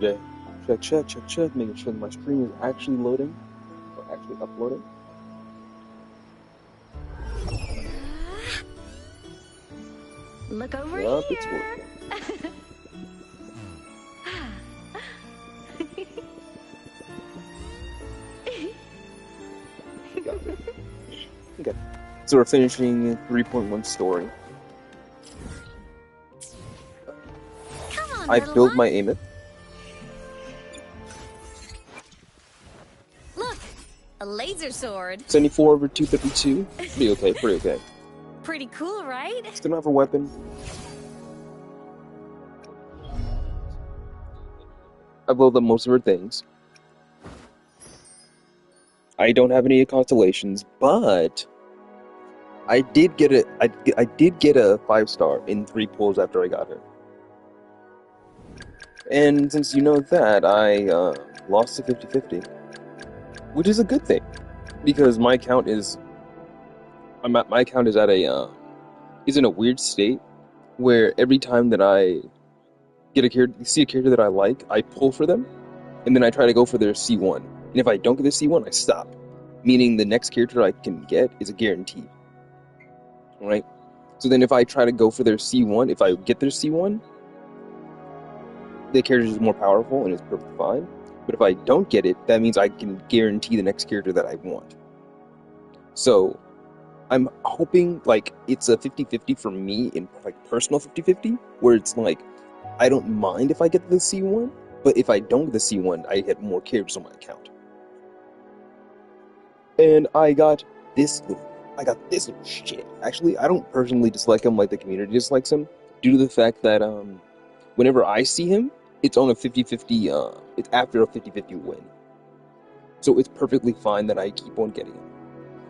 Yeah. Check, making sure that my screen is actually loading or actually uploading. Look over Yup, it's here. working. Got it. Okay. So we're finishing 3.1 story. Come on, I've little built one. my aim. Look, a laser sword. 74 over 252. Pretty okay, pretty okay. Pretty cool, right? Still don't have a weapon. I've leveled up most of her things. I don't have any constellations, but I did get I did get a 5-star in 3 pulls after I got her. And since you know that, I lost to 50-50, which is a good thing because my account is my account is at a is in a weird state where every time that I get see a character that I like, I pull for them, and then I try to go for their C1. And if I don't get the C1, I stop, meaning the next character I can get is a guarantee. Right? So then if I try to go for their C1, if I get their C1, the character is more powerful and it's perfectly fine. But if I don't get it, that means I can guarantee the next character that I want. So I'm hoping like it's a 50-50 for me in like personal 50-50, where it's like I don't mind if I get the C1, but if I don't get the C1, I get more characters on my account. And I got this little shit. Actually, I don't personally dislike him like the community dislikes him, due to the fact that whenever I see him, it's on a 50-50 it's after a 50-50 win. So it's perfectly fine that I keep on getting him.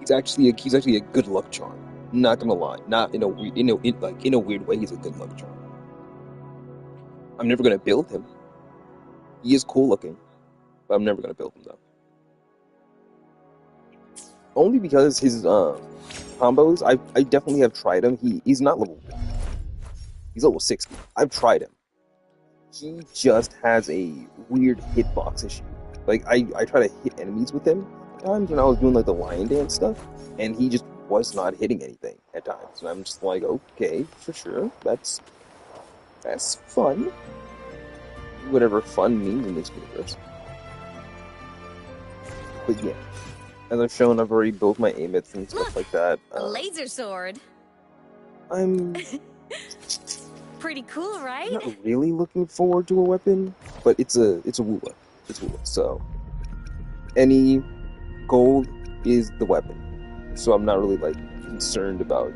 He's actually a good luck charm. Not gonna lie, not in a weird in a weird way. He's a good luck charm. I'm never gonna build him. He is cool looking, but I'm never gonna build him though. Only because his combos, I definitely have tried him. He's not level 1. He's level 60. I've tried him. He just has a weird hitbox issue. Like I try to hit enemies with him at times when I was doing like the lion dance stuff, and he just was not hitting anything at times. And I'm just like, okay, for sure, that's fun. Whatever fun means in this universe. But yeah, as I've shown, I've already built my aimits and stuff Look, like that. a laser sword. I'm Pretty cool, right? not really looking forward to a weapon, but it's a Wuwa. It's Wuwa, so any gold is the weapon. So I'm not really like concerned about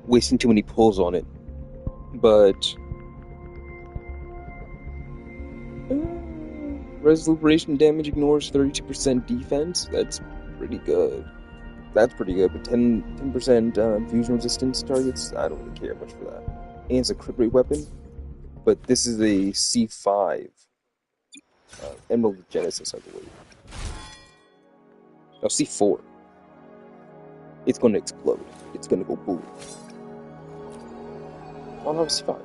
wasting too many pulls on it. But resolution damage ignores 32% defense. That's pretty good. That's pretty good. But 10% fusion resistance targets, I don't really care much for that. And it's a crit rate weapon, but this is a C5 Emerald Genesis, I believe. No, C4. It's going to explode. It's going to go boom. I don't have a C5.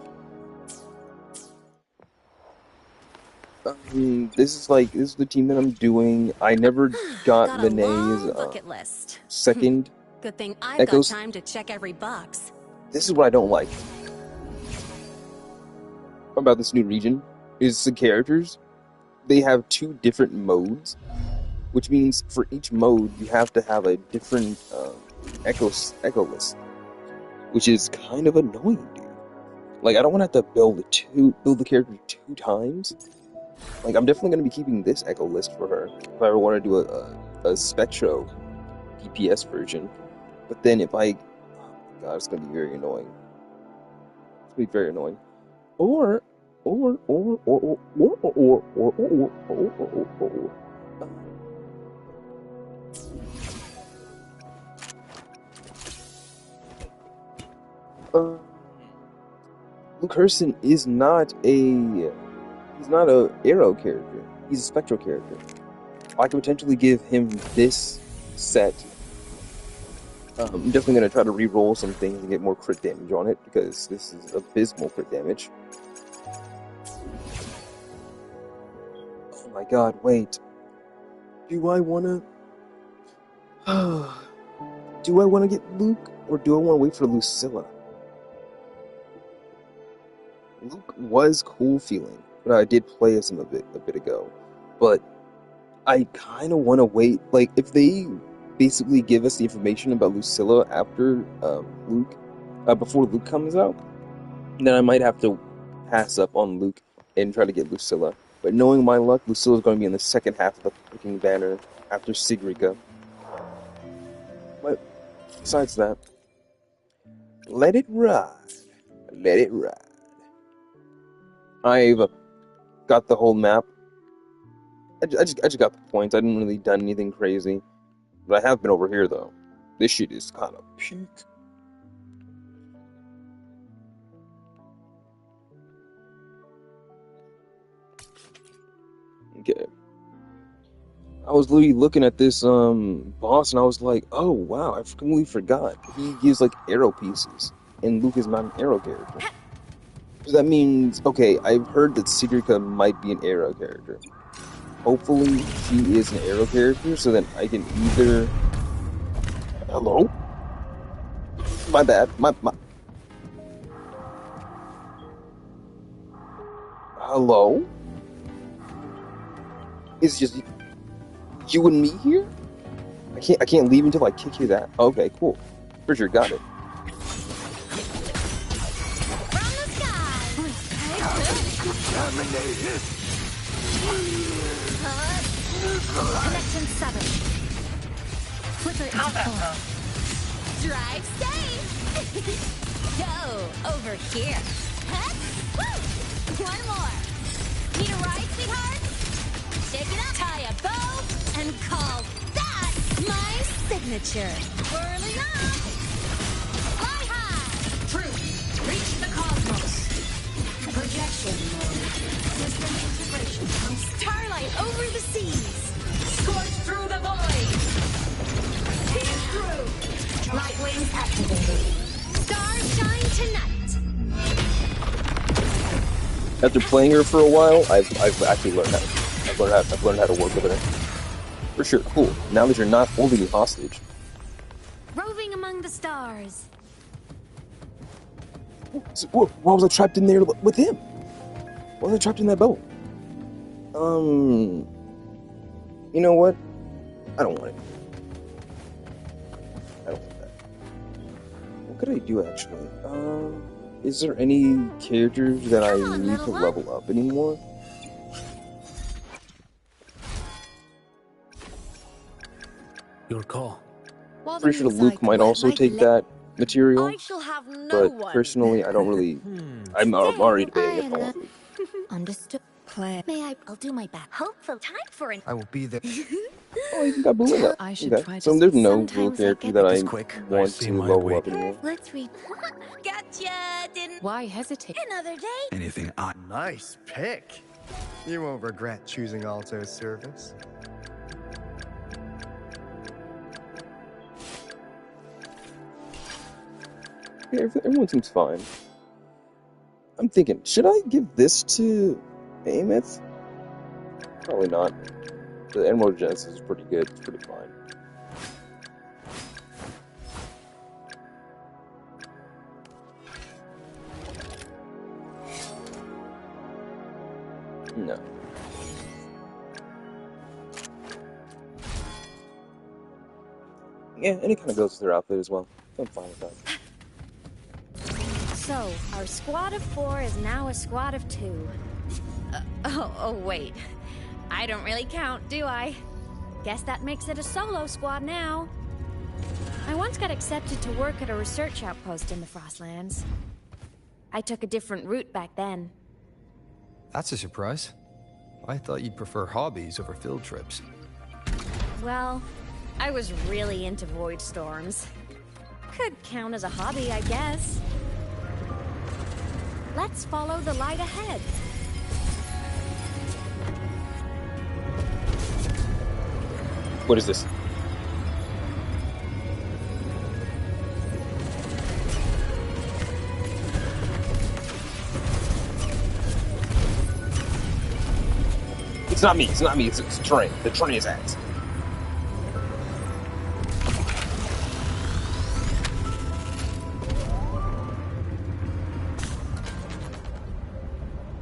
This is the team that I'm doing. I never got Got a Linnea's long bucket list. second Good thing I've got Echoes. time to check every box. This is what I don't like about this new region, is the characters. They have 2 different modes, which means for each mode you have to have a different echo list, which is kind of annoying, dude. Like I don't want to have to build the character 2 times. Like I'm definitely going to be keeping this echo list for her if I ever want to do a Spectro DPS version. But then if I, oh my god, it's going to be very annoying. It's going to be very annoying. Or Luke Hurston is not a arrow character. He's a spectral character. I could potentially give him this set. I'm definitely going to try to re-roll some things and get more crit damage on it, because this is abysmal crit damage. Oh my god, wait. Do I wanna... Do I wanna get Luke, or do I wanna wait for Lucilla? Luke was cool feeling, but I did play as him a bit ago. But I kind of want to wait. Like, if they basically give us the information about Lucilla after Luke, before Luke comes out, then I might have to pass up on Luke and try to get Lucilla. But knowing my luck, Lucilla's going to be in the second half of the freaking banner after Sigrika. But besides that, let it ride. Let it ride. I've got the whole map. I just got the points. I didn't really done anything crazy. But I have been over here, though. This shit is kind of peak. Okay. I was literally looking at this boss, and I was like, oh, wow, I completely forgot. He gives, like, arrow pieces. And Luke is not an arrow character. So that means, okay, I've heard that Sigrika might be an arrow character. Hopefully, she is an arrow character, so then I can either... Hello? My bad. My... Hello? It's just you and me here? I can't leave until I kick you that. Okay, cool. For sure, got it. Contaminated. Connection 7. Flipper out. Drive safe. Go over here. Woo! One more. Need a ride, sweetheart? Shake it up. Tie a bow and call that my signature. Whirling up. Fly high. True. Reach the cosmos. Projection mode. System integration. Starlight over the seas. Scorch through the void. Pierce through. Light wings activated. Stars shine tonight. After playing her for a while, I've actually learned how. I've learned how to work with her. For sure, cool. Now that you're not holding me hostage. Roving among the stars. So, why was I trapped in there with him? Why was I trapped in that boat? You know what? I don't want it. I don't want that. What could I do actually? Is there any characters that I need to level up anymore? Your call. Pretty sure Luke might also take that material, I shall have no but one. personally, I don't really. I'm already debating if I want to. Understood. Play. I'll do my best. Hopeful time for an. I will be there. Oh, you got Blue. I should Okay. try to. So there's no Blue Sometimes I character get that I this quick. want See to my level way. up anymore. Let's read. Gotcha. Didn't. Why hesitate? Another day. Anything I Nice pick. You won't regret choosing Alto's service. Yeah, everyone seems fine. I'm thinking, should I give this to Ameth? Probably not. The Emerald Genesis is pretty good. It's pretty fine. No. Yeah, and it kind of goes with their outfit as well. So I'm fine with that. So, our squad of 4 is now a squad of 2. Oh, wait. I don't really count, do I? Guess that makes it a solo squad now. I once got accepted to work at a research outpost in the Frostlands. I took a different route back then. That's a surprise. I thought you'd prefer hobbies over field trips. Well, I was really into void storms. Could count as a hobby, I guess. Let's follow the light ahead. What is this? It's not me. It's not me. It's the train. The train is ass.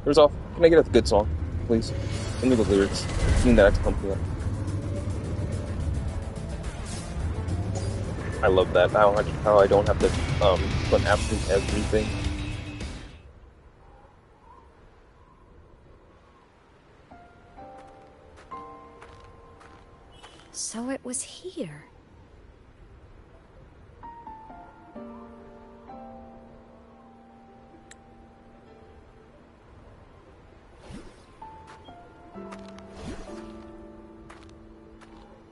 There's off. Can I get a good song, please? Give me the lyrics. I need that to accompany it. I love that. How I don't have to put absolutely everything. So it was here.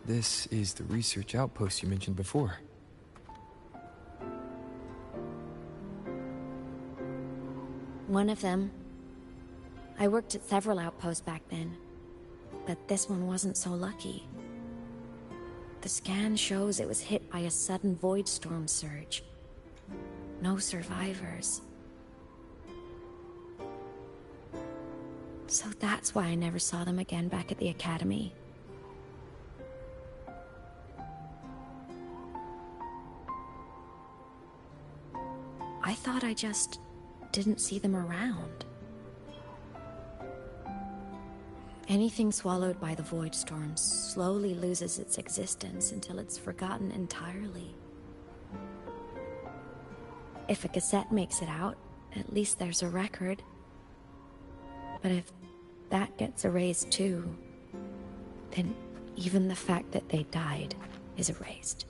This is the research outpost you mentioned before. One of them. I worked at several outposts back then, but this one wasn't so lucky. The scan shows it was hit by a sudden void storm surge. No survivors. So that's why I never saw them again back at the academy. I thought I just didn't see them around. Anything swallowed by the void storm slowly loses its existence until it's forgotten entirely. If a cassette makes it out, at least there's a record. But if that gets erased too, then even the fact that they died is erased.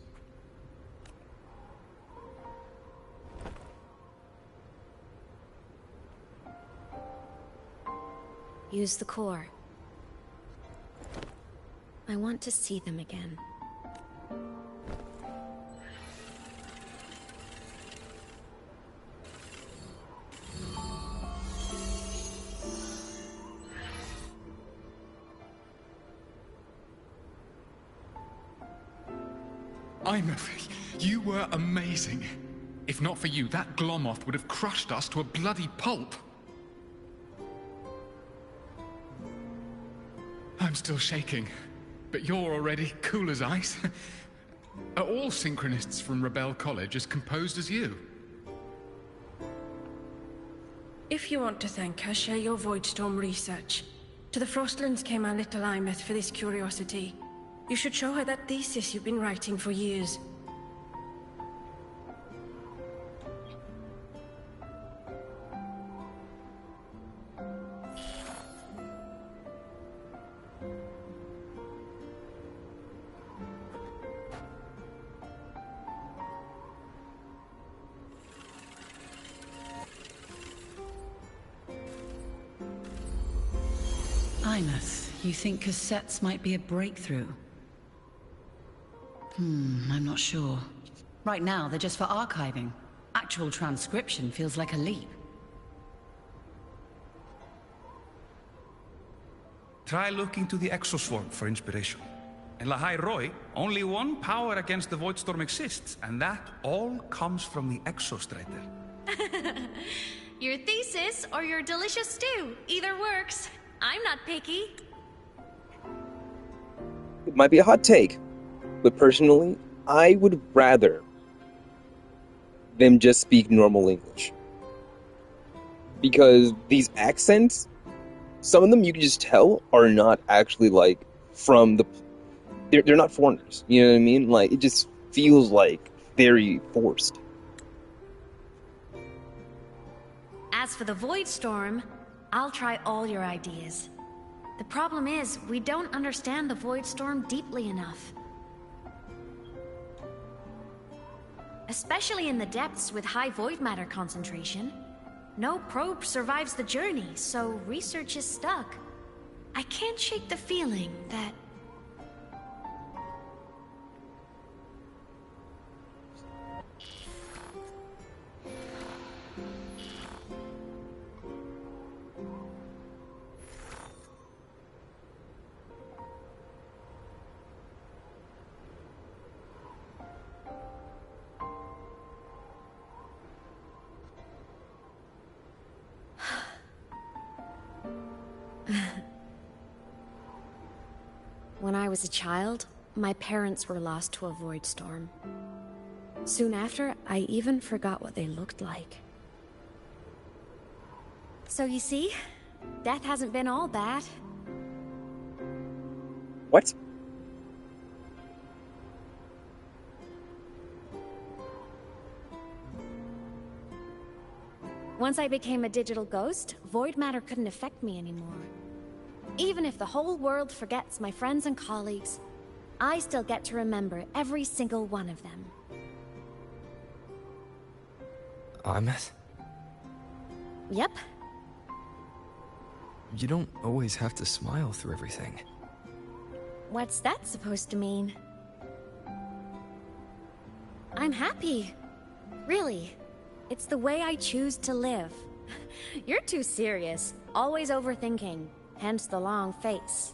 Use the core. I want to see them again. You were amazing. If not for you, that Glomoth would have crushed us to a bloody pulp. I'm still shaking, but you're already cool as ice. Are all synchronists from Rebel College as composed as you? If you want to thank her, share your Voidstorm research. To the Frostlands came our little Imeth for this curiosity. You should show her that thesis you've been writing for years. Imeth, you think cassettes might be a breakthrough? I'm not sure. Right now, they're just for archiving. Actual transcription feels like a leap. Try looking to the exoswarm for inspiration. In Lahai Roi, only one power against the Voidstorm exists, and that all comes from the exostrator. Your thesis or your delicious stew, either works. I'm not picky. It might be a hot take, but personally, I would rather them just speak normal English. Because these accents, some of them you can just tell are not actually like from the... They're not foreigners, you know what I mean? Like, it just feels like very forced. As for the Void Storm, I'll try all your ideas. The problem is, we don't understand the Void Storm deeply enough. Especially in the depths with high void matter concentration. No probe survives the journey, so research is stuck. I can't shake the feeling that... When I was a child, my parents were lost to a void storm. Soon after, I even forgot what they looked like. So you see, death hasn't been all bad. What? Once I became a digital ghost, void matter couldn't affect me anymore. Even if the whole world forgets my friends and colleagues, I still get to remember every single one of them. Imeth? Yep. You don't always have to smile through everything. What's that supposed to mean? I'm happy. Really. It's the way I choose to live. You're too serious. Always overthinking. Hence the long face.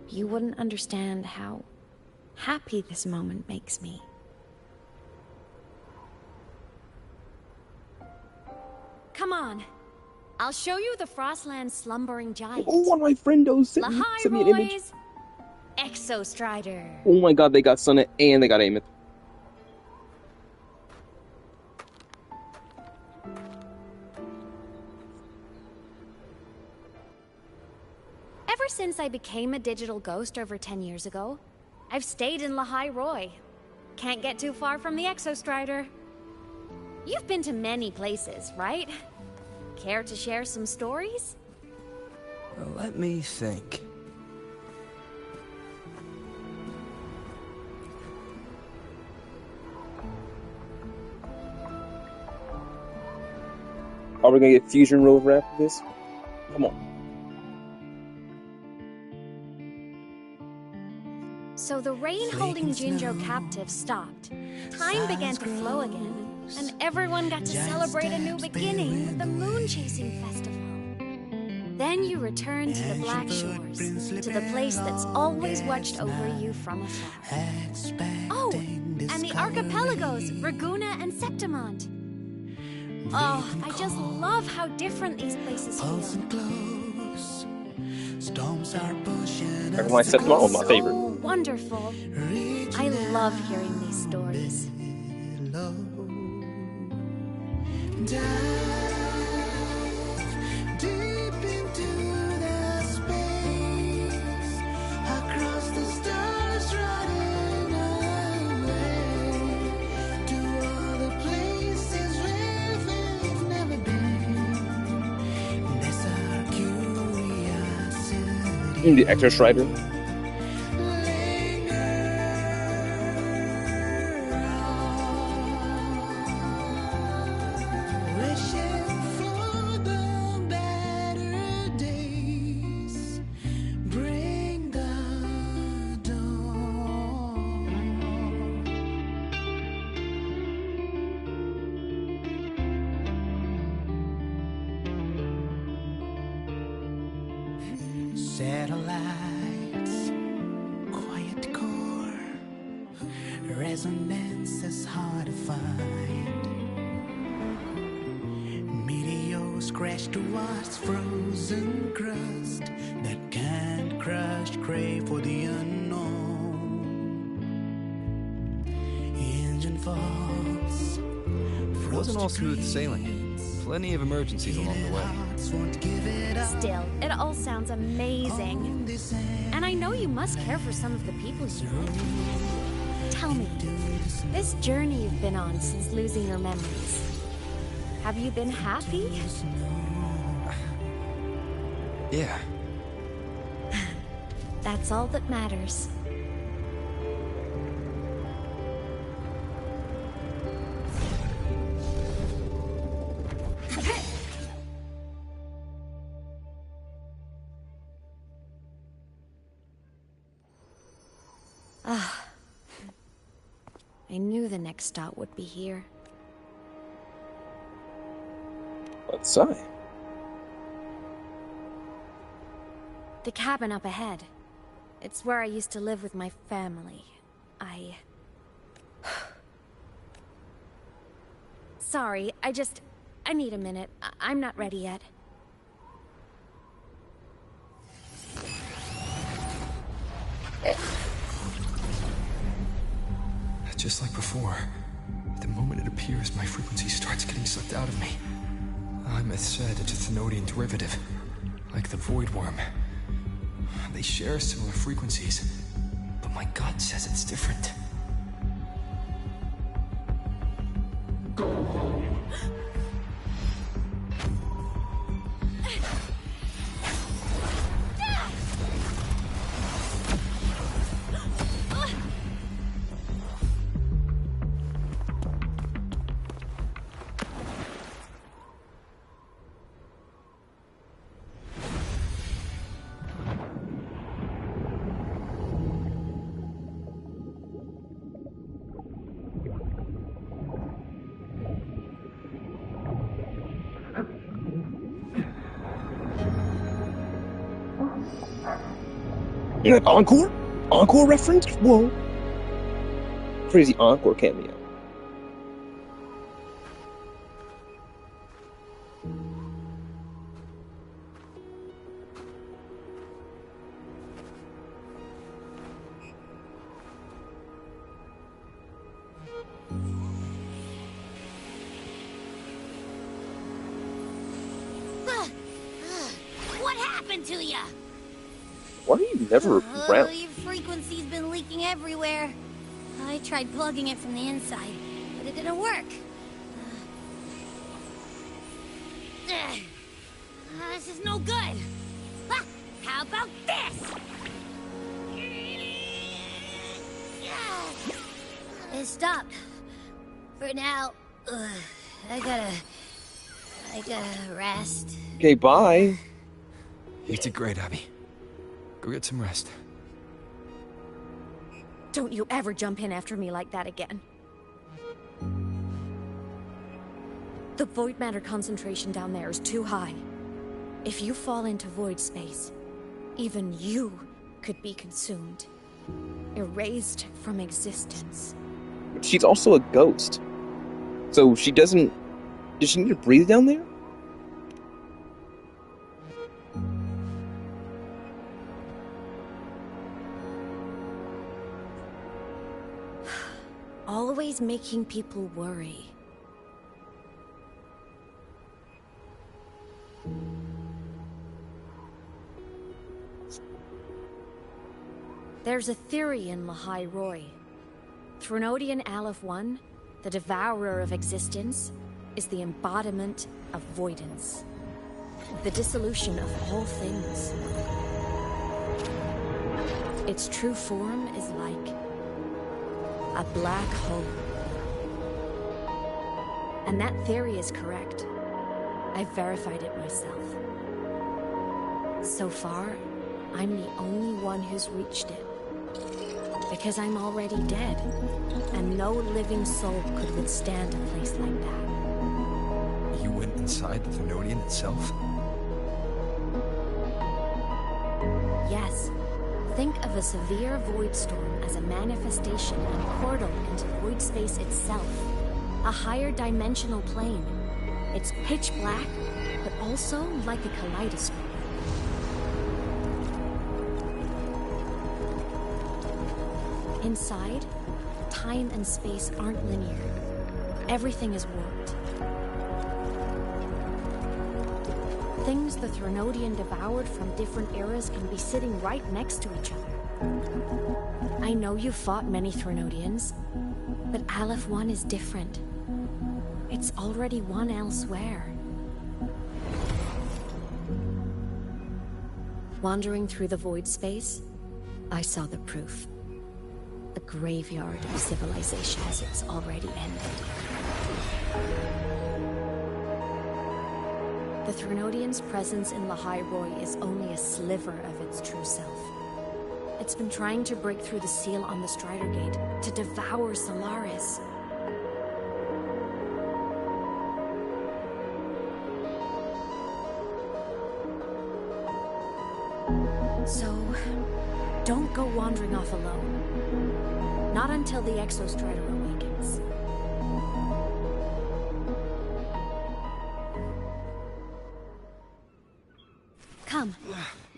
You wouldn't understand how happy this moment makes me. Come on. I'll show you the Frostland's slumbering giant. Oh, one of my friendos sent me an image. Roy's Exostrider. Oh my god, they got Sunnah and they got Ameth. Ever since I became a digital ghost over 10 years ago, I've stayed in Roy. Can't get too far from the Exostrider. You've been to many places, right? Care to share some stories? Well, let me think. Are we gonna get Fusion Rover after this? Come on. So the rain holding Jinjo captive stopped. Time began to flow again, and everyone got to celebrate a new beginning with the Moon Chasing Festival. Then you returned to the Black Shores, to the place that's always watched over you from afar. Oh, and the archipelagos, Raguna and Septimont. Oh, I just love how different these places feel. My Septimont was my favorite. So wonderful. I love hearing these stories. The Exostrider. Satellites, quiet core, resonance is hard to find. Meteors crash towards frozen crust that can't crush, crave for the unknown. Engine falls. It wasn't all smooth sailing. Plenty of emergencies along the way. Still, it all sounds amazing. And I know you must care for some of the people you met. Tell me, this journey you've been on since losing your memories, have you been happy? Yeah. That's all that matters. I knew the next stop would be here. Let's sigh. The cabin up ahead. It's where I used to live with my family. Sorry, I need a minute. I'm not ready yet. Just like before, the moment it appears, my frequency starts getting sucked out of me. Imeth said it's a Thenodian derivative, like the Void Worm. They share similar frequencies, but my gut says it's different. Encore? Encore reference? Whoa. Crazy Encore cameo. What happened to ya? Why are you never around? Your frequency's been leaking everywhere. I tried plugging it from the inside, but it didn't work. This is no good. How about this? It stopped. For now, I gotta rest. Okay, bye. You did great, Abby. Go get some rest. Don't you ever jump in after me like that again. The void matter concentration down there is too high. If you fall into void space, even you could be consumed. Erased from existence. But she's also a ghost. So she doesn't... Does she need to breathe down there? Always making people worry. There's a theory in Lahai Roy. Threnodian Aleph 1, the devourer of existence, is the embodiment of voidance. The dissolution of all things. Its true form is like a black hole. And that theory is correct. I've verified it myself. So far, I'm the only one who's reached it. Because I'm already dead, and no living soul could withstand a place like that. You went inside the Thenodian itself? Yes. Think of a severe void storm as a manifestation and portal into void space itself. A higher dimensional plane. It's pitch black, but also like a kaleidoscope. Inside, time and space aren't linear. Everything is warped. Things the Threnodian devoured from different eras can be sitting right next to each other. I know you've fought many Threnodians, but Aleph 1 is different. It's already won elsewhere. Wandering through the void space, I saw the proof. A graveyard of civilizations it's already ended. The Threnodian's presence in Lahai Roy is only a sliver of its true self. It's been trying to break through the seal on the Strider Gate to devour Solaris. So, don't go wandering off alone. Not until the Exostrider awakens.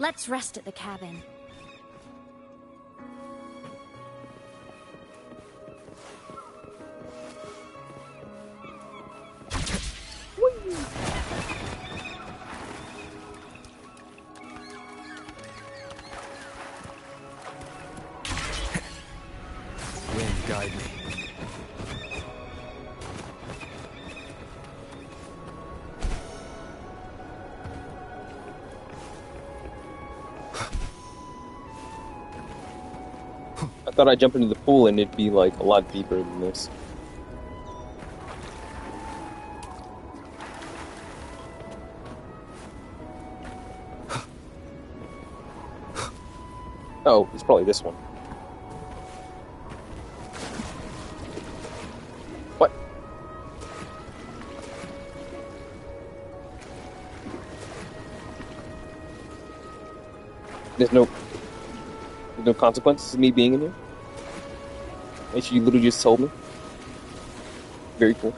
Let's rest at the cabin. Wind, guide me. I thought I'd jump into the pool and it'd be like a lot deeper than this. Oh, it's probably this one. What? There's no consequences to me being in here? And she literally just told me. Very cool.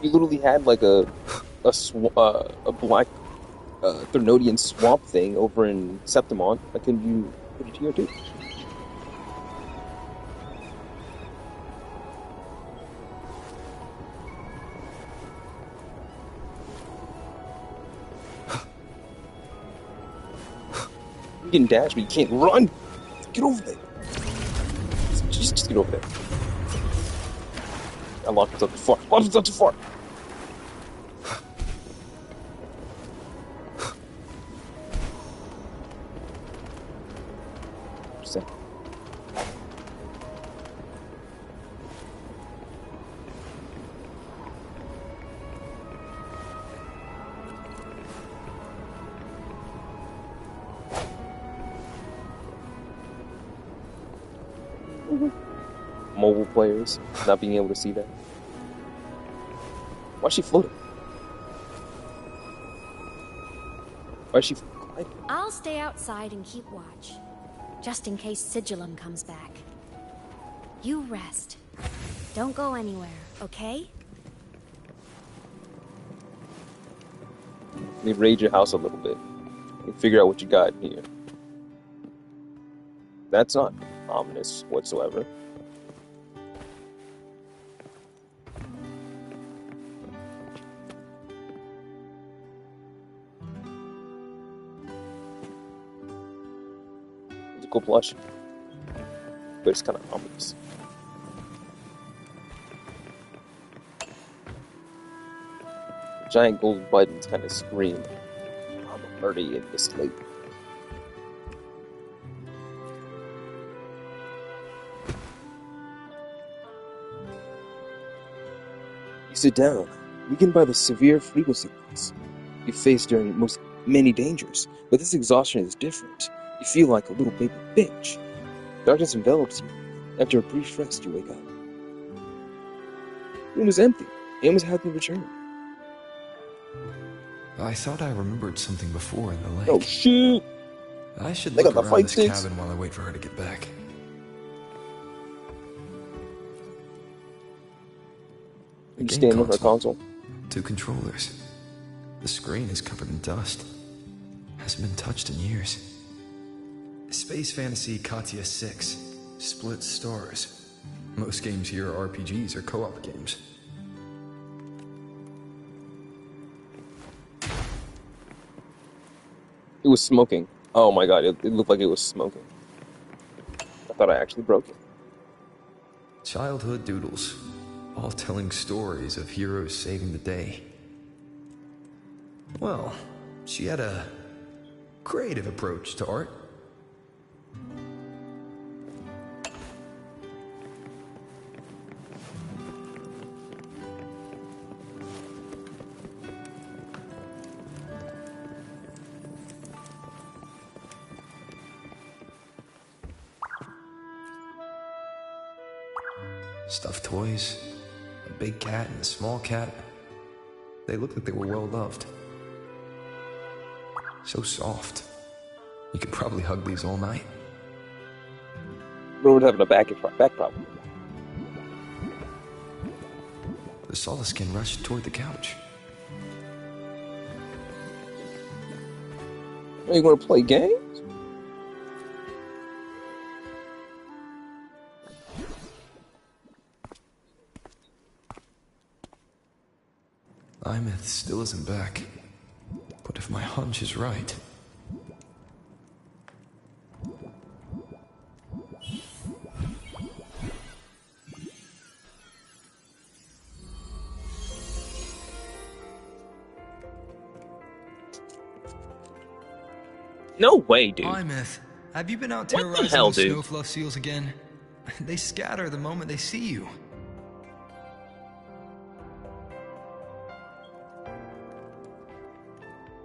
You literally had like a black Thernodian swamp thing over in Septimont. Why couldn't you put it here too? You can dash, but you can't run. Get over there. Just get over there. I locked myself too far. Locked myself too far. Mobile players not being able to see that. Why's she floating? Why's she gliding? I'll stay outside and keep watch, just in case Sigillum comes back. You rest. Don't go anywhere, okay? Let me raid your house a little bit and figure out what you got here. That's not ominous whatsoever. It's a cool plush, but it's kind of ominous. Giant gold buttons kind of scream, I'm already in this late. You sit down, weakened by the severe frequency loss you face during many dangers, but this exhaustion is different. You feel like a little baby bitch. Darkness envelops you. After a brief rest, you wake up. The room is empty. Amos hadn't returned. I thought I remembered something before in the lake. Oh shit! I should They look got the around fight this sticks. cabin while I wait for her to get back. You stand over a console. 2 controllers. The screen is covered in dust. Hasn't been touched in years. Space Fantasy Katya 6. Split stars. Most games here are RPGs or co-op games. It was smoking. Oh my god, it looked like it was smoking. I thought I actually broke it. Childhood doodles. All telling stories of heroes saving the day. Well, she had a creative approach to art. Stuffed toys, a big cat and a small cat. They looked like they were well loved. So soft. You could probably hug these all night. Bro, having a back problem. The Solaskin rushed toward the couch. Oh, you want to play games? Imeth still isn't back. But if my hunch is right... No way, dude. Imeth, have you been out What the terrorizing hell, the dude? snowfluff seals again? They scatter the moment they see you.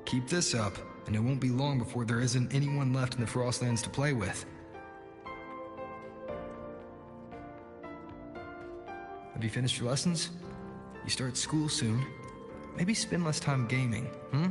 Keep this up, and it won't be long before there isn't anyone left in the Frostlands to play with. Have you finished your lessons? You start school soon. Maybe spend less time gaming, hmm?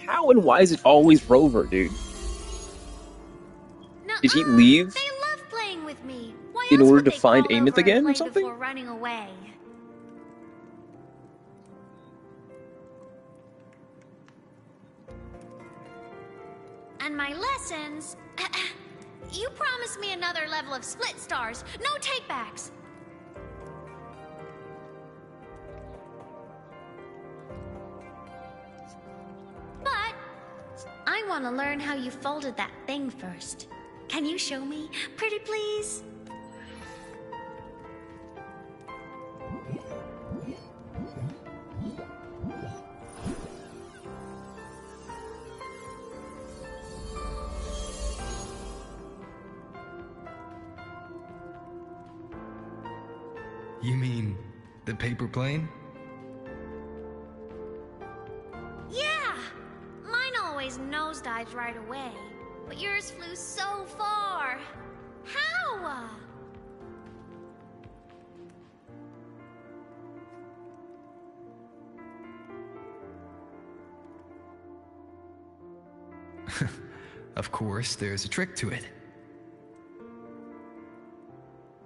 How and why is it always Rover, dude? Did he leave They love playing with me. Why in else order would to they find crawl Ameth over and again or play something? before running away? And my lessons... You promised me another level of split stars. No takebacks. But I want to learn how you folded that thing first. Can you show me? Pretty please? You mean the paper plane? Yeah! Mine always nosedives right away, but yours flew so far. How? Of course, there's a trick to it.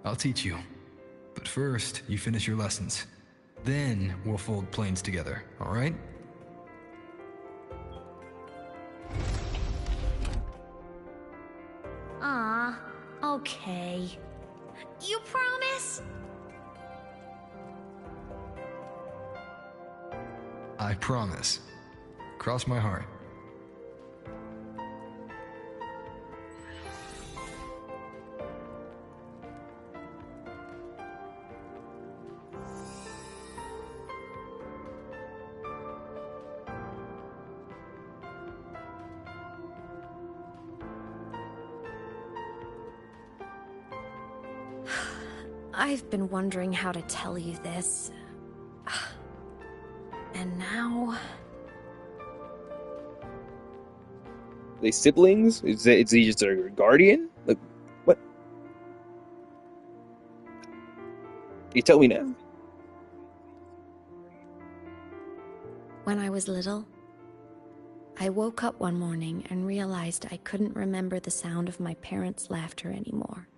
I'll teach you. But first, you finish your lessons. Then we'll fold planes together, alright? Aw, okay. You promise? I promise. Cross my heart. I've been wondering how to tell you this. And now... Are they siblings? Is he just a guardian? Like, what? You tell me now. When I was little, I woke up one morning and realized I couldn't remember the sound of my parents' laughter anymore.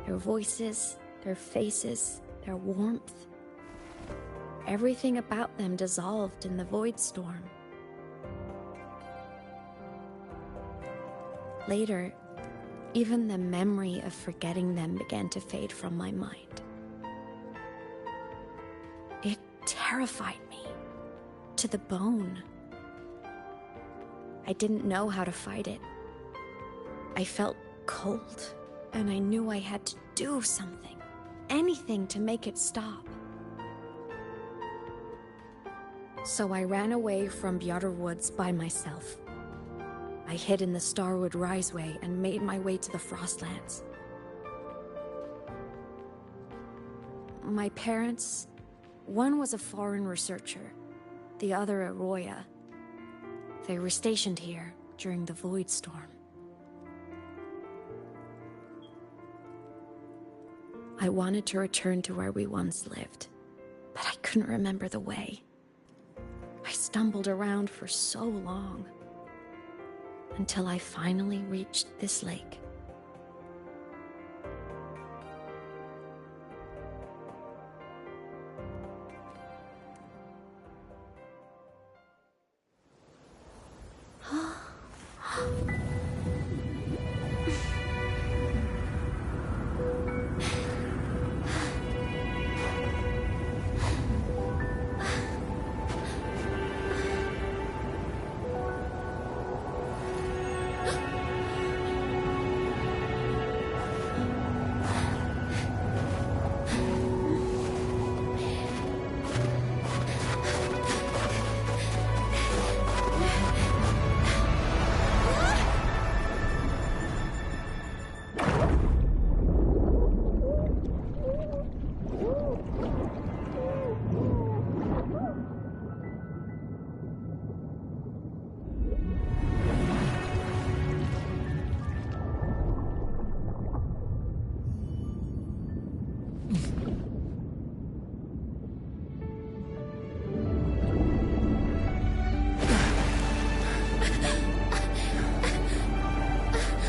Their voices, their faces, their warmth. Everything about them dissolved in the void storm. Later, even the memory of forgetting them began to fade from my mind. It terrified me to the bone. I didn't know how to fight it. I felt cold, and I knew I had to do something, anything to make it stop. So I ran away from Bjorder Woods by myself. I hid in the Starwood Riseway and made my way to the Frostlands. My parents, one was a foreign researcher, the other a Roya. They were stationed here during the Void Storm. I wanted to return to where we once lived, but I couldn't remember the way. I stumbled around for so long, until I finally reached this lake.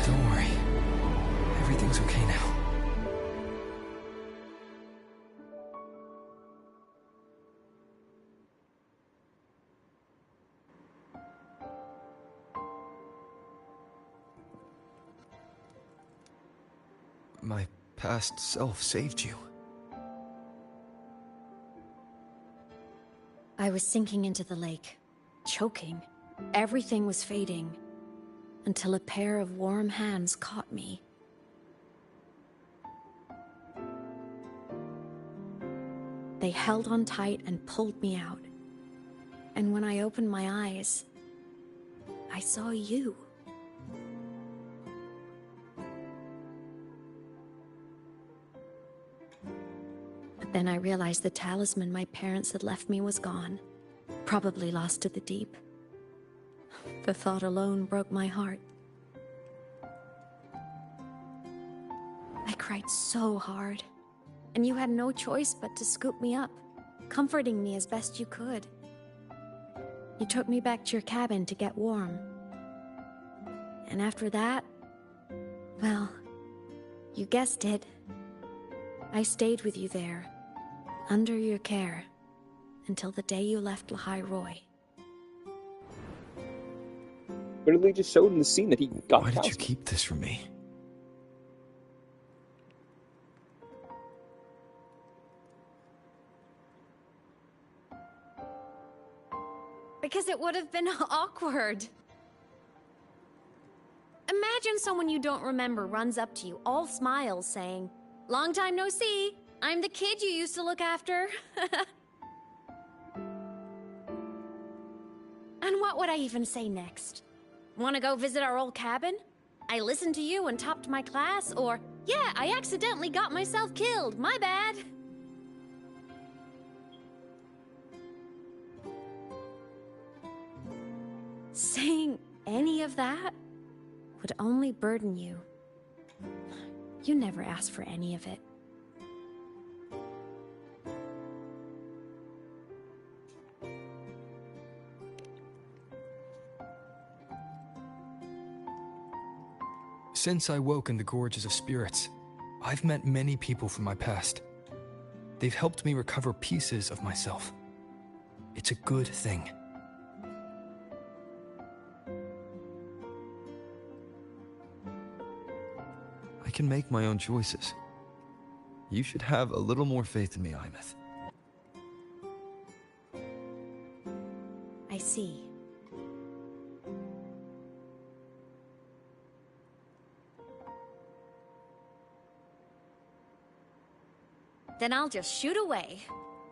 Don't worry. Everything's okay now. My past self saved you. I was sinking into the lake, choking. Everything was fading, until a pair of warm hands caught me. They held on tight and pulled me out. And when I opened my eyes, I saw you. But then I realized the talisman my parents had left me was gone, probably lost to the deep. The thought alone broke my heart. I cried so hard, and you had no choice but to scoop me up, comforting me as best you could. You took me back to your cabin to get warm. And after that, well, you guessed it. I stayed with you there, under your care, until the day you left Lahai Roy. Literally just showed in the scene that he got Why did you Talisman. keep this from me? Because it would have been awkward. Imagine someone you don't remember runs up to you, all smiles, saying, "Long time no see. I'm the kid you used to look after." And what would I even say next? Want to go visit our old cabin? I listened to you and topped my class, or, "Yeah, I accidentally got myself killed. My bad." Saying any of that would only burden you. You never asked for any of it. Since I woke in the Gorges of Spirits, I've met many people from my past. They've helped me recover pieces of myself. It's a good thing. I can make my own choices. You should have a little more faith in me, Imeth. I see. Then I'll just shoot away.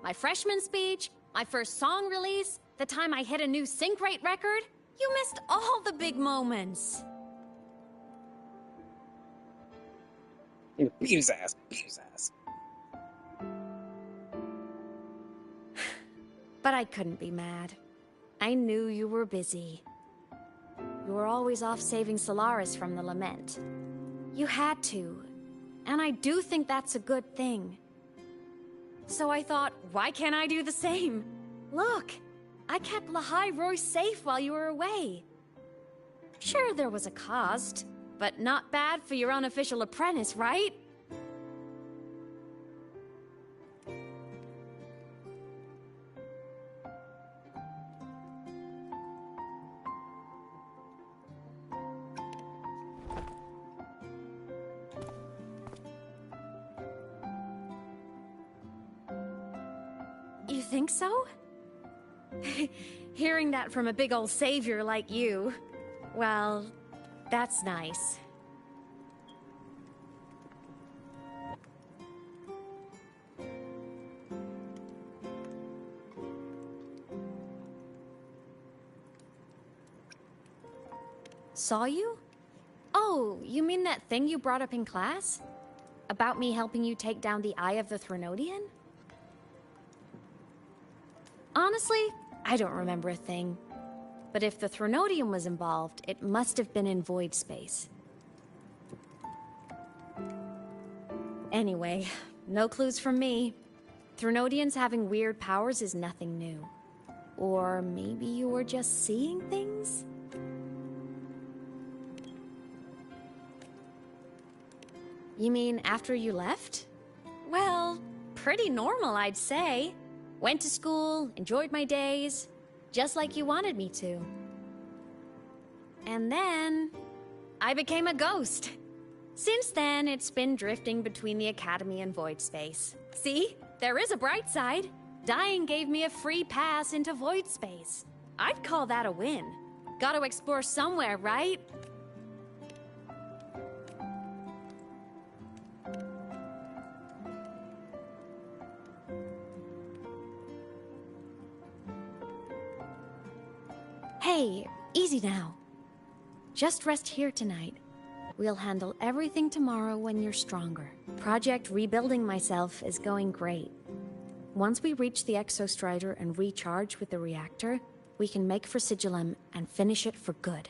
My freshman speech, my first song release, the time I hit a new sync rate record. You missed all the big moments. Beat his ass. Beat his ass. But I couldn't be mad. I knew you were busy. You were always off saving Solaris from the lament. You had to. and I do think that's a good thing. So I thought, why can't I do the same? Look, I kept Lahai Roy safe while you were away. Sure, there was a cost, but not bad for your unofficial apprentice, right? You think so? Hearing that from a big old savior like you, well, that's nice. Saw you? Oh, you mean that thing you brought up in class? About me helping you take down the Eye of the Threnodian? Honestly, I don't remember a thing. But if the Threnodian was involved, it must have been in void space. Anyway, no clues from me. Threnodians having weird powers is nothing new. Or maybe you were just seeing things? You mean after you left? Well, pretty normal, I'd say. Went to school, enjoyed my days, just like you wanted me to. And then, I became a ghost. Since then, it's been drifting between the Academy and void space. See? There is a bright side. Dying gave me a free pass into void space. I'd call that a win. Gotta explore somewhere, right? Hey, easy now. Just rest here tonight. We'll handle everything tomorrow when you're stronger. Project Rebuilding Myself is going great. Once we reach the Exostrider and recharge with the reactor, we can make for Sigilum and finish it for good.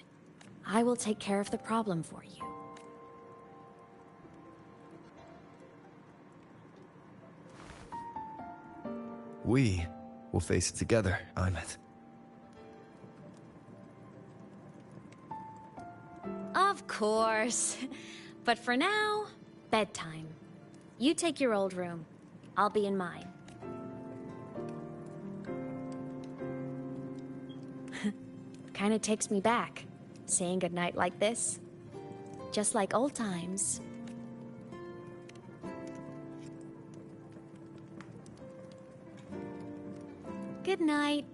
I will take care of the problem for you. We will face it together, Imet. Of course. But for now, bedtime. You take your old room. I'll be in mine. Kinda takes me back, saying goodnight like this. Just like old times. Good night.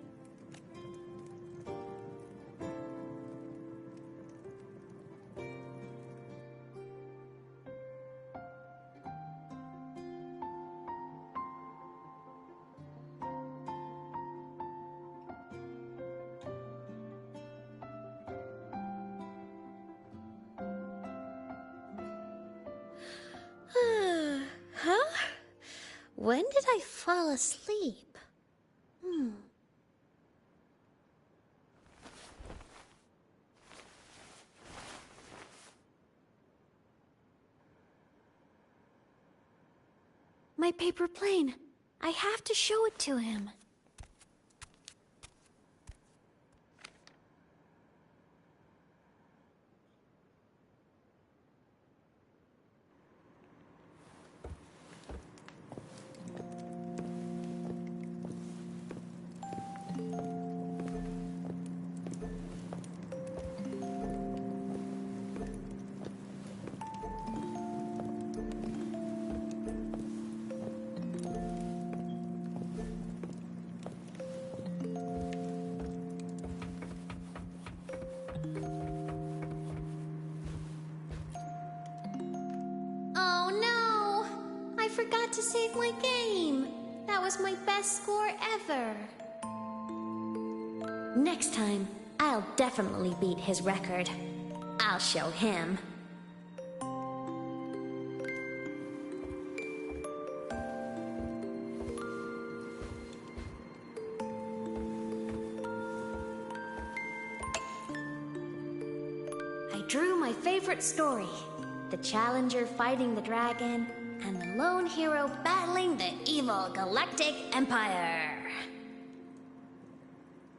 Huh? When did I fall asleep? My paper plane. I have to show it to him. Oh no! I forgot to save my game. That was my best score ever. Next time, I'll definitely beat his record. I'll show him. I drew my favorite story. the challenger fighting the dragon, and the lone hero battling the evil galactic empire.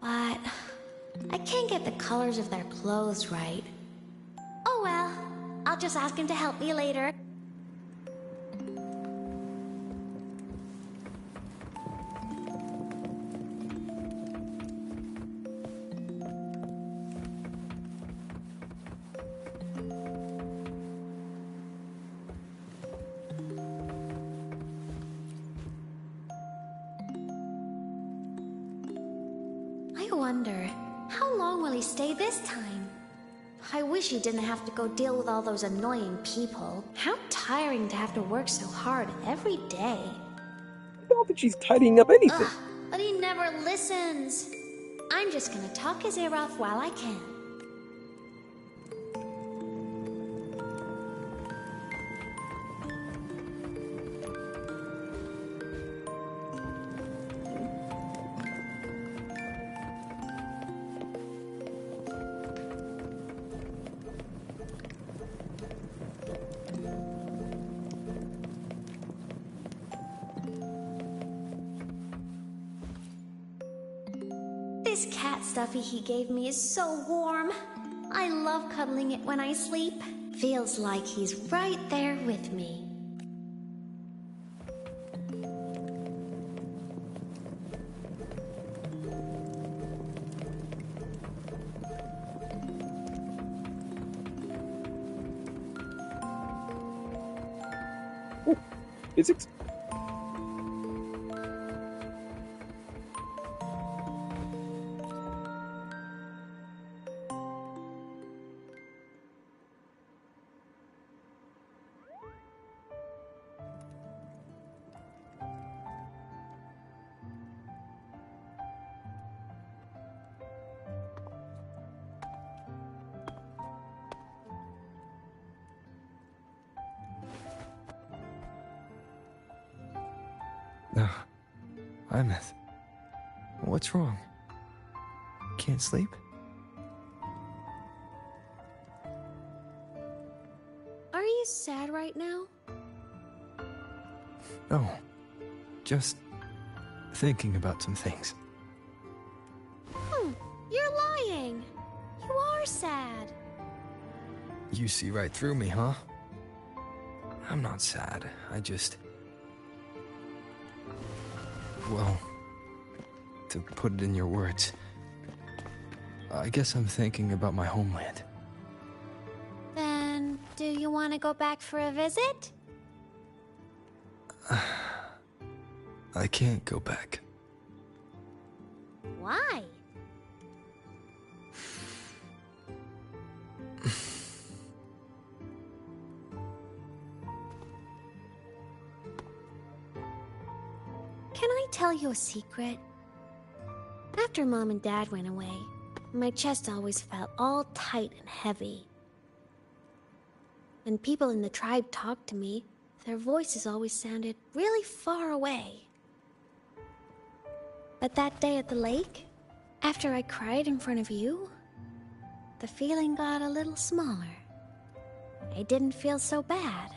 But I can't get the colors of their clothes right. Oh well, I'll just ask him to help me later. I wonder, how long will he stay this time? I wish he didn't have to go deal with all those annoying people. How tiring to have to work so hard every day. I don't think she's tidying up anything. Ugh, but he never listens. I'm just gonna talk his ear off while I can. This cat stuffy he gave me is so warm. I love cuddling it when I sleep. Feels like he's right there with me. Ooh, physics. No. Imeth. What's wrong? Can't sleep? Are you sad right now? No. Just thinking about some things. You're lying. You are sad. You see right through me, huh? I'm not sad. I just... Well, to put it in your words, I guess I'm thinking about my homeland. Then, do you want to go back for a visit? I can't go back. Why? Can I tell you a secret? After Mom and Dad went away, my chest always felt all tight and heavy. When people in the tribe talked to me, their voices always sounded really far away. But that day at the lake, after I cried in front of you, the feeling got a little smaller. I didn't feel so bad.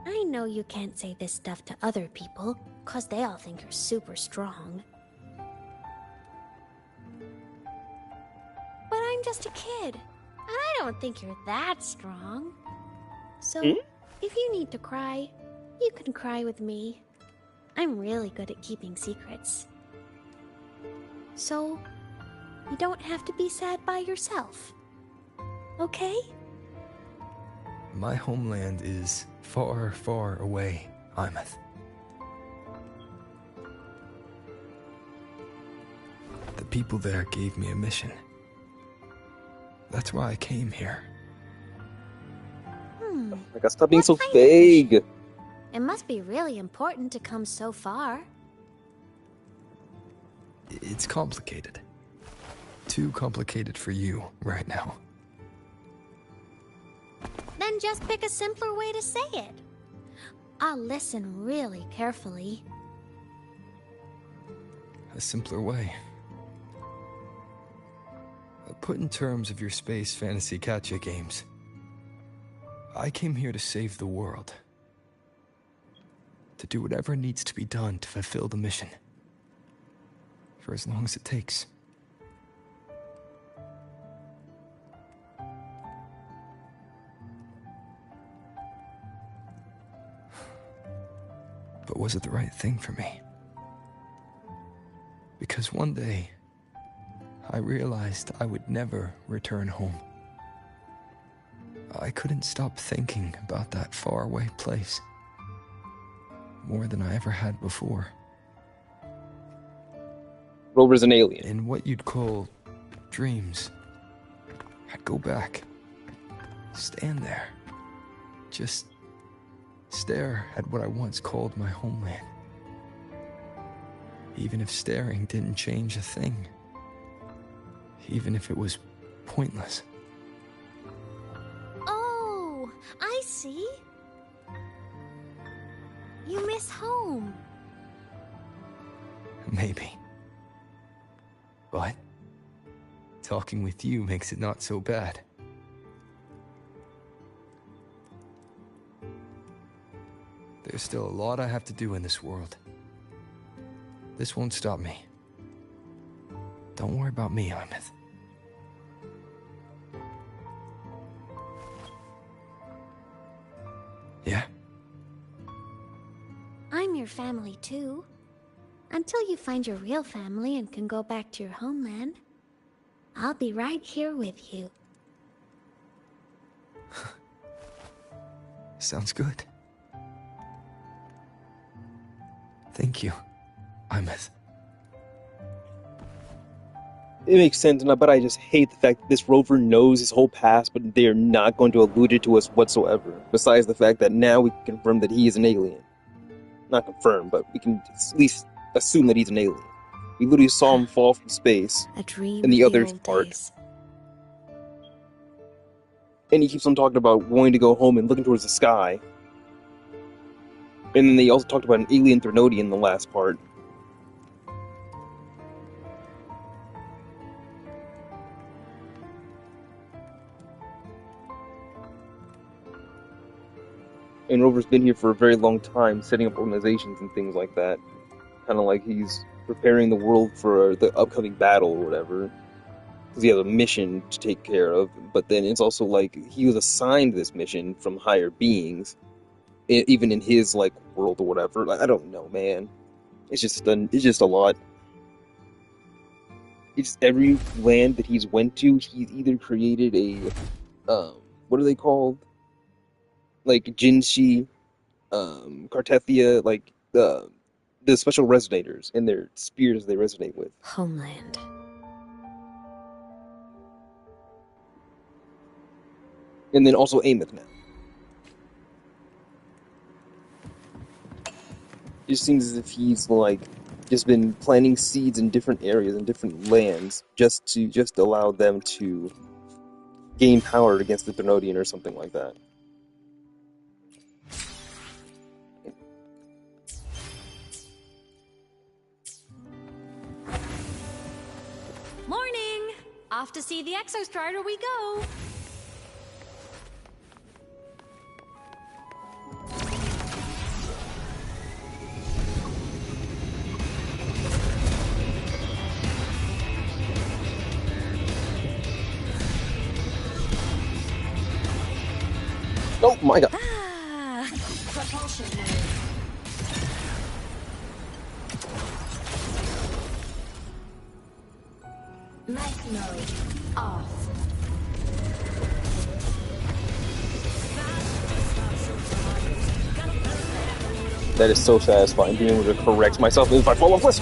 I know you can't say this stuff to other people, 'cause they all think you're super strong. But I'm just a kid, and I don't think you're that strong. So, if you need to cry, you can cry with me. I'm really good at keeping secrets. So, you don't have to be sad by yourself. Okay? My homeland is far, far away, Imeth. The people there gave me a mission. That's why I came here. Like, stop being so What kind of vague. It must be really important to come so far. It's complicated. Too complicated for you right now. Then just pick a simpler way to say it. I'll listen really carefully. A simpler way. Put in terms of your space fantasy gacha games. I came here to save the world. To do whatever needs to be done to fulfill the mission. For as long as it takes. But was it the right thing for me? Because one day, I realized I would never return home. I couldn't stop thinking about that faraway place. More than I ever had before. Rover's an alien. In what you'd call dreams, I'd go back. Stand there. Just stare at what I once called my homeland. Even if staring didn't change a thing. Even if it was pointless. Oh, I see. You miss home. Maybe. But talking with you makes it not so bad. There's still a lot I have to do in this world. This won't stop me. Don't worry about me, Imeth. Yeah? I'm your family too. Until you find your real family and can go back to your homeland, I'll be right here with you. Sounds good. Thank you, Imeth. It makes sense, but I just hate the fact that this Rover knows his whole past, but they're not going to allude it to us whatsoever. Besides the fact that now we can confirm that he is an alien. Not confirm, but we can at least assume that he's an alien. We literally saw him fall from space A dream in the of other old part. days. And he keeps on talking about wanting to go home and looking towards the sky. And then they also talked about an alien Threnodian in the last part. And Rover's been here for a very long time, setting up organizations and things like that. Kind of like he's preparing the world for the upcoming battle or whatever. Because he has a mission to take care of. But then it's also like he was assigned this mission from higher beings. Even in his like world or whatever. Like, I don't know, man. It's just a lot. It's every land that he's went to, he's either created a what are they called? Like Jinshi, Cartethia, like the special resonators and their spears they resonate with. Homeland. And then also Ameth now. It just seems as if he's like just been planting seeds in different areas and different lands just to allow them to gain power against the Threnodian or something like that. Morning! Off to see the Exostrider we go! Oh my god. Ah! Propulsion mode. Life mode off. That is so satisfying, being able to correct myself if I fall off list.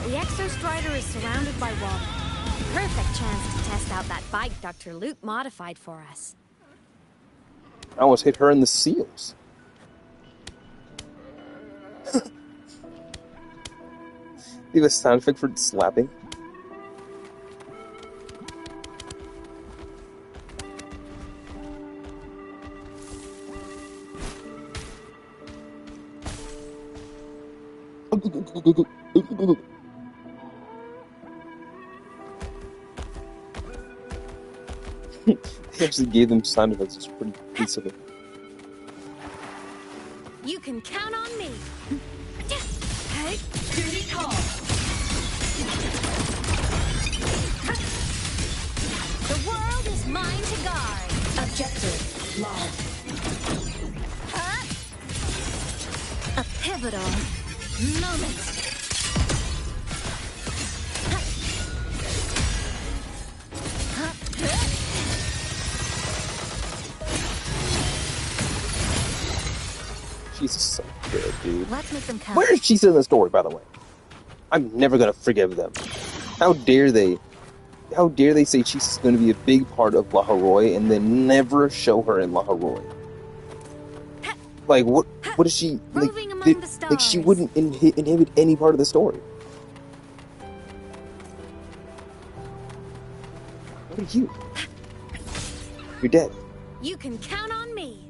The Exostrider is surrounded by water. Perfect chance to test out that bike Dr. Luke modified for us. I almost hit her in the seals. You have a sound effect for slapping? They actually gave them sound effects. It's pretty silly. You can count on me. Duty call. The world is mine to guard. Objective lost. A pivotal moment. She's so good, dude. Let's make them count. Where is she in the story, by the way? I'm never gonna forgive them. How dare they? How dare they say she's going to be a big part of Laharoy and then never show her in Laharoy? Like, what is she like? Like she wouldn't inhibit any part of the story. What are you? You're dead. You can count on me.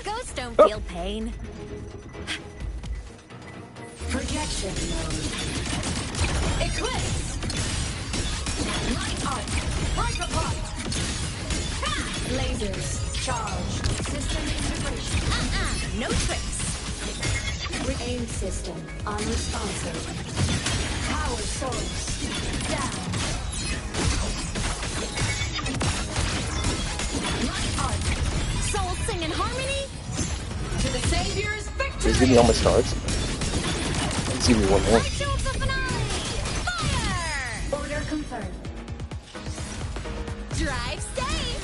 Ghosts don't feel pain. Projection mode. Eclipse. Light arc. Break apart. Lasers. Charge. System integration. No tricks. Aim system unresponsive. Power source down. Light arc. Souls sing in harmony. To the Savior's victory. Just give me all my stars. Let's give me one more. Show up the finale. Fire! Order confirmed. Drive safe.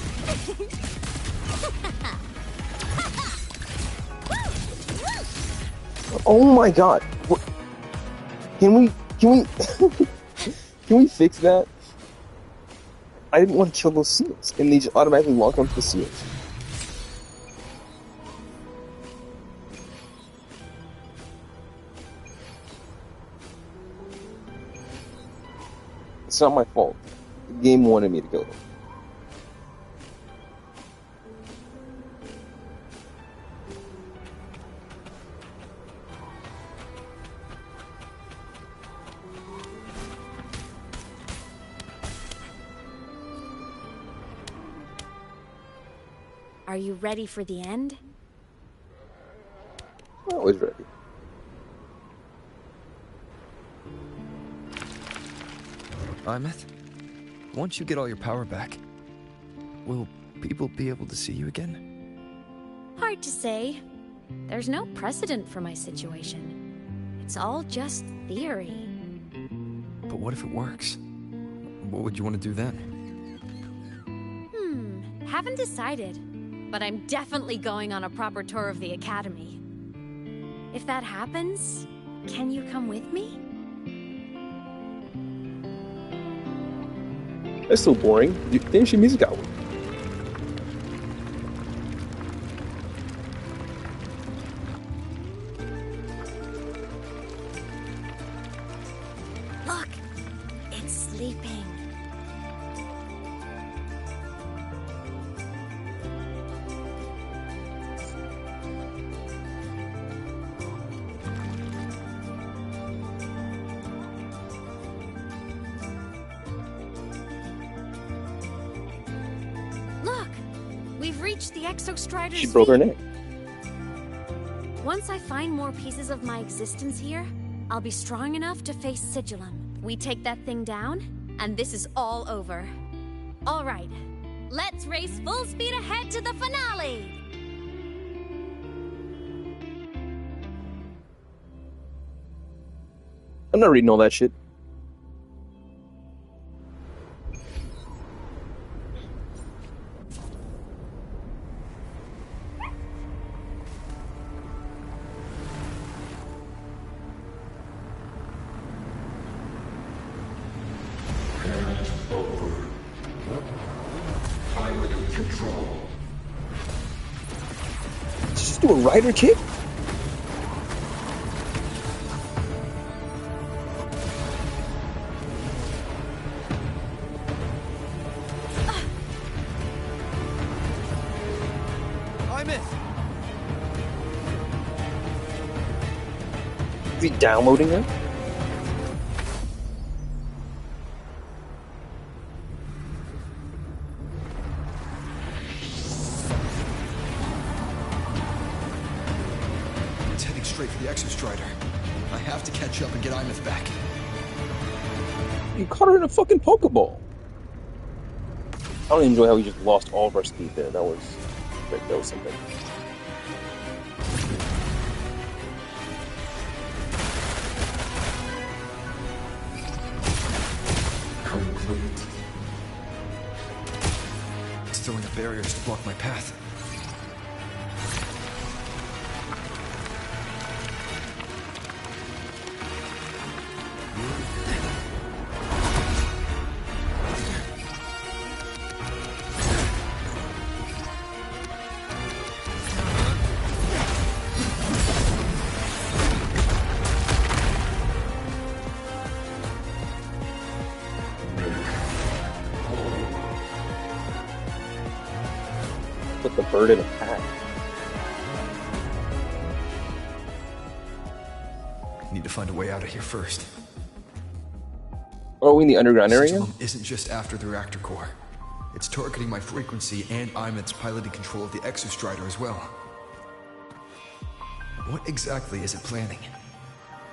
Oh my god! What? Can we can we fix that? I didn't want to kill those seals, and they just automatically lock onto the seals. It's not my fault. The game wanted me to go there. Are you ready for the end? I'm always ready. Imeth, once you get all your power back, will people be able to see you again? Hard to say. There's no precedent for my situation. It's all just theory. But what if it works? What would you want to do then? Haven't decided. But I'm definitely going on a proper tour of the academy. If that happens, can you come with me? That's so boring. Finish your music album. Look! It's sleeping. We've reached the Exostrider's She broke her feet. neck. Once I find more pieces of my existence here, I'll be strong enough to face Sigillum. We take that thing down, and this is all over. All right, let's race full speed ahead to the finale! I'm not reading all that shit. Did she just do a rider kick? I missed. Is he downloading her? It's heading straight for the Exostrider. I have to catch up and get Imeth back. You caught her in a fucking Pokeball. I don't enjoy how we just lost all of our speed there. That was something. It's throwing up barriers to block my path. Put the bird in a pack. I need to find a way out of here first. Oh, we in the underground area? Sigilum isn't just after the reactor core. It's targeting my frequency and Imeth's piloting control of the Exostrider as well. What exactly is it planning?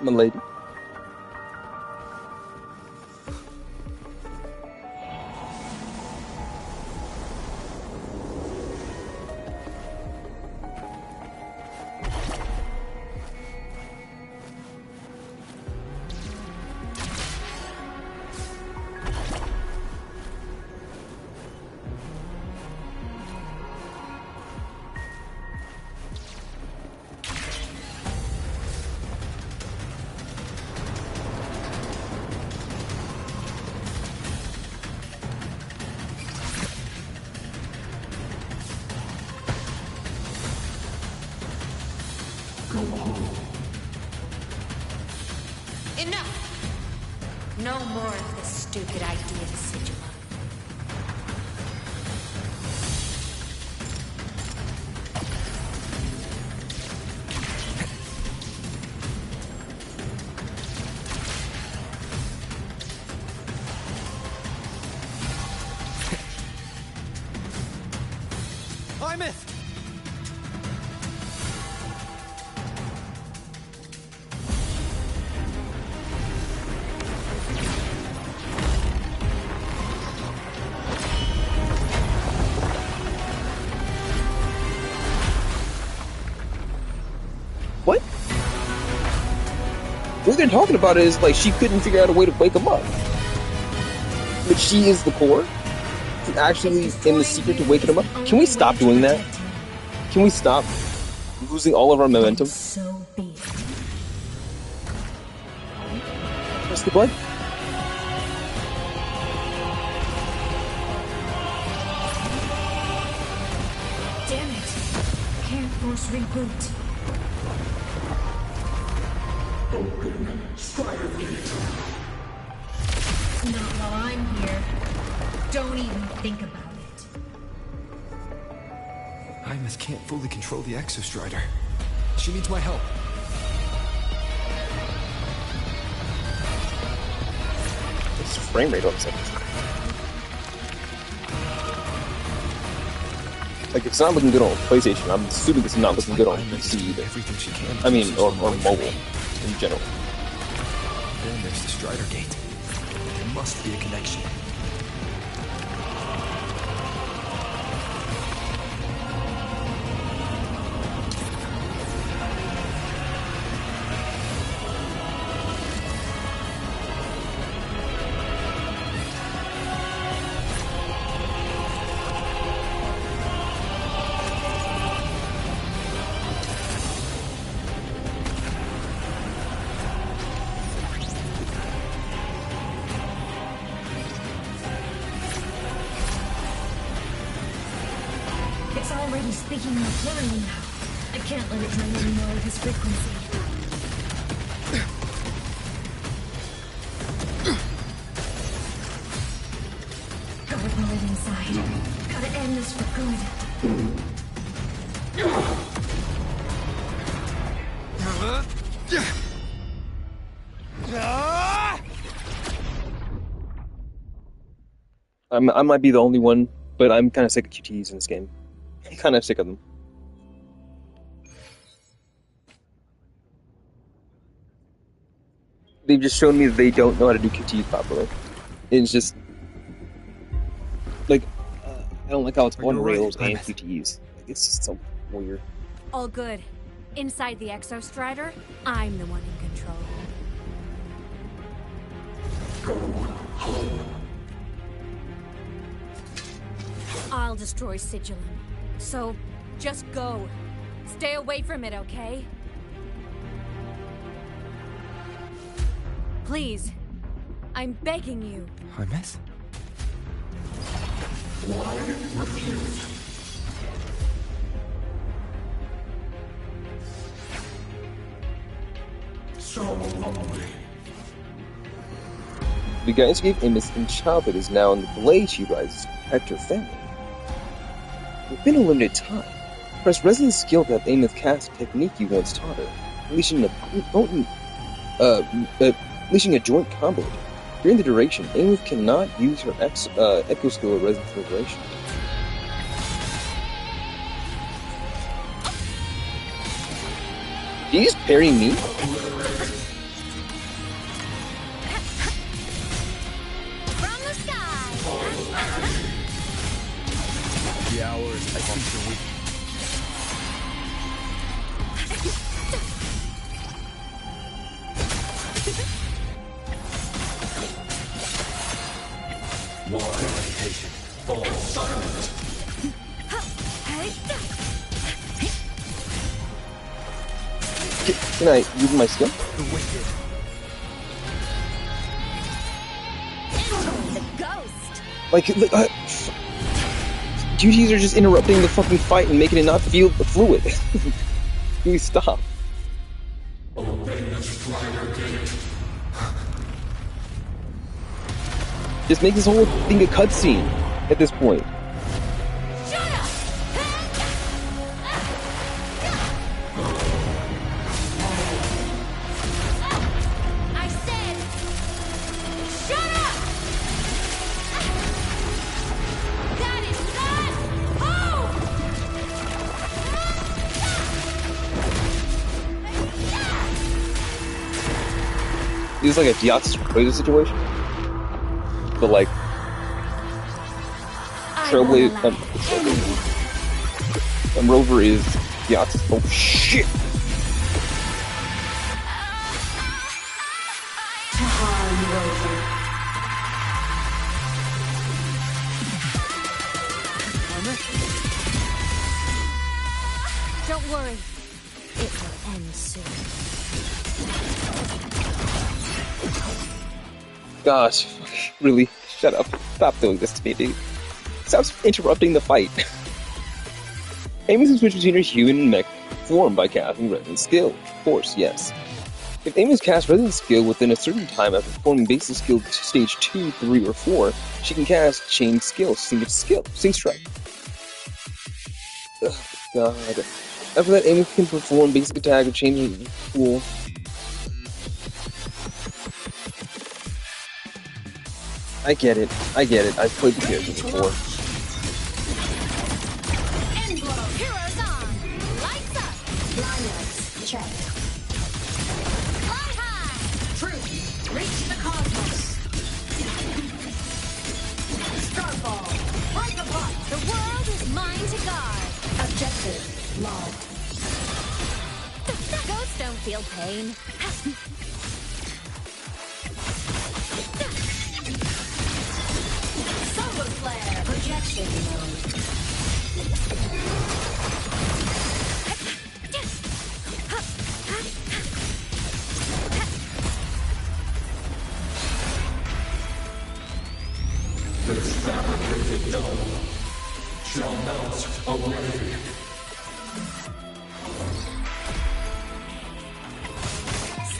Milady. Enough! No more of this stupid idea, Sigilum. I missed. What? What they're talking about is like she couldn't figure out a way to wake him up. But she is the core. She's actually in the secret to waking him up. Can we stop doing that? Can we stop losing all of our momentum? So be it. Press the button. Damn it! Can't force reboot. Not while I'm here. Don't even think about it. Imeth can't fully control the Exostrider. She needs my help. This frame rate on this episode. Like, it's not looking good on PlayStation. I'm assuming it's not looking good on PC either. Everything she can. I mean, or mobile in general. Then there's the Strider Gate. There must be a connection. It's already speaking my clearly now. I can't let it drain any more of his frequency. Gotta pull it inside. Gotta end this for good. I might be the only one, but I'm kind of sick of QTEs in this game. I'm kind of sick of them. They've just shown me that they don't know how to do QTEs properly. It's just like I don't like how it's on rails and QTEs. It's just so weird. All good. Inside the Exostrider, I'm the one in control. I'll destroy Sigilum. So, just go. Stay away from it, okay? Please. I'm begging you. I miss? The guys gave Amos in childhood is now in the blade she rises to protect her family. Within a limited time, press resident skill to have Amos cast a technique you once taught her, unleashing a joint combo. During the duration, Amos cannot use her echo skill or resident liberation. Did he just parry me? The hours I think the week. Orientation. Fall silent. Can I use my skill? The wicked. The ghost. Like duties are just interrupting the fucking fight and making it not feel fluid. Please stop. Just make this whole thing a cutscene at this point. This is like a Diatis Trailblazer situation. But like Trailblazer Rover is Diatis. Oh shit! Don't worry. It will end soon. Gosh, really? Shut up. Stop doing this to me, dude. Stop interrupting the fight. Amos can switch between her human and mech form by casting Resident Skill. Of course, yes. If Amos casts Resident Skill within a certain time after performing basic skill stage 2, 3, or 4, she can cast Chain Skill, Sync Strike. Oh, God. After that, Amos can perform basic attack or change the pool. I get it. I've played the character before. Endglow, heroes on. Lights up. Blinders, check. Fly high. Truth, reach the cosmos. Starfall, break apart. The world is mine to guard. Objective, logged. Ghosts don't feel pain. Solar flare, projection mode. shall melt away.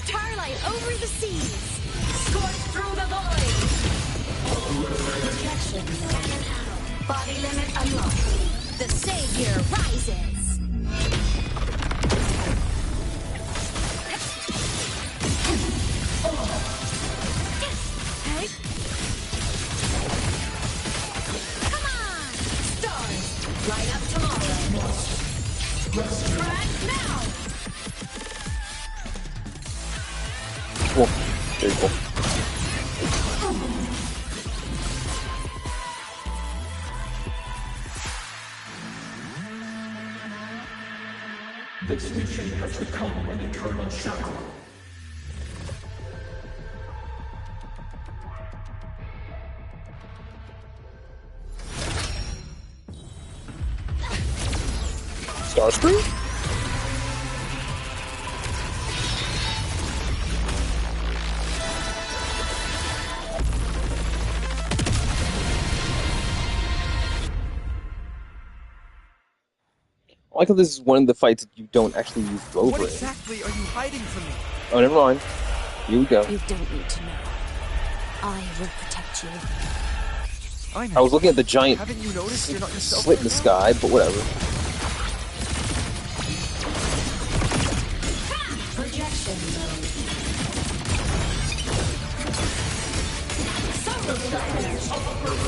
Starlight over the seas. Scorch through the void. Protection. Body limit unlocked. The savior rises. Hey. Come on, stars. Light up tomorrow. Right now. Cool. Very cool. This mission has become an eternal shackle. Starscream? I like how this is one of the fights that you don't actually use Rover What in. exactly are you hiding from me? Oh, never mind. Here we go. You don't need to know. I will protect you. I was looking at the giant Haven't you noticed you're not yourself slit in the sky, but whatever. Projection mode.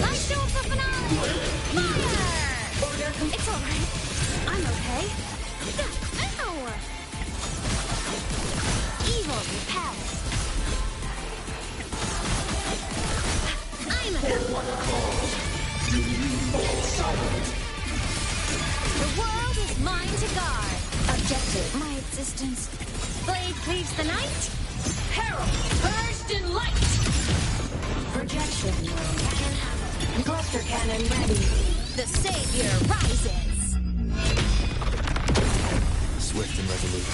Let's show up the finale! Fire! It's alright. I'm okay. Ow! Evil repelled. I'm a... The world is mine to guard. Objective. My existence. Blade cleaves the night. Herald, burst in light. Projection mode. Cluster cannon ready. The savior rises. Swift and resolute.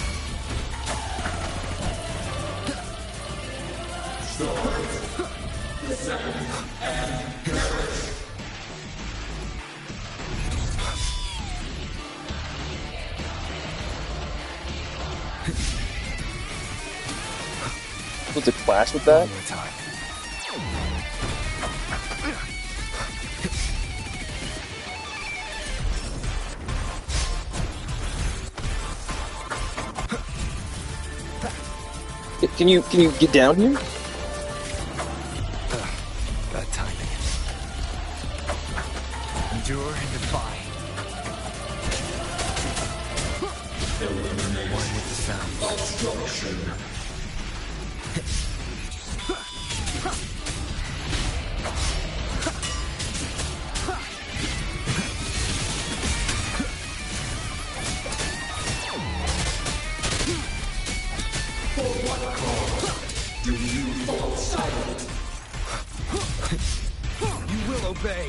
What's a clash with that? Can you get down here? Bad timing. Endure and defy. One with the sound. Obstruction. You will obey.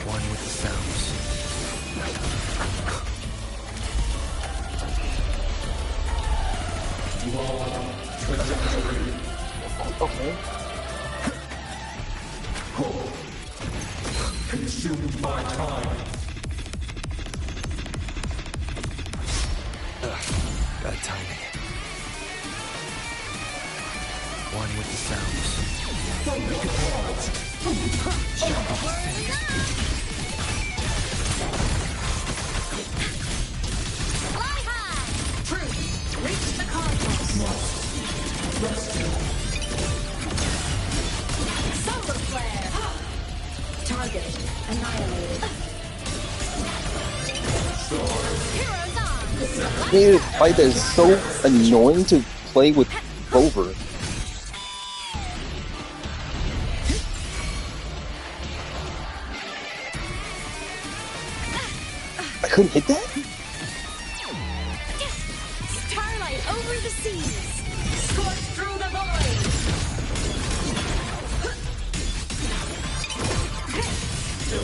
One with the sounds. Okay. Consumed by time. Bad timing. One with the sounds. Fly high! Truth, reach the cosmos. Solar flare! Target annihilated. Heroes on! Made a fight that is so annoying to play with Rover. I couldn't hit that? Starlight over the seas! Scorch through the void!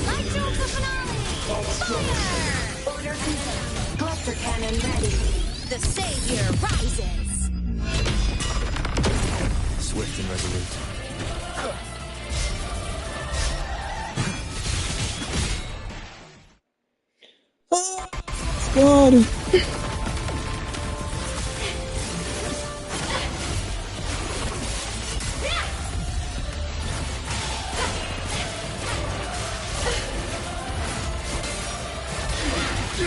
Light show the finale! Fire! Order confirmed. Cluster cannon ready. The savior rises! Swift and resolute. god!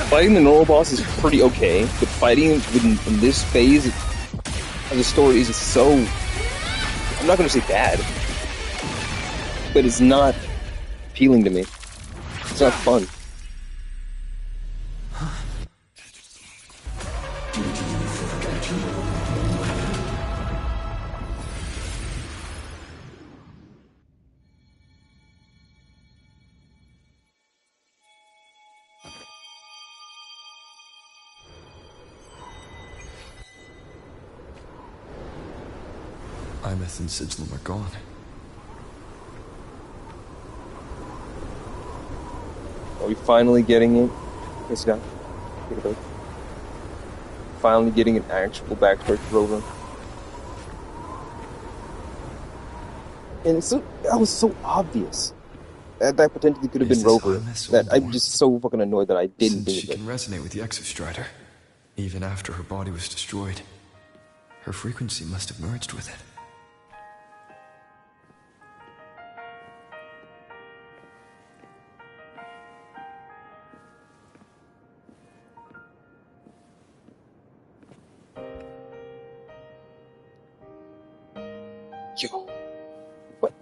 Fighting the normal boss is pretty okay, but fighting in this phase of the story is just so... I'm not gonna say bad, but it's not appealing to me. It's not fun. Imeth and Sigilum are gone. Are we finally getting it? Yes, guy. Take a break. Finally getting an actual backstory for Rover. And it's so, that was so obvious. That potentially could have been Rover. That I'm just so fucking annoyed that I didn't Since do she it. can resonate with the Exostrider, even after her body was destroyed, her frequency must have merged with it. Yo. What?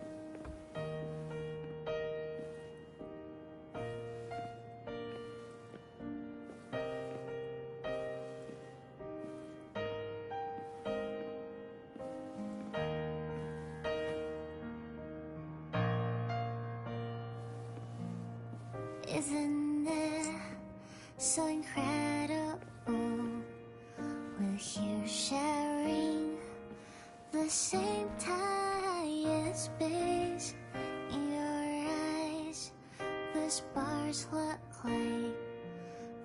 Isn't it so incredible? We're here sharing the same time and space. In your eyes, the stars look like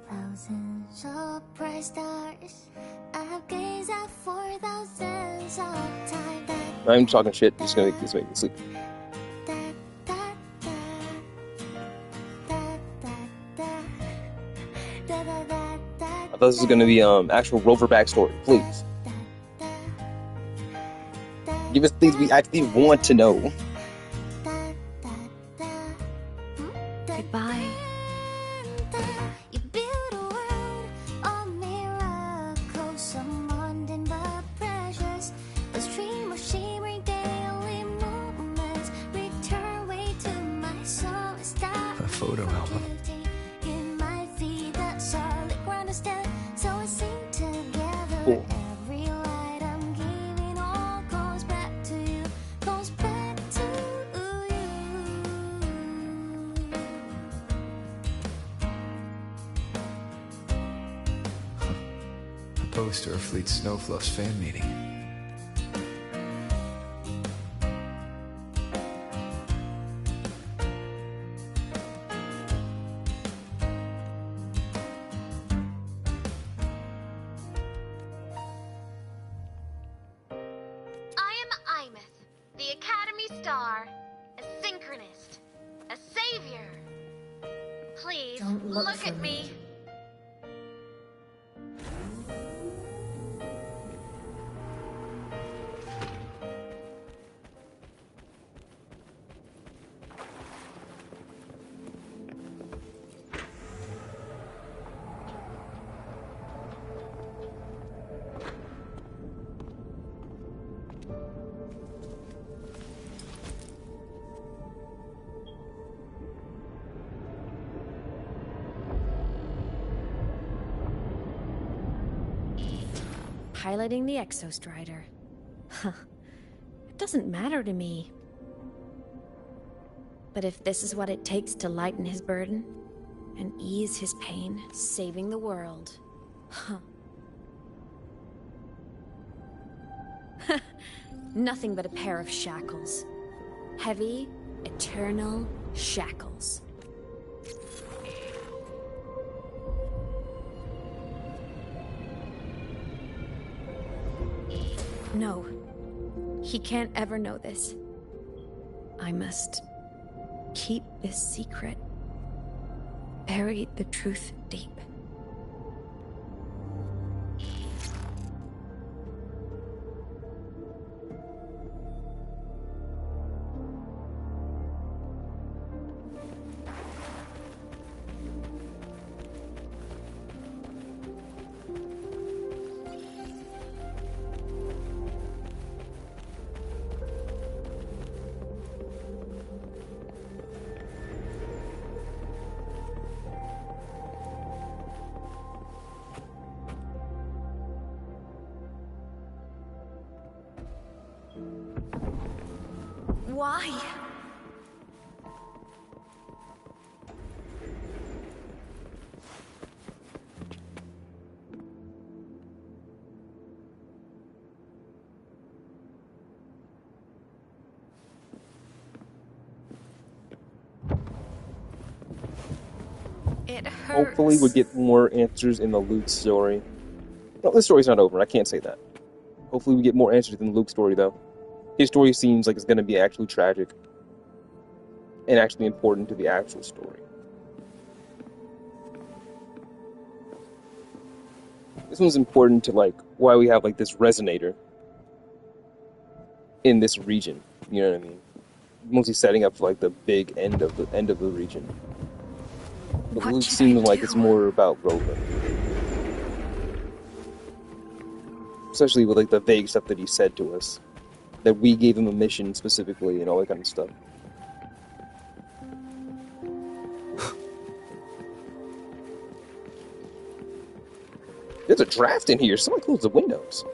thousands of bright stars. I've gazed at for thousands of times. I'm talking shit. Just gonna make this make me sleep. I thought this was gonna be actual Rover backstory. Please. Give us things we actually want to know. Goodbye. You build a world of miracles, some mundane but precious. The stream of shimmering daily moments return way to my soul. A photo album. In my feet, that solid ground to stand, so we sing together. Cool. Every light I'm giving all goes back to you, goes back to you. A poster of Fleet Snowfluff's fan meeting. I am Imeth, the Academy Star, a synchronist, a savior. Please Don't look for at me. Piloting the Exostrider. Huh. It doesn't matter to me. But if this is what it takes to lighten his burden and ease his pain, saving the world, huh. Nothing but a pair of shackles. Heavy, eternal shackles. No. He can't ever know this. I must keep this secret. Bury the truth deep. Why? It hurts. Hopefully we get more answers in the Luke story. No, this story's not over. I can't say that. Hopefully we get more answers in the Luke story, though. His story seems like it's going to be actually tragic. And actually important to the actual story. This one's important to, like, why we have, like, this resonator in this region. You know what I mean? Mostly setting up for, like, the big end of the region. But Luke seems like it's more about Rover. Especially with, like, the vague stuff that he said to us. That we gave him a mission specifically and all that kind of stuff. There's a draft in here. Someone close the windows.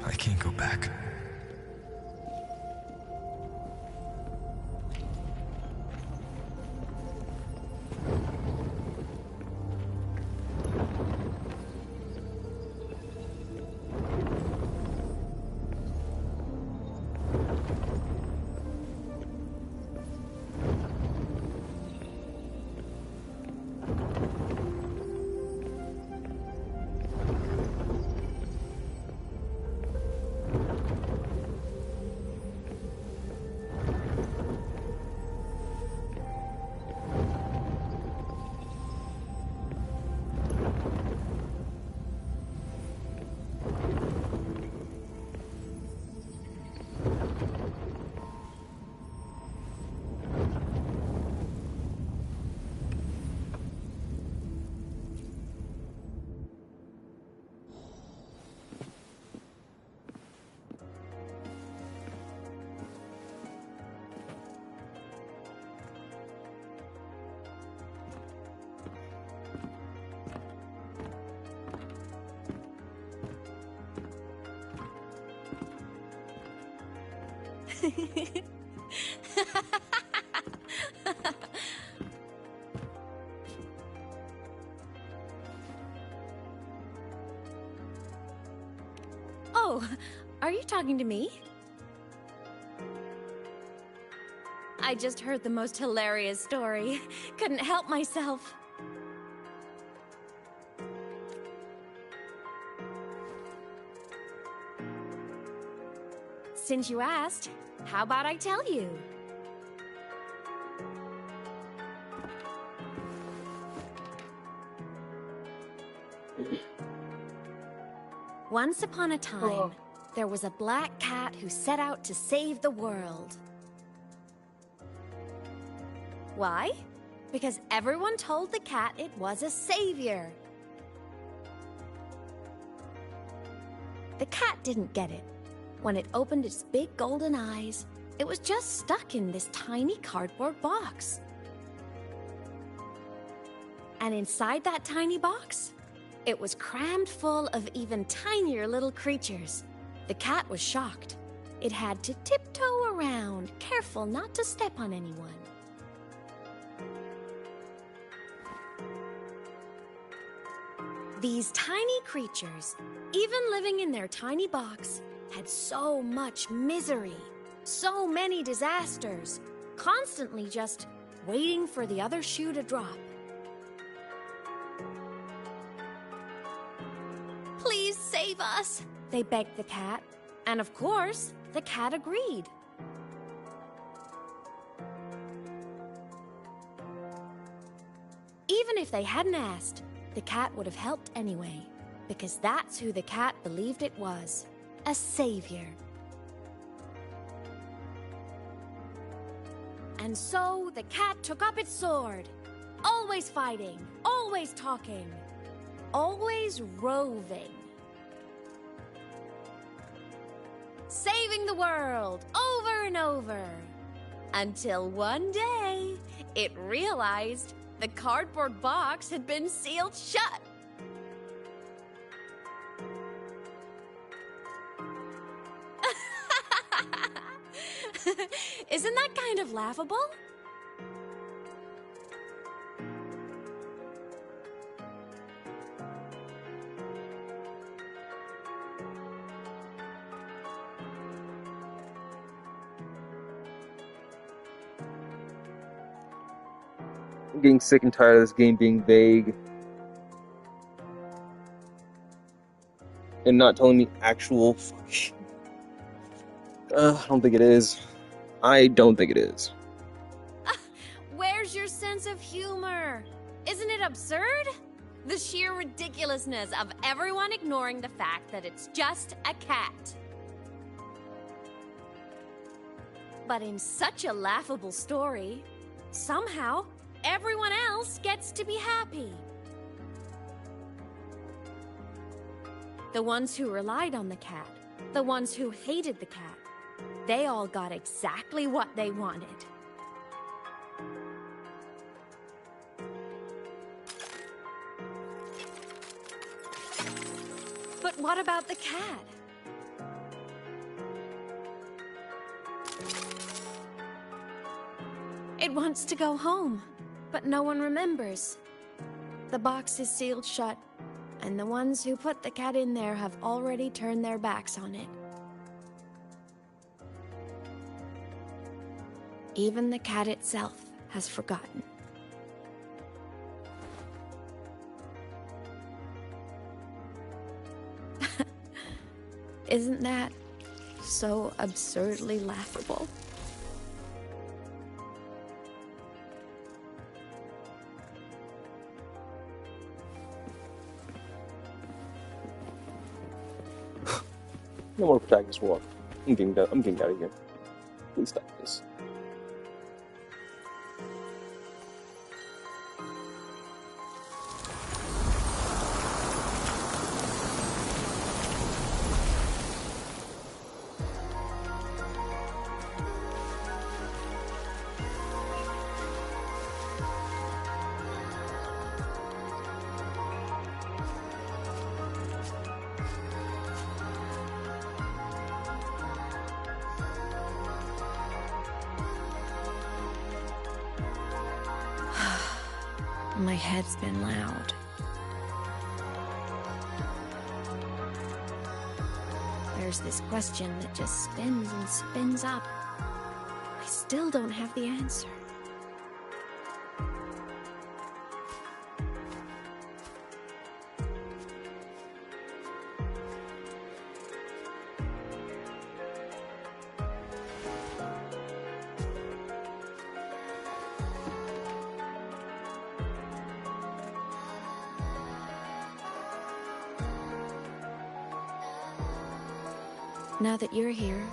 I can't go back. Oh, are you talking to me? I just heard the most hilarious story. Couldn't help myself. Since you asked, how about I tell you? Once upon a time, there was a black cat who set out to save the world. Why? Because everyone told the cat it was a savior. The cat didn't get it. When it opened its big golden eyes, it was just stuck in this tiny cardboard box. And inside that tiny box, it was crammed full of even tinier little creatures. The cat was shocked. It had to tiptoe around, careful not to step on anyone. These tiny creatures, even living in their tiny box, had so much misery, so many disasters, constantly just waiting for the other shoe to drop. Please save us, they begged the cat. And of course, the cat agreed. Even if they hadn't asked, the cat would have helped anyway, because that's who the cat believed it was, a savior. And so the cat took up its sword, always fighting, always talking, always roving. Saving the world over and over. Until one day, it realized the cardboard box had been sealed shut. Isn't that kind of laughable? I'm getting sick and tired of this game being vague and not telling me actual. I don't think it is. I don't think it is. Where's your sense of humor? Isn't it absurd? The sheer ridiculousness of everyone ignoring the fact that it's just a cat. But in such a laughable story, somehow everyone else gets to be happy. The ones who relied on the cat, the ones who hated the cat, they all got exactly what they wanted. But what about the cat? It wants to go home, but no one remembers. The box is sealed shut, and the ones who put the cat in there have already turned their backs on it. Even the cat itself has forgotten. Isn't that so absurdly laughable? No more protagonist walk. I'm getting out of here. Please stop this. My head's been loud. There's this question that just spins and spins up. I still don't have the answer. Now that you're here,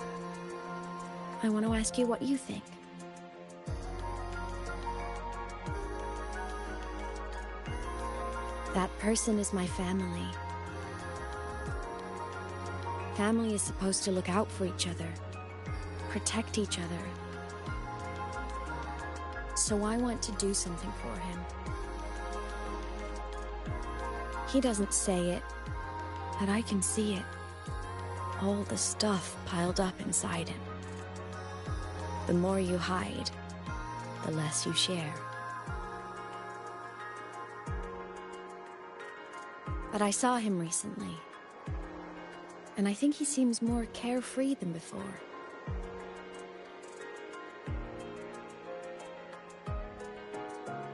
I want to ask you what you think. That person is my family. Family is supposed to look out for each other, protect each other. So I want to do something for him. He doesn't say it, but I can see it. All the stuff piled up inside him. The more you hide, the less you share. But I saw him recently, and I think he seems more carefree than before.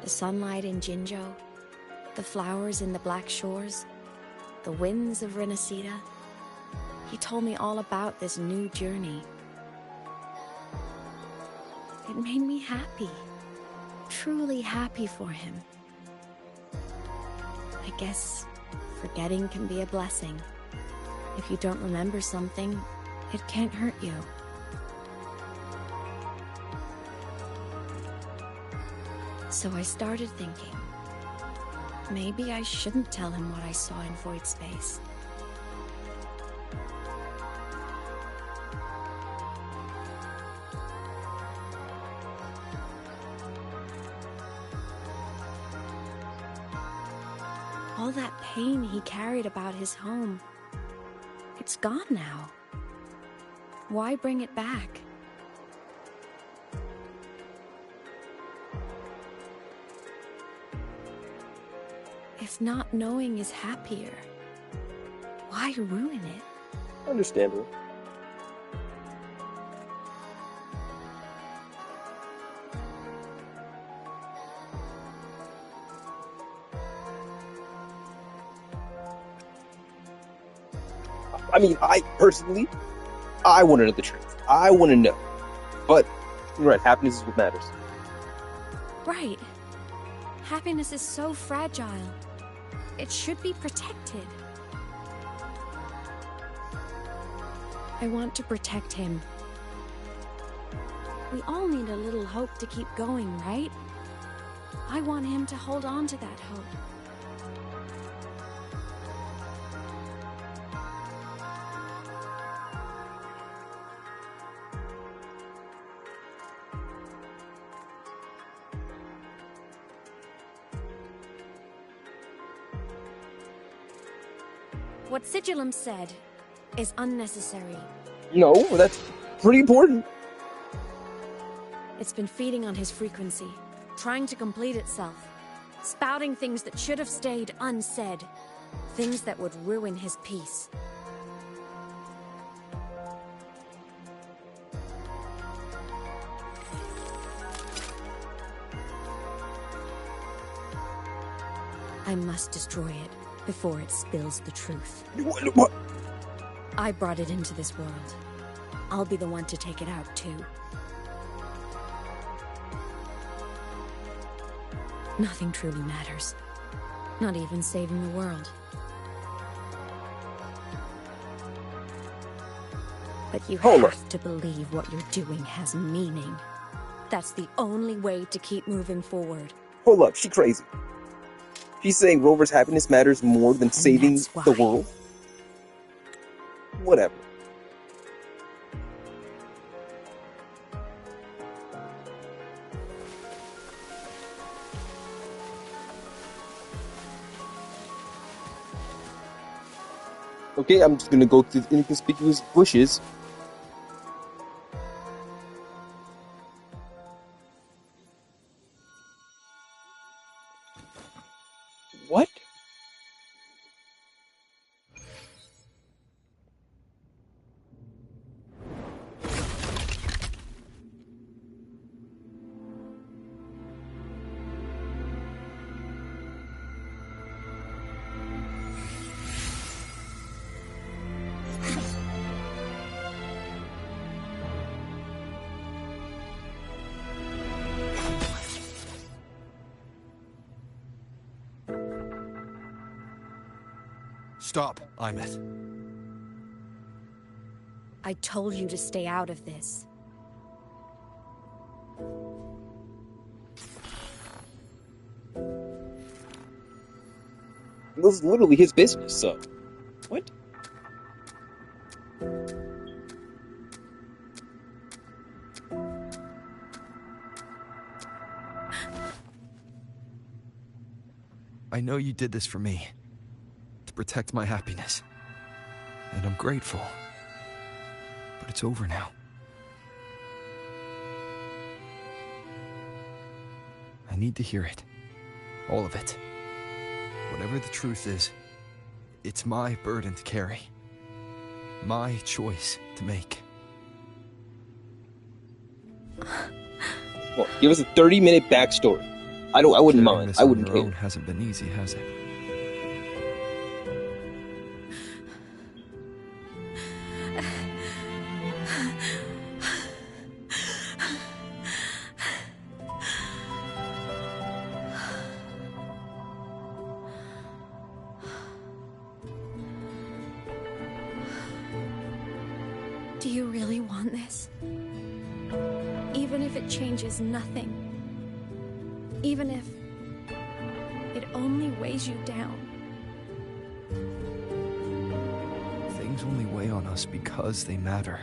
The sunlight in Jinzhou, the flowers in the Black Shores, the winds of Renacida. He told me all about this new journey. It made me happy, truly happy for him. I guess forgetting can be a blessing. If you don't remember something, it can't hurt you. So I started thinking, maybe I shouldn't tell him what I saw in Void's face. All that pain he carried about his home, it's gone now. Why bring it back? If not knowing is happier, why ruin it? Understandable. I mean, I personally, I want to know the truth. I want to know. But, you're right, happiness is what matters. Right. Happiness is so fragile. It should be protected. I want to protect him. We all need a little hope to keep going, right? I want him to hold on to that hope. What Sigillum said is unnecessary. No, that's pretty important. It's been feeding on his frequency, trying to complete itself, spouting things that should have stayed unsaid, things that would ruin his peace. I must destroy it before it spills the truth. What? I brought it into this world. I'll be the one to take it out, too. Nothing truly matters. Not even saving the world. But you have to believe what you're doing has meaning. That's the only way to keep moving forward. Hold up, she crazy. She's saying Rover's happiness matters more than saving the world? Whatever. Okay, I'm just gonna go through the inconspicuous bushes. What? Stop, Imeth. I told you to stay out of this. It was literally his business, so... What? I know you did this for me. To protect my happiness. And I'm grateful. But it's over now. I need to hear it. All of it. Whatever the truth is, it's my burden to carry. My choice to make. Well, give us a 30-minute backstory. I wouldn't mind. I wouldn't care. Hasn't been easy, has it? Do you really want this? Even if it changes nothing. Even if it only weighs you down. Things only weigh on us because they matter.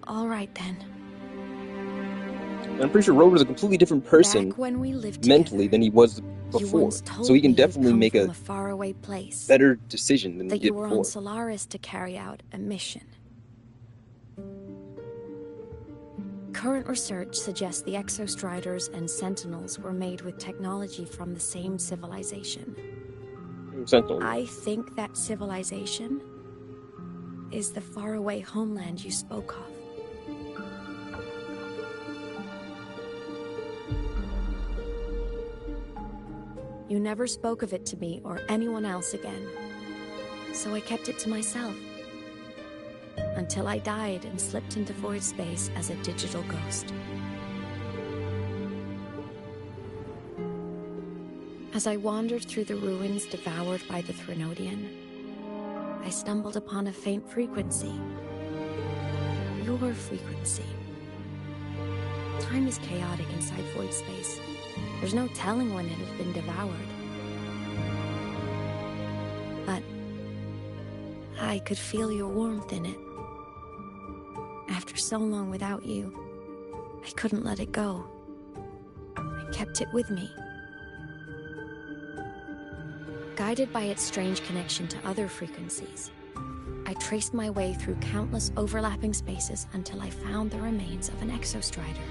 All right then. And I'm pretty sure Road was a completely different person Back when we lived mentally together, than he was you before. once told So he can me you'd definitely come make from a a faraway place, better decision than he that you did were on before. Solaris to carry out a mission. Current research suggests the Exostriders and Sentinels were made with technology from the same civilization. Sentinel. I think that civilization is the faraway homeland you spoke of. You never spoke of it to me or anyone else again, so I kept it to myself. Until I died and slipped into void space as a digital ghost. As I wandered through the ruins devoured by the Threnodian, I stumbled upon a faint frequency. Your frequency. Time is chaotic inside void space. There's no telling when it had been devoured. But I could feel your warmth in it. After so long without you, I couldn't let it go. I kept it with me. Guided by its strange connection to other frequencies, I traced my way through countless overlapping spaces until I found the remains of an Exostrider.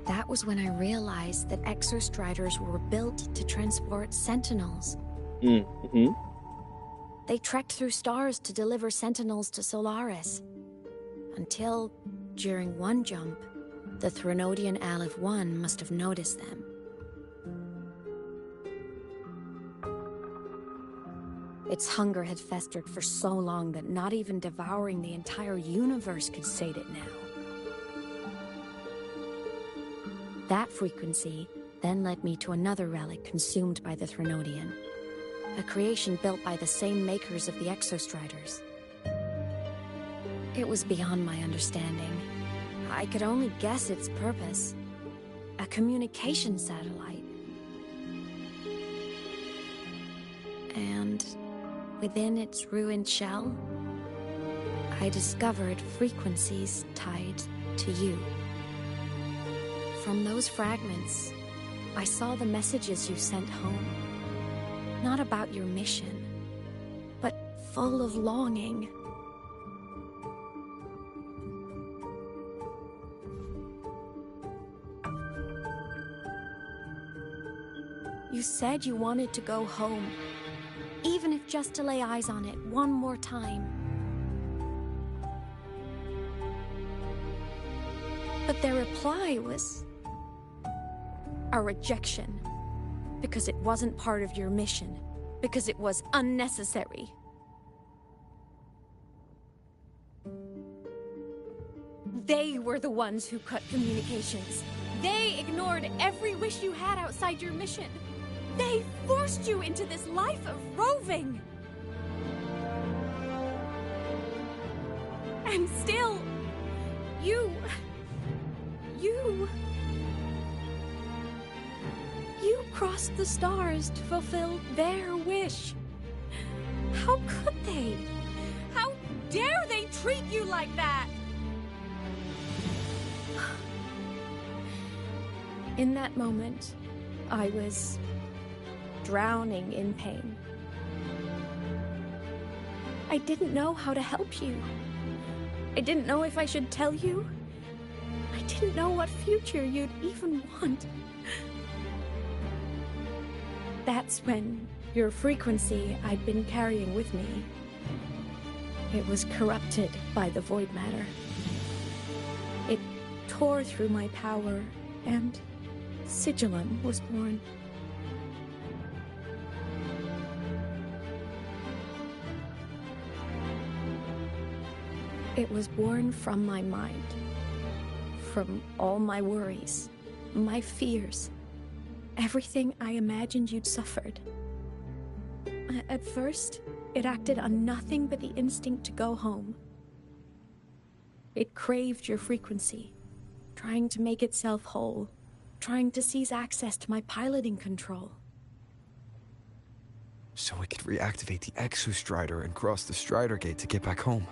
That was when I realized that Exostriders were built to transport Sentinels. Mm-hmm. They trekked through stars to deliver Sentinels to Solaris. Until, during one jump, the Threnodian Aleph 1 must have noticed them. Its hunger had festered for so long that not even devouring the entire universe could sate it now. That frequency then led me to another relic consumed by the Threnodian. A creation built by the same makers of the Exostriders. It was beyond my understanding. I could only guess its purpose. A communication satellite. And within its ruined shell, I discovered frequencies tied to you. From those fragments, I saw the messages you sent home. Not about your mission, but full of longing. You said you wanted to go home, even if just to lay eyes on it one more time. But their reply was a rejection, because it wasn't part of your mission, because it was unnecessary. They were the ones who cut communications. They ignored every wish you had outside your mission. They forced you into this life of roving. And still, you crossed the stars to fulfill their wish. How could they? How dare they treat you like that? In that moment, I was drowning in pain. I didn't know how to help you. I didn't know if I should tell you. I didn't know what future you'd even want. That's when your frequency I'd been carrying with me, it was corrupted by the void matter. It tore through my power, and Sigillum was born. It was born from my mind, from all my worries, my fears, everything I imagined you'd suffered. At first, it acted on nothing but the instinct to go home. It craved your frequency, trying to make itself whole, trying to seize access to my piloting control. So it could reactivate the Exostrider and cross the Strider Gate to get back home.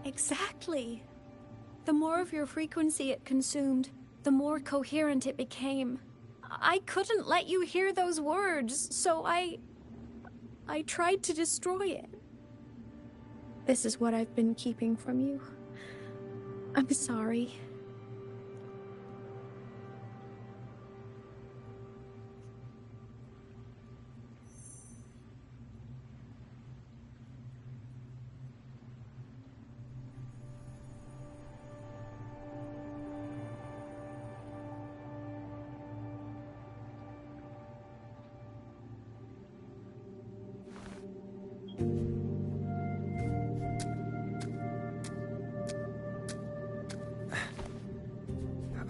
Exactly. The more of your frequency it consumed, the more coherent it became. I couldn't let you hear those words, so I tried to destroy it. This is what I've been keeping from you. I'm sorry.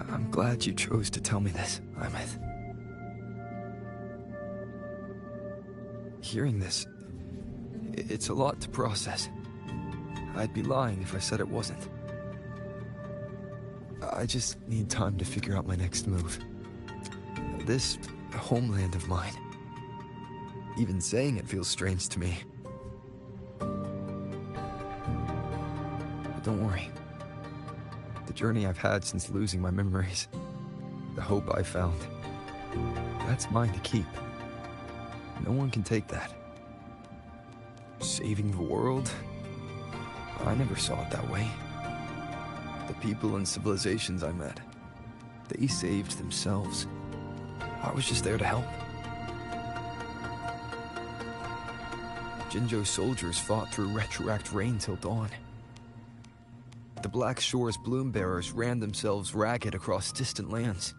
I'm glad you chose to tell me this, Imeth. Hearing this, it's a lot to process. I'd be lying if I said it wasn't. I just need time to figure out my next move. This homeland of mine, even saying it feels strange to me. But don't worry. The journey I've had since losing my memories, the hope I found, that's mine to keep. No one can take that. Saving the world? I never saw it that way. The people and civilizations I met, they saved themselves. I was just there to help. Jinzhou's soldiers fought through retroact rain till dawn. The Black Shore's bloom bearers ran themselves ragged across distant lands.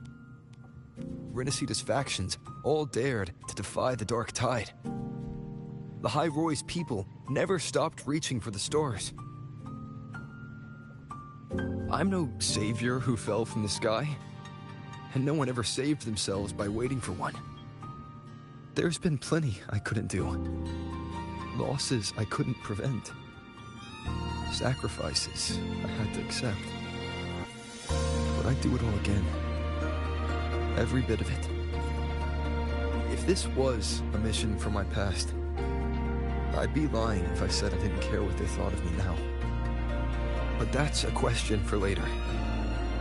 Rinasita's factions all dared to defy the dark tide. The High Roy's people never stopped reaching for the stars. I'm no savior who fell from the sky, and no one ever saved themselves by waiting for one. There's been plenty I couldn't do. Losses I couldn't prevent. Sacrifices I had to accept. But I'd do it all again. Every bit of it. If this was a mission from my past, I'd be lying if I said I didn't care what they thought of me now. But that's a question for later.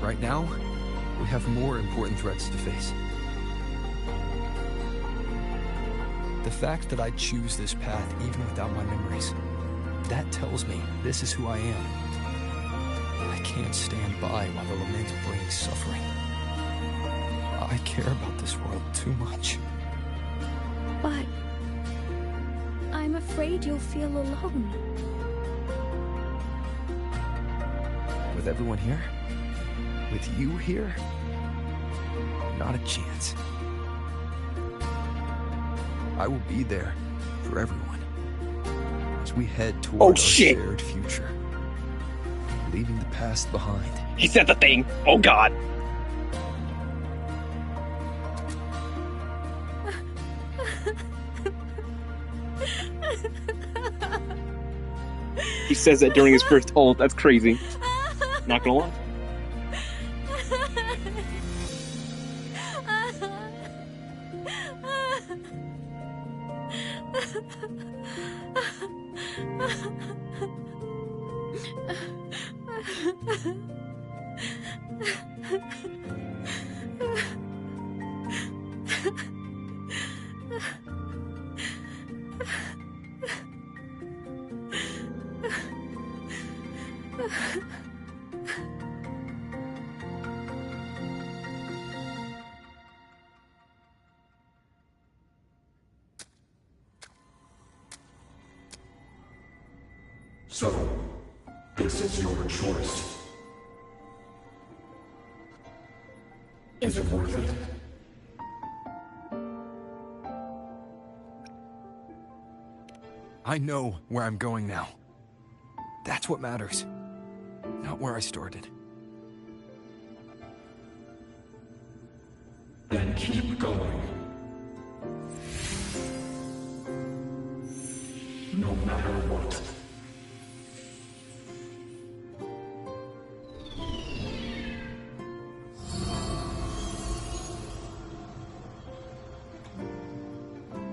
Right now, we have more important threats to face. The fact that I choose this path even without my memories, that tells me this is who I am. I can't stand by while the lament brings suffering. I care about this world too much. But I'm afraid you'll feel alone. With everyone here? With you here? Not a chance. I will be there for everyone as we head toward our shared future, leaving the past behind. He said the thing. Oh God. He says that during his first ult. That's crazy. Not gonna lie. So, this is your choice. Is it worth it? I know where I'm going now. That's what matters. Not where I started. Then keep going. No matter what.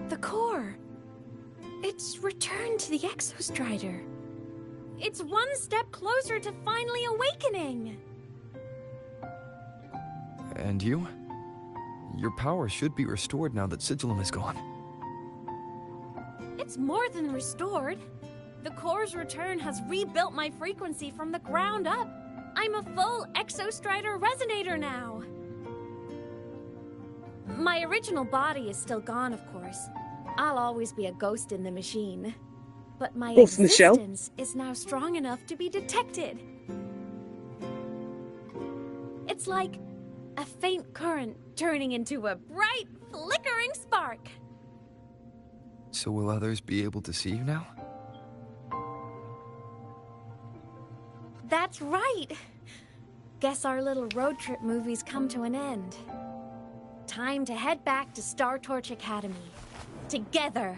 The core. It's returned to the Exostrider. It's one step closer to finally awakening. And you? Your power should be restored now that Sigillum is gone. It's more than restored. The core's return has rebuilt my frequency from the ground up. I'm a full Exostrider resonator now. My original body is still gone, of course. I'll always be a ghost in the machine. But my Ghost in the shell? existence is now strong enough to be detected. It's like a faint current turning into a bright, flickering spark. So will others be able to see you now? That's right. Guess our little road trip movie's come to an end. Time to head back to Star Torch Academy. Together.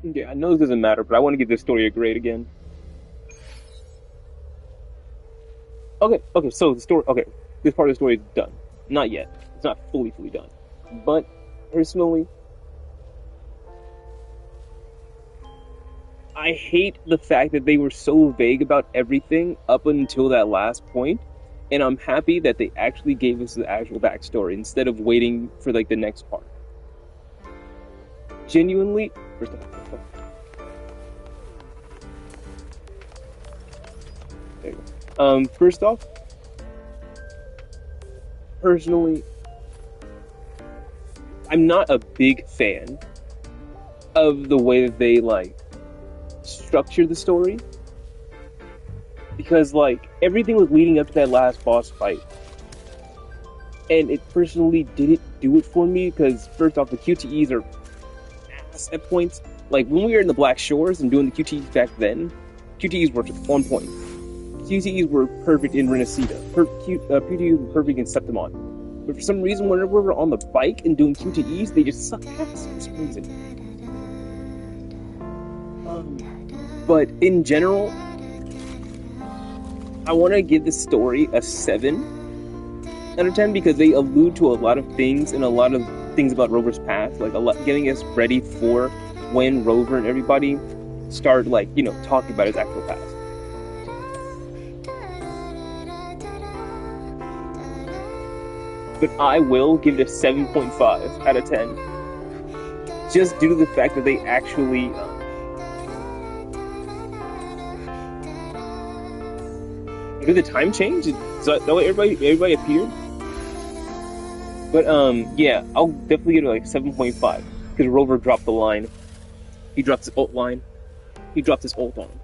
Yeah, I know this doesn't matter, but I want to give this story a grade again. Okay, so the story, this part of the story is done. Not yet. It's not fully done. But, personally, I hate the fact that they were so vague about everything up until that last point, and I'm happy that they actually gave us the actual backstory instead of waiting for, like, the next part. Genuinely, first off, personally, I'm not a big fan of the way that they, like, structure the story. Because, like, everything was leading up to that last boss fight. And it personally didn't do it for me, because, first off, the QTEs are ass at points. Like, when we were in the Black Shores and doing the QTEs back then, QTEs were on point. QTEs were perfect in Renacida. QTEs were perfect in Septimon. But for some reason, whenever we were on the bike and doing QTEs, they just suck ass for some reason. But in general, I want to give this story a 7 out of 10 because they allude to a lot of things and a lot of things about Rover's past, like getting us ready for when Rover and everybody start, like, you know, talking about his actual past. But I will give it a 7.5 out of 10. Just due to the fact that they actually... did the time change? So that way everybody appeared? But, yeah, I'll definitely give it like 7.5. Because Rover dropped the line. He dropped his ult line. He dropped his ult on him.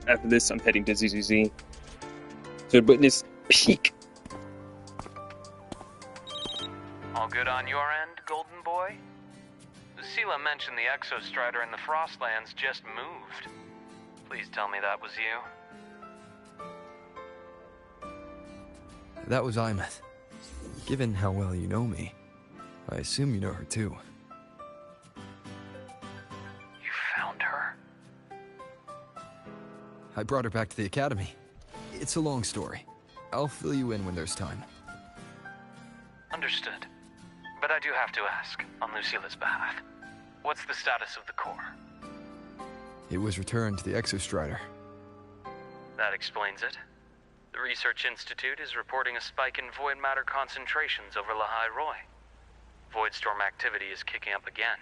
After this, I'm heading to ZZZ to witness peak. All good on your end, Golden Boy? Lucilla mentioned the Exostrider in the Frostlands just moved. Please tell me that was you. That was Imeth. Given how well you know me, I assume you know her too. You found her? I brought her back to the academy. It's a long story. I'll fill you in when there's time. Understood. But I do have to ask, on Lucilla's behalf, what's the status of the core? It was returned to the Exostrider. That explains it. The Research Institute is reporting a spike in void matter concentrations over Lahai Roy. Voidstorm activity is kicking up again.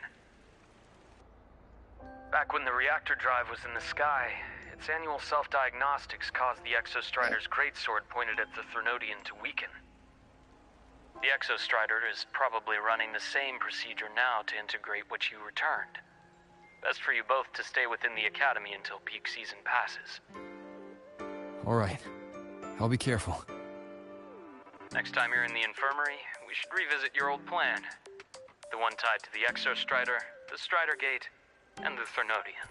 Back when the reactor drive was in the sky, its annual self-diagnostics caused the Exostrider's greatsword pointed at the Threnodian to weaken. The Exostrider is probably running the same procedure now to integrate what you returned. Best for you both to stay within the academy until peak season passes. All right. I'll be careful. Next time you're in the infirmary, we should revisit your old plan. The one tied to the Exostrider, the Strider Gate, and the Thernodian.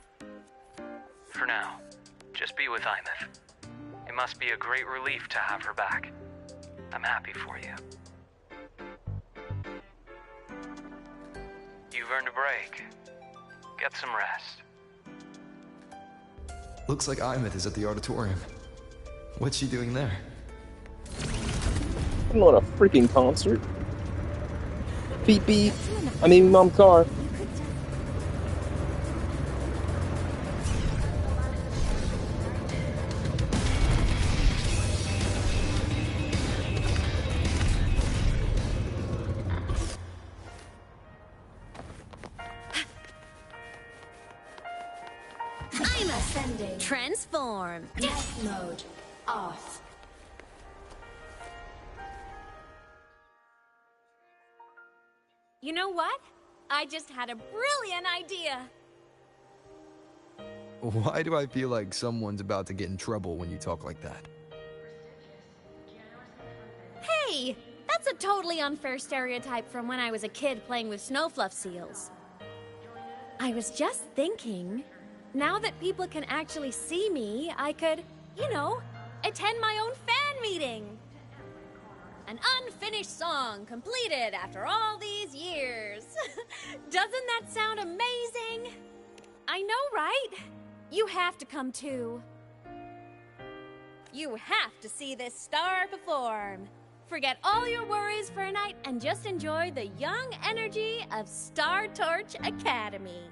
For now, just be with Imeth. It must be a great relief to have her back. I'm happy for you. You've earned a break. Get some rest. Looks like Imeth is at the auditorium. What's she doing there? I'm not a freaking concert. Beep beep. I'm in mom's car. I'm ascending. Transform. Death mode off. You know what? I just had a brilliant idea. Why do I feel like someone's about to get in trouble when you talk like that? Hey, that's a totally unfair stereotype from when I was a kid playing with snowfluff seals. I was just thinking, now that people can actually see me, I could, attend my own fan meeting. An unfinished song completed after all these years. Doesn't that sound amazing? I know, right? You have to come too. You have to see this star perform. Forget all your worries for a night and just enjoy the young energy of Star Torch Academy.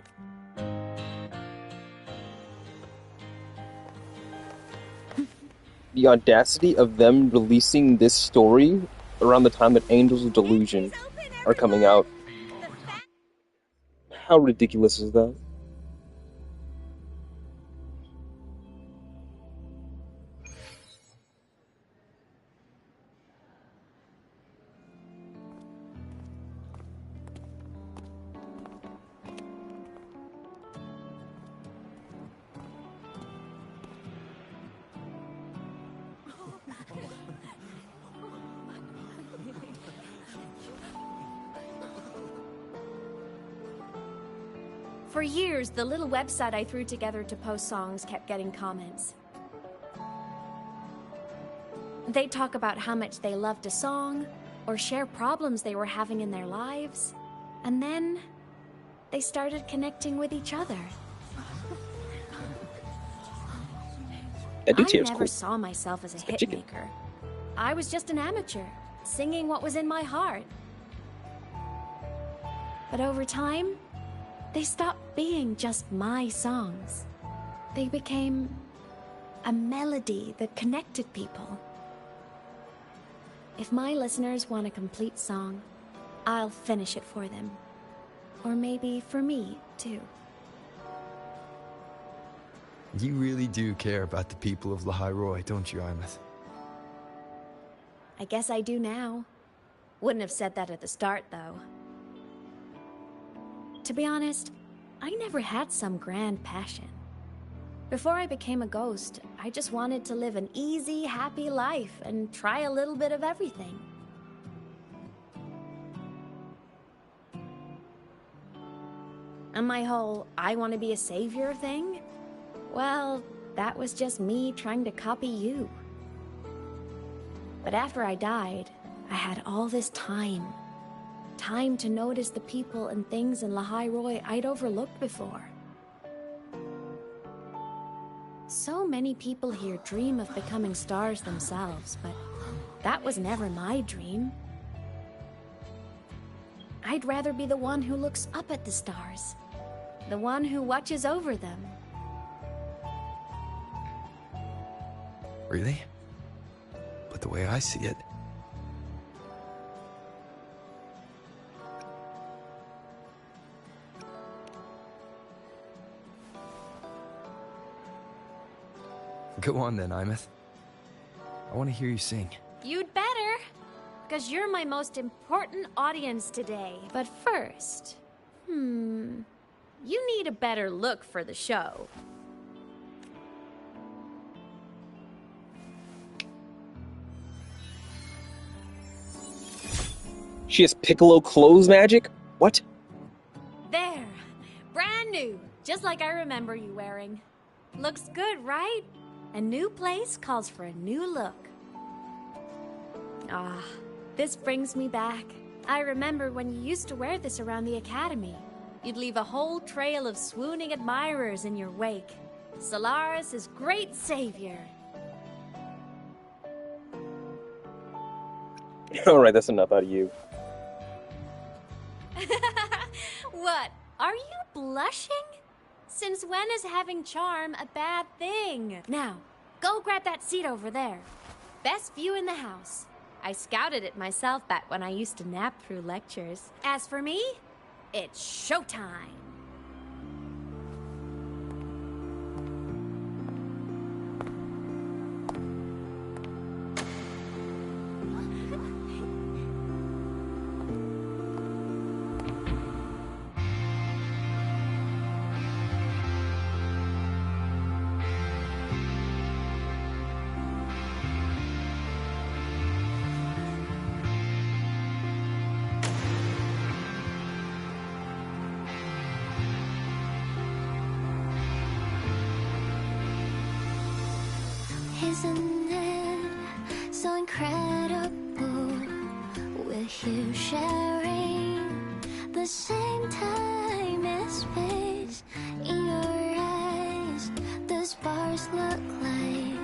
The audacity of them releasing this story around the time that Angels of Delusion are coming out. How ridiculous is that? For years, the little website I threw together to post songs kept getting comments. They'd talk about how much they loved a song, or share problems they were having in their lives, and then they started connecting with each other. I never saw myself as a hitmaker. I was just an amateur, singing what was in my heart. But over time, they stopped being just my songs. They became a melody that connected people. If my listeners want a complete song, I'll finish it for them. Or maybe for me, too. You really do care about the people of Lahai Roi, don't you, Imeth? I guess I do now. Wouldn't have said that at the start, though. To be honest, I never had some grand passion. Before I became a ghost, I just wanted to live an easy, happy life and try a little bit of everything. And my whole I want to be a savior thing? Well, that was just me trying to copy you. But after I died, I had all this time. Time to notice the people and things in Lahai Roi I'd overlooked before. So many people here dream of becoming stars themselves, but that was never my dream. I'd rather be the one who looks up at the stars, the one who watches over them. Really? But the way I see it, go on then, Imeth. I want to hear you sing. You'd better, because you're my most important audience today. But first, you need a better look for the show. She has Piccolo clothes magic? What? There. Brand new. Just like I remember you wearing. Looks good, right? A new place calls for a new look. Ah, this brings me back. I remember when you used to wear this around the academy. You'd leave a whole trail of swooning admirers in your wake. Solaris' great savior. Alright, that's enough out of you. What? Are you blushing? Since when is having charm a bad thing? Now, go grab that seat over there. Best view in the house. I scouted it myself back when I used to nap through lectures. As for me, it's showtime. Isn't it so incredible? We're here sharing the same time and space. In your eyes, the sparks look like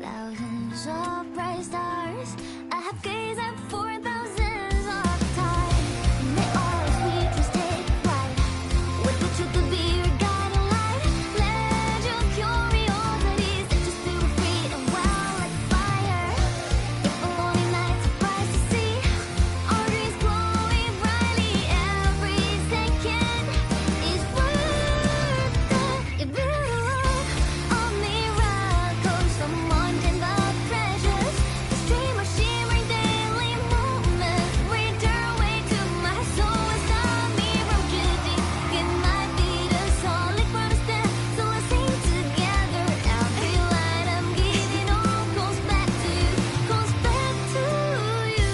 thousands of bright stars. I have gazed at for thousands of times. May all sweet take flight. With the truth to be your guiding light. Let your curiosity set your spirit free and wild like fire. If a lonely night surprised to see our dreams glowing brightly, every second is worth it. You're beautiful, a miracle, someone in the treasures. The stream of shimmering daily moments read their way to my soul. It's a mirror drifting. It might be the solid understand. So let's sing together. Every light I'm giving all goes back to you. Goes back to you.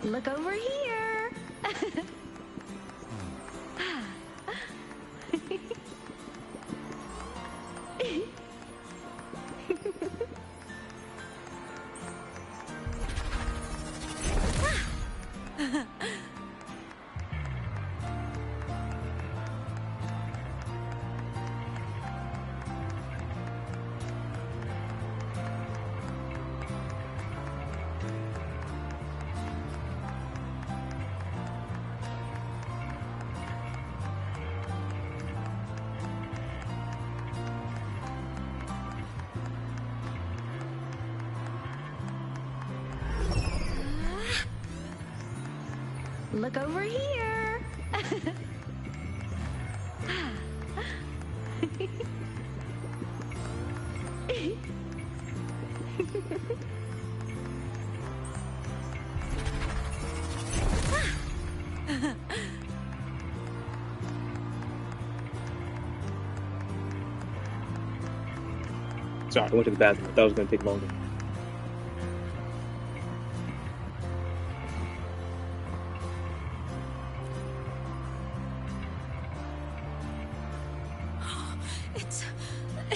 Look over here. Look over here. Sorry, I went to the bathroom. I thought it was going to take longer.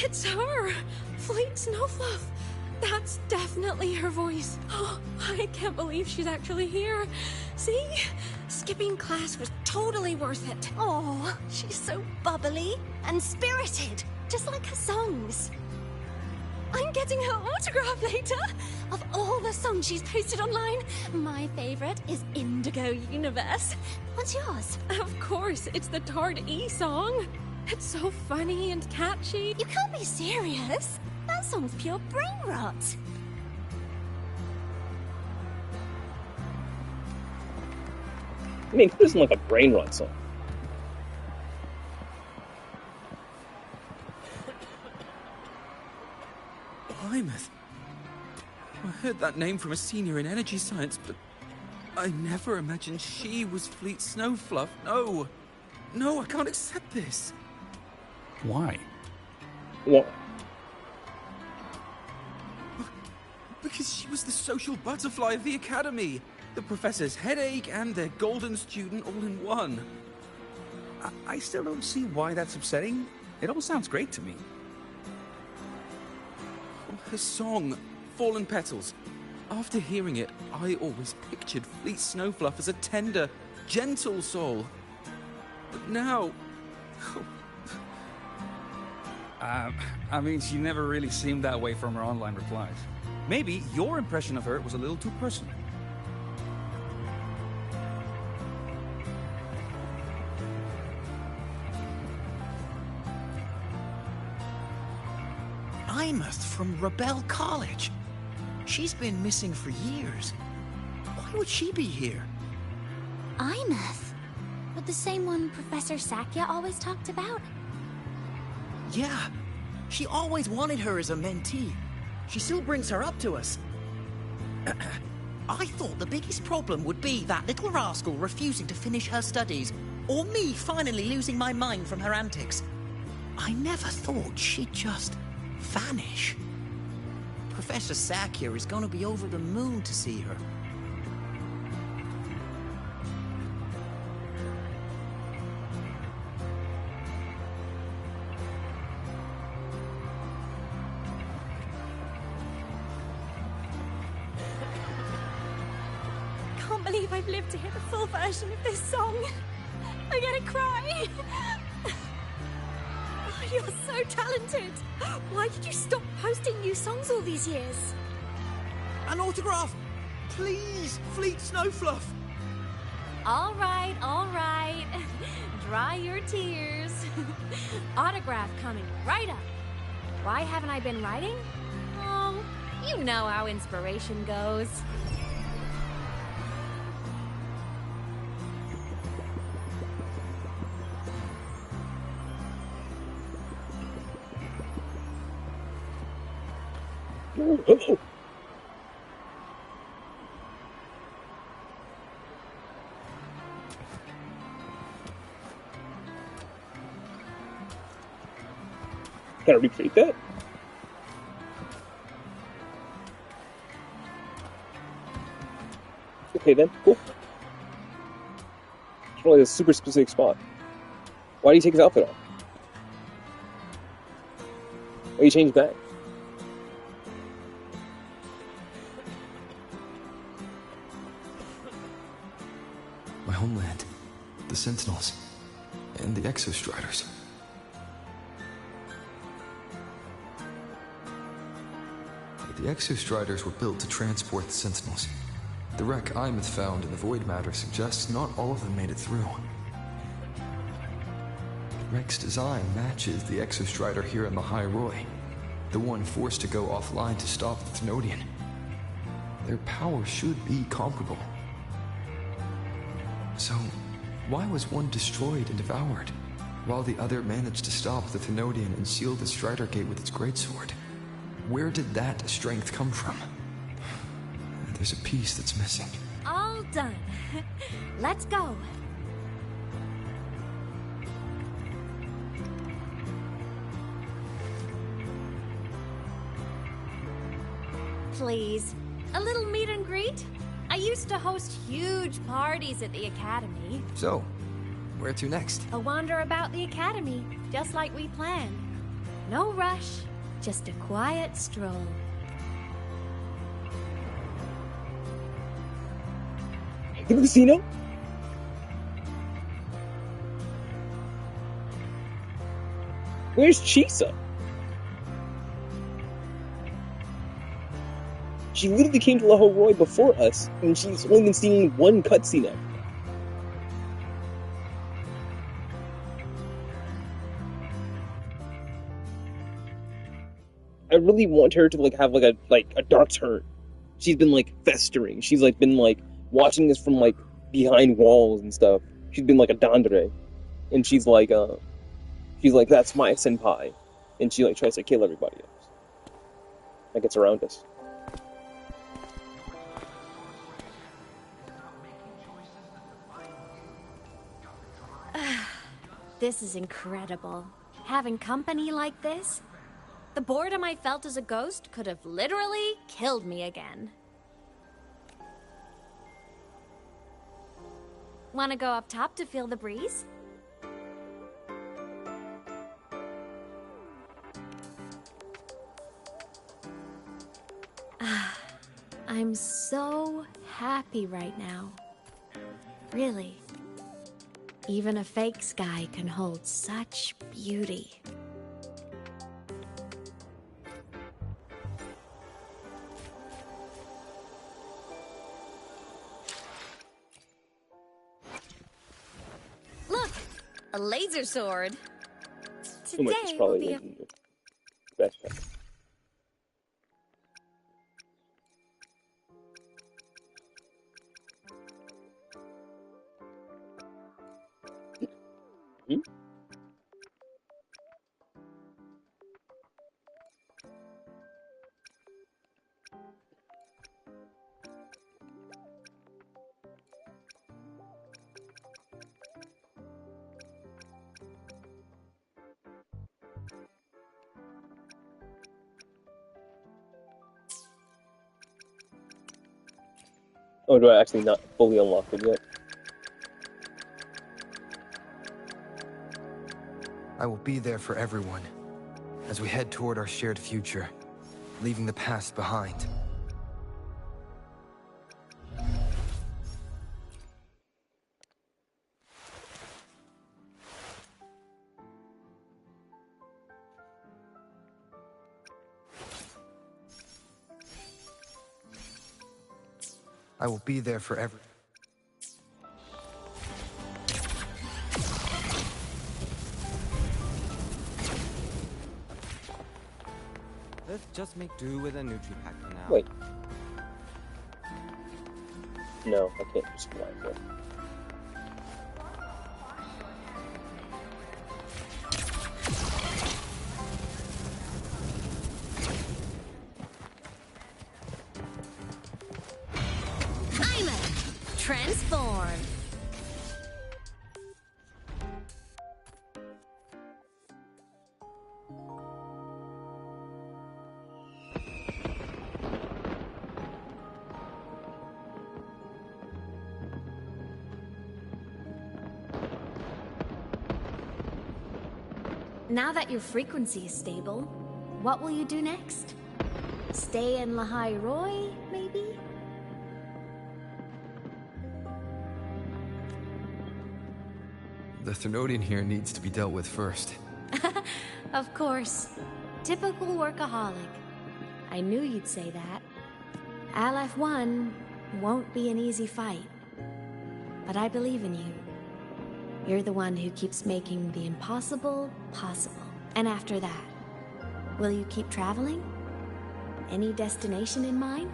It's her! Fleet Snowfluff! That's definitely her voice. Oh, I can't believe she's actually here. See? Skipping class was totally worth it. Oh, she's so bubbly and spirited, just like her songs. I'm getting her autograph later. Of all the songs she's posted online, my favorite is Indigo Universe. What's yours? Of course, it's the Tard E song. It's so funny and catchy. You can't be serious. That song's pure brain rot. I mean, this isn't like a brain rot song. Plymouth. I heard that name from a senior in energy science, but I never imagined she was Fleet Snowfluff. No. No, I can't accept this. Why? What? Because she was the social butterfly of the Academy. The professor's headache and their golden student all in one. I still don't see why that's upsetting. It all sounds great to me. Her song, Fallen Petals. After hearing it, I always pictured Fleet Snowfluff as a tender, gentle soul. But now... I mean, she never really seemed that way from her online replies. Maybe your impression of her was a little too personal. Plymouth from Rebel College. She's been missing for years. Why would she be here? Imeth? But the same one Professor Sakya always talked about? Yeah, she always wanted her as a mentee. She still brings her up to us. I thought the biggest problem would be that little rascal refusing to finish her studies, or me finally losing my mind from her antics. I never thought she'd just vanish. Professor Sakya is going to be over the moon to see her. Can't believe I've lived to hear the full version of this song. I'm gonna cry. Oh, you're so talented. Why did you stop posting new songs all these years? An autograph! Please, Fleet Snowfluff! All right, all right. Dry your tears. Autograph coming right up. Why haven't I been writing? Oh, you know how inspiration goes. Oh. Gotta recreate that? Okay then, cool. It's really a super specific spot. Why do you take his outfit off? Why do you change back? My homeland, the Sentinels, and the Exostriders. The Exostriders were built to transport the Sentinels. The wreck Imeth found in the Void Matter suggests not all of them made it through. The wreck's design matches the Exostrider here in the High Roy, the one forced to go offline to stop the Thenodian. Their power should be comparable. So, why was one destroyed and devoured, while the other managed to stop the Thenodian and seal the Strider Gate with its greatsword? Where did that strength come from? There's a piece that's missing. All done. Let's go. Please, a little meet and greet? I used to host huge parties at the Academy. So, where to next? A wander about the Academy, just like we planned. No rush, just a quiet stroll. To the casino? Where's Chisa? She literally came to Lahore before us, and she's only been seen in one cutscene ever. I really want her to like have like a dark turn. She's been like festering. She's like been like watching this from like behind walls and stuff. She's been like a dandere, and she's like that's my senpai, and she like tries to kill everybody else. Like it's around us. This is incredible. Having company like this? The boredom I felt as a ghost could have literally killed me again. Wanna go up top to feel the breeze? I'm so happy right now. Really. Even a fake sky can hold such beauty. Look! A laser sword! Oh my, it's probably will be a... best bet. Hmm? Oh, do I actually not fully unlock it yet? I will be there for everyone as we head toward our shared future, leaving the past behind. I will be there for every... Let's just make do with a Nutri-Pack for now. Wait. No, I can't just fly there. Transform! Now that your frequency is stable, what will you do next? Stay in Lahai Roy, maybe? The Thenodian here needs to be dealt with first. Of course. Typical workaholic. I knew you'd say that. LF1 won't be an easy fight. But I believe in you. You're the one who keeps making the impossible possible. And after that, will you keep traveling? Any destination in mind?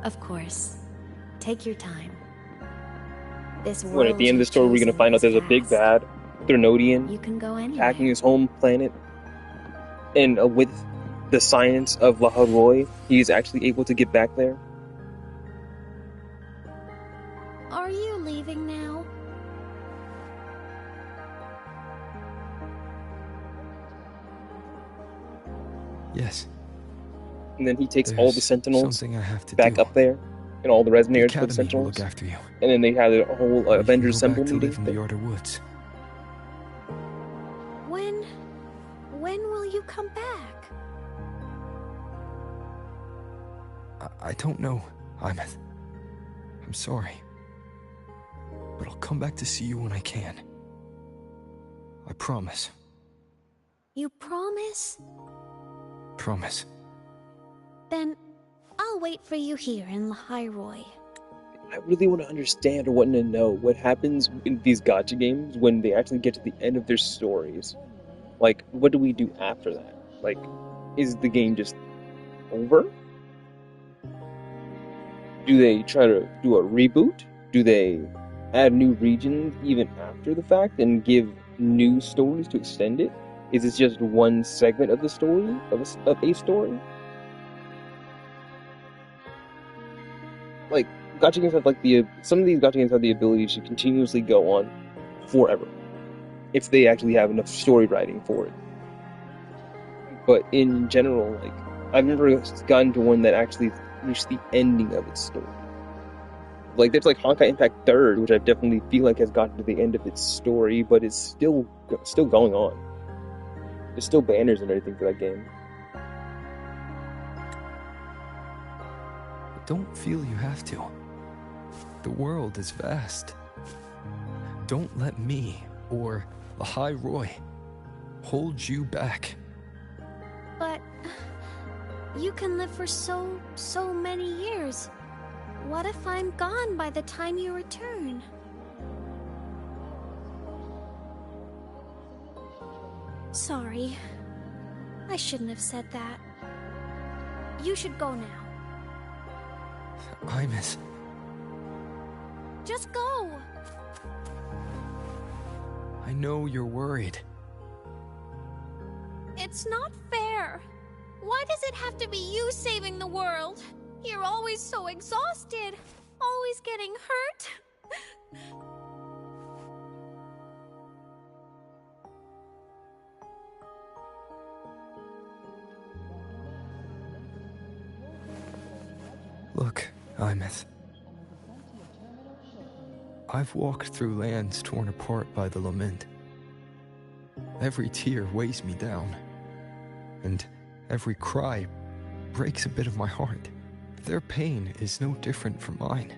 Of course. Take your time. This world When at the end of the story we're gonna find out there's a big bad Thenodian You can go anywhere. attacking his home planet, and with the science of Laharoy, he is actually able to get back there. Are you leaving now? Yes. And then he takes all the Sentinels something I have to back do. up there, and all the resonators for the Academy will Sentinels. look after you. And then they have a whole Avengers Go Assemble back to meeting. live in the Yarder Woods. When will you come back? I don't know, Imeth. I'm sorry. But I'll come back to see you when I can. I promise. You promise? Promise. Then I'll wait for you here in Lahairoi. I really want to understand or want to know what happens in these gacha games when they actually get to the end of their stories. Like, what do we do after that? Like, is the game just over? Do they try to do a reboot? Do they add new regions even after the fact and give new stories to extend it? Is this just one segment of the story, of a story? Like, gacha games have some of these gacha games have the ability to continuously go on forever, if they actually have enough story writing for it. But in general, like, I've never gotten to one that actually reached the ending of its story. Like, there's like Honkai Impact 3rd, which I definitely feel like has gotten to the end of its story, but it's still going on. There's still banners and everything for that game. Don't feel you have to. The world is vast. Don't let me or Lahairoi hold you back. But you can live for so many years. What if I'm gone by the time you return? Sorry. I shouldn't have said that. You should go now. Imus. Just go! I know you're worried. It's not fair. Why does it have to be you saving the world? You're always so exhausted. Always getting hurt. Look, Imus. I've walked through lands torn apart by the lament. Every tear weighs me down, and every cry breaks a bit of my heart. Their pain is no different from mine.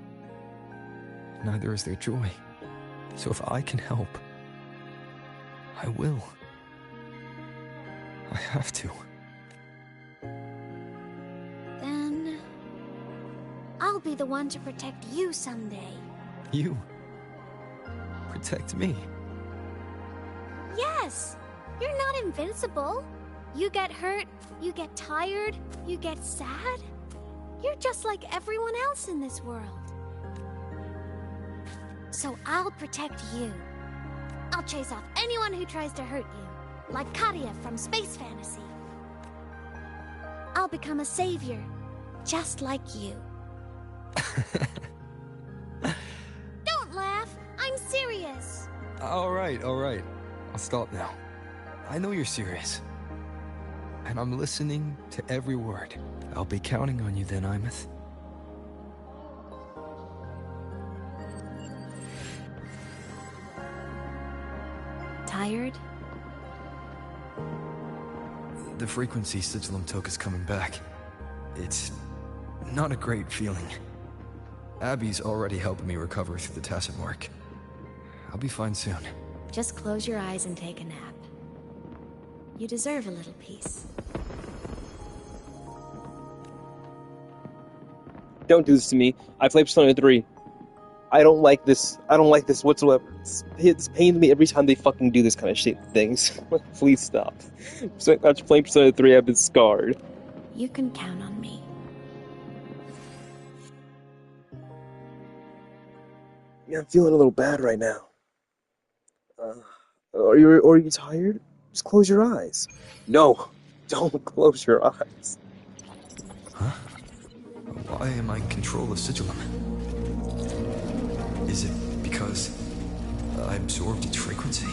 Neither is their joy. So if I can help, I will. I have to. Then I'll be the one to protect you someday. You protect me. Yes! You're not invincible. You get hurt, you get tired, you get sad. You're just like everyone else in this world. So I'll protect you. I'll chase off anyone who tries to hurt you, like Karia from Space Fantasy. I'll become a savior, just like you. Don't laugh, I'm serious. All right. I'll stop now. I know you're serious. And I'm listening to every word. I'll be counting on you then, Imus. Tired? The frequency Sigillum took is coming back. It's not a great feeling. Abby's already helping me recover through the tacit mark. I'll be fine soon. Just close your eyes and take a nap. You deserve a little peace. Don't do this to me. I play Persona 3. I don't like this. I don't like this whatsoever. It pains me every time they fucking do this kind of shit things. Please stop. So after playing Persona 3, I've been scarred. You can count on me. Yeah, I'm feeling a little bad right now. Are you tired? Just close your eyes. No, don't close your eyes. Huh? Why am I in control of Sigillum? Is it because I absorbed its frequency?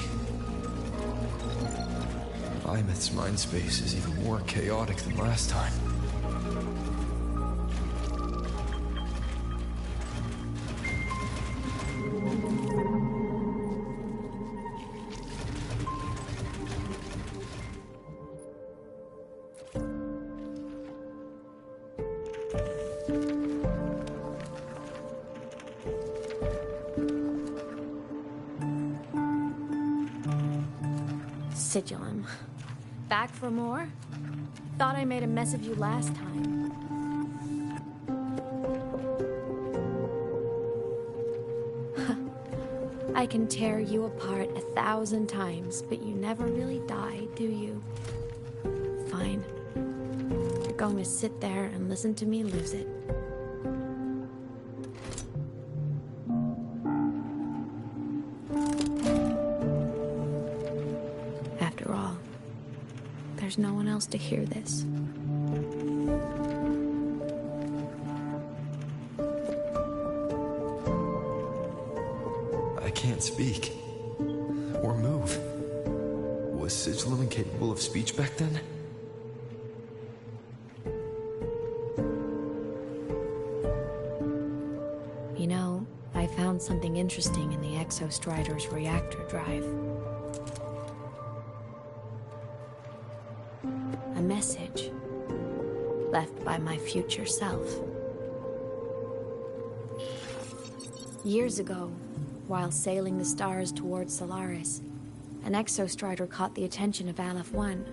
Imeth's mind space is even more chaotic than last time. Sigilum. Back for more? Thought I made a mess of you last time. I can tear you apart 1,000 times, but you never really die, do you? Fine. You're going to sit there and listen to me lose it. After all, there's no one else to hear this. I can't speak. Or move. Was Sigilum incapable of speech back then? You know, I found something interesting in the Exostrider's reactor drive. A message left by my future self. Years ago, while sailing the stars towards Solaris, an Exostrider caught the attention of Aleph 1.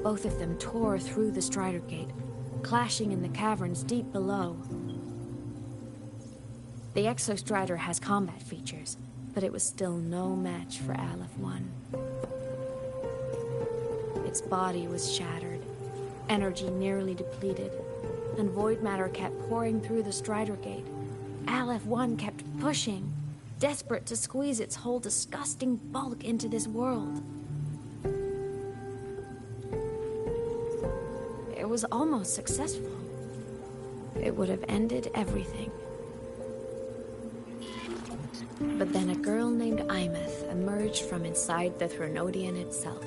Both of them tore through the Strider Gate, clashing in the caverns deep below. The Exostrider has combat features, but it was still no match for Aleph 1. Its body was shattered, energy nearly depleted, and void matter kept pouring through the Strider Gate. Aleph 1 kept pushing, desperate to squeeze its whole disgusting bulk into this world. It was almost successful. It would have ended everything. But then a girl named Imeth emerged from inside the Threnodian itself.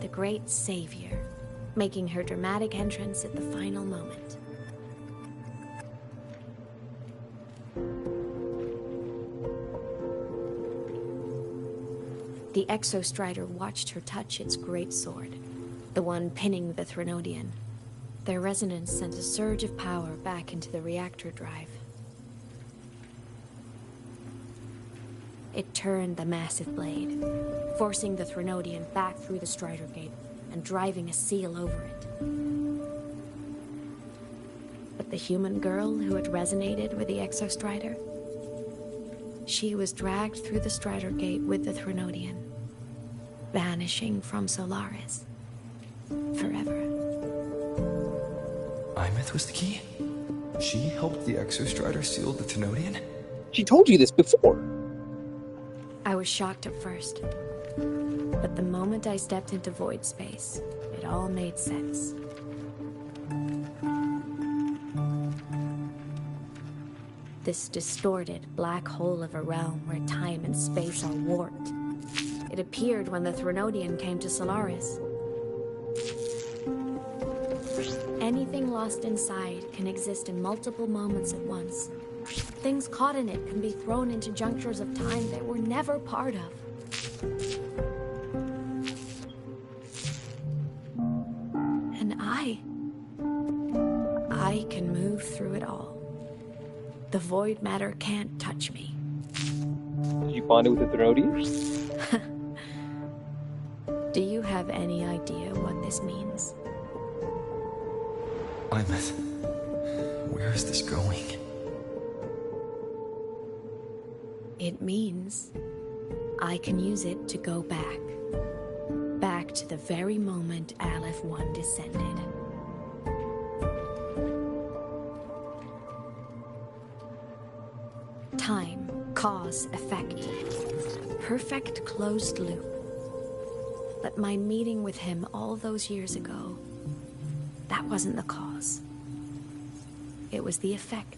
The great savior, making her dramatic entrance at the final moment. The Exostrider watched her touch its great sword, the one pinning the Threnodian. Their resonance sent a surge of power back into the reactor drive. It turned the massive blade, forcing the Threnodian back through the Strider Gate and driving a seal over it. But the human girl who had resonated with the Exostrider, she was dragged through the Strider Gate with the Threnodian, vanishing from Solaris forever. Imeth was the key? She helped the Exostrider seal the Thenodian? She told you this before. I was shocked at first, but the moment I stepped into void space, it all made sense. This distorted black hole of a realm where time and space are warped. It appeared when the Threnodian came to Solaris. Anything lost inside can exist in multiple moments at once. Things caught in it can be thrown into junctures of time they were never part of. And I can move through it all. The void matter can't touch me. Did you bond it with the Thenodian? Do you have any idea what this means? Imeth, where is this going? It means I can use it to go back. Back to the very moment Aleph 1 descended. Time, cause, effect. Perfect closed loop. But my meeting with him all those years ago, that wasn't the cause. It was the effect.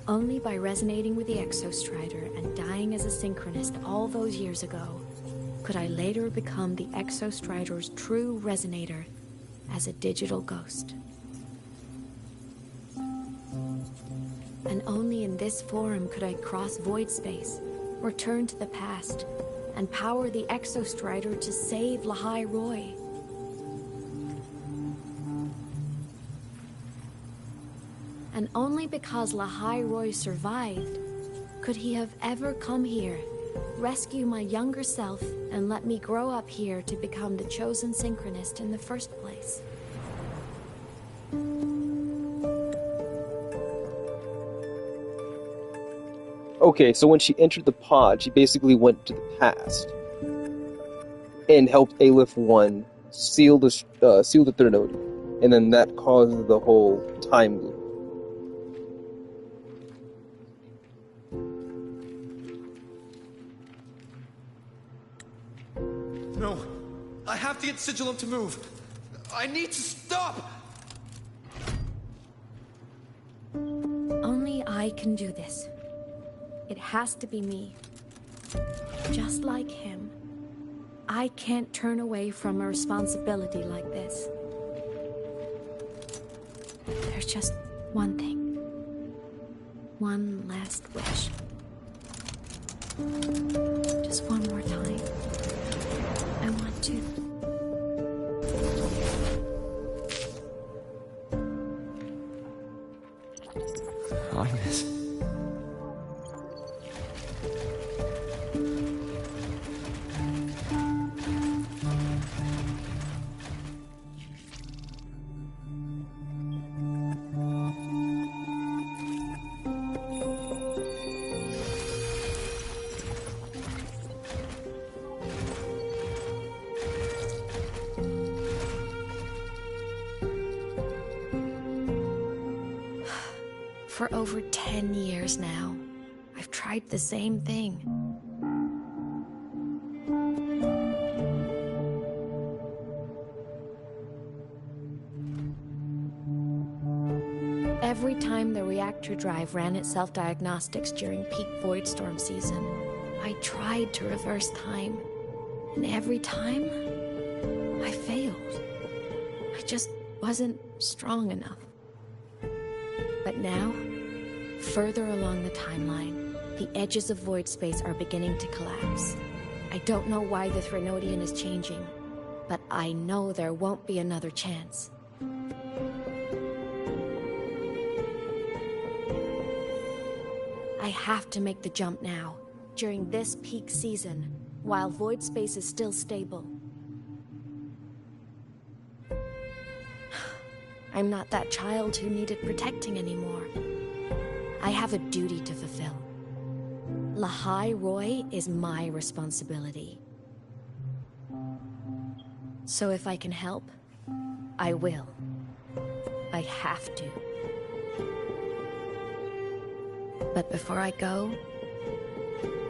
Only by resonating with the Exostrider and dying as a synchronist all those years ago could I later become the Exostrider's true resonator as a digital ghost. And only in this form could I cross void space, return to the past, and power the Exostrider to save Lahai Roy. And only because Lahai Roy survived Could he have ever come here, rescue my younger self, and let me grow up here to become the chosen synchronist in the first place? Okay, so when she entered the pod, she basically went to the past and helped Aleph 1 seal the Threnody, and then that caused the whole time loop. No. I have to get Sigilum to move. I need to stop! Only I can do this. It has to be me. Just like him, I can't turn away from a responsibility like this. There's just one thing. One last wish. Just one more time. I want to. Highness. For over 10 years now, I've tried the same thing. Every time the reactor drive ran its self-diagnostics during peak Voidstorm season, I tried to reverse time. And every time, I failed. I just wasn't strong enough. But now, further along the timeline, the edges of void space are beginning to collapse. I don't know why the Threnodian is changing, but I know there won't be another chance. I have to make the jump now, during this peak season, while void space is still stable. I'm not that child who needed protecting anymore. I have a duty to fulfill. Lahai Roy is my responsibility. So if I can help, I will. I have to. But before I go,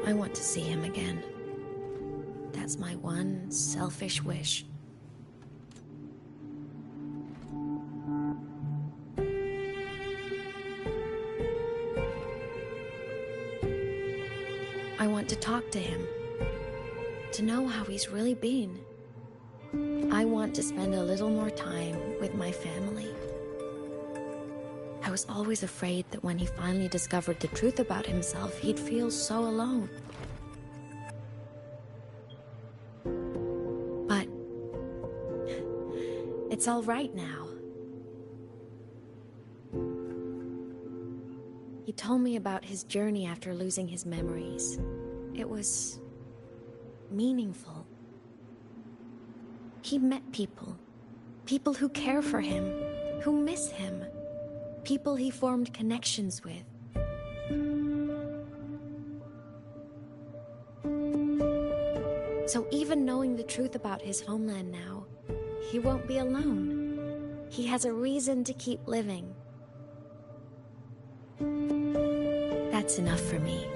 I want to see him again. That's my one selfish wish. I want to talk to him, to know how he's really been. I want to spend a little more time with my family. I was always afraid that when he finally discovered the truth about himself, he'd feel so alone. But it's all right now. He told me about his journey after losing his memories. It was meaningful. He met people. People who care for him, who miss him. People he formed connections with. So even knowing the truth about his homeland now, he won't be alone. He has a reason to keep living. That's enough for me.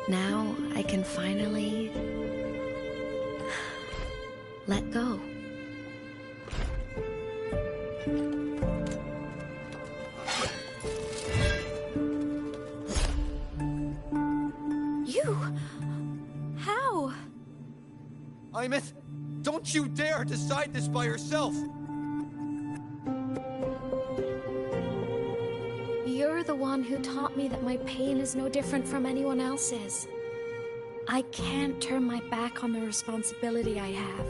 Now I can finally let go. You? How? Imeth, don't you dare decide this by yourself! You're the one who taught me that my pain is no different from anyone else's. I can't turn my back on the responsibility I have.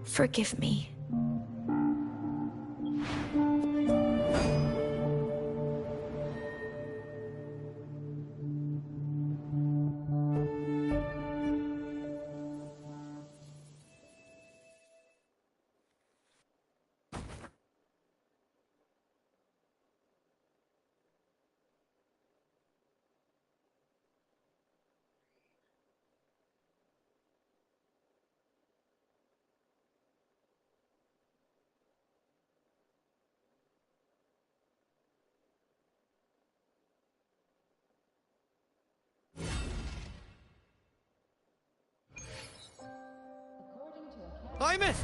Forgive me. Hymus!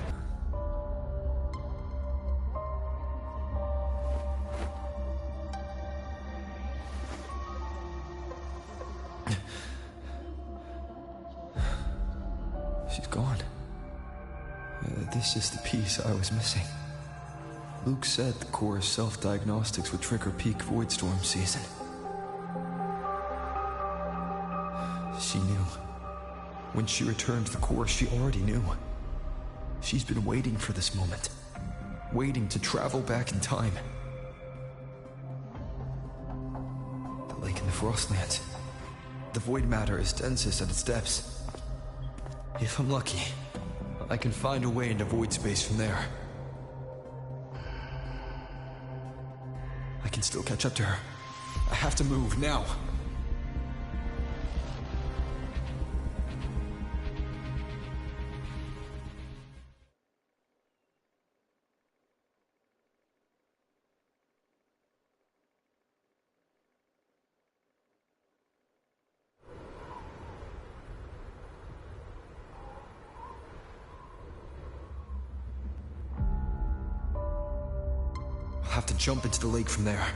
She's gone. This is the piece I was missing. Luke said the core's self-diagnostics would trigger peak void storm season. She knew. When she returned to the core, she already knew. She's been waiting for this moment. Waiting to travel back in time. The lake in the Frostlands. The void matter is densest at its depths. If I'm lucky, I can find a way into void space from there. I can still catch up to her. I have to move now. I'll have to jump into the lake from there.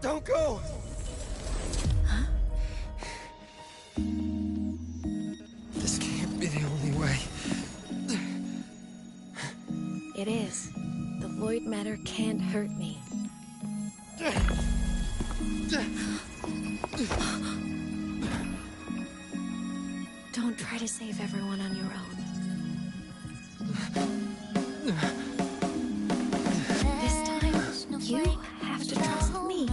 Don't go! This can't be the only way. It is. The void matter can't hurt me. Don't try to save everyone on your own. This time, you have to trust me.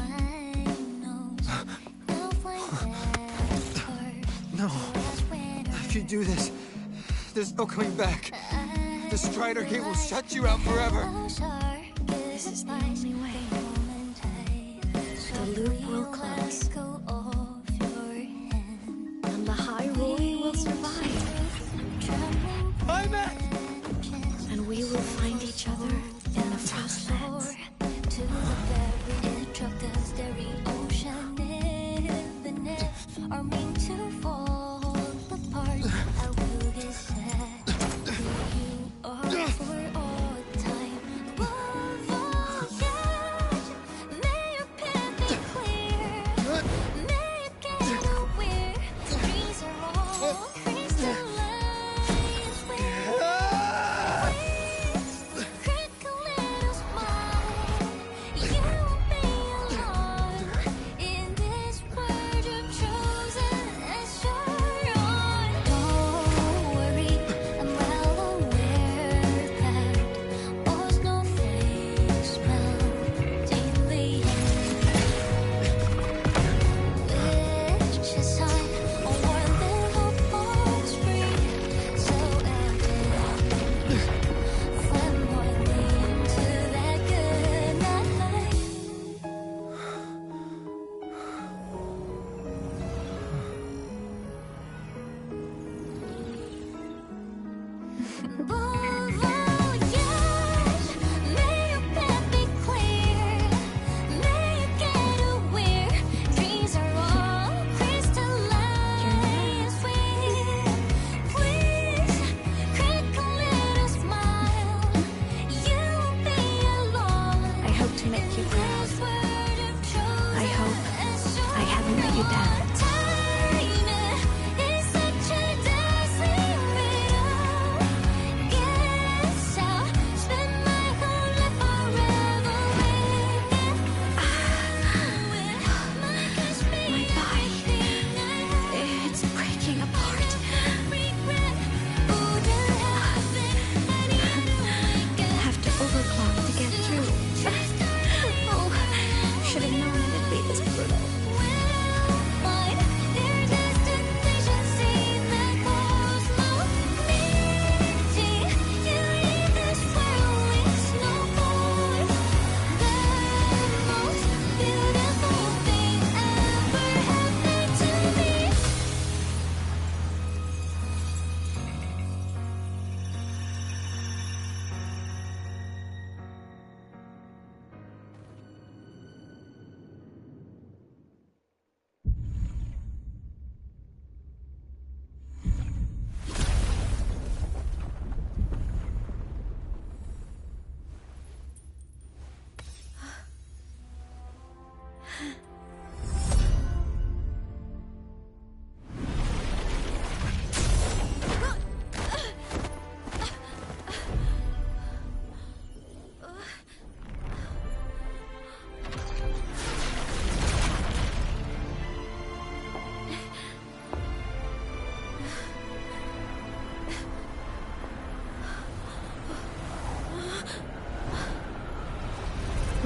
No. If you do this, there's no coming back. The Strider Gate will shut you out forever. This is the only way. The loop will close. And the High Roy will survive. I'm back! And we will find each other in the Frostlands. To the very edge of the starry ocean, if the nets are meant to fall apart, I will get sad. You are for all time. Above all, yes, may your path be clear. May it get aware. Dreams are all crystallized. Yeah.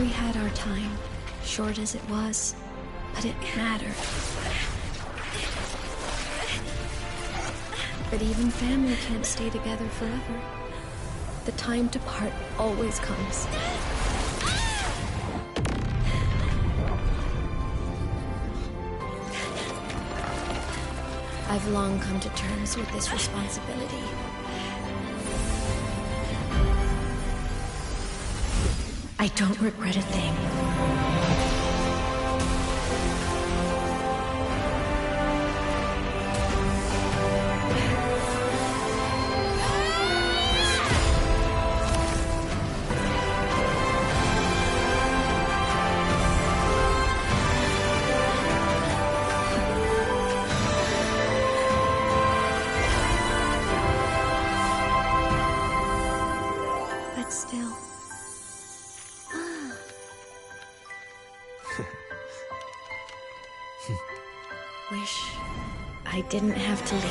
We had our time, short as it was, but it mattered. But even family can't stay together forever. The time to part always comes. I've long come to terms with this responsibility. I don't regret a thing. But still. Wish I didn't have to leave.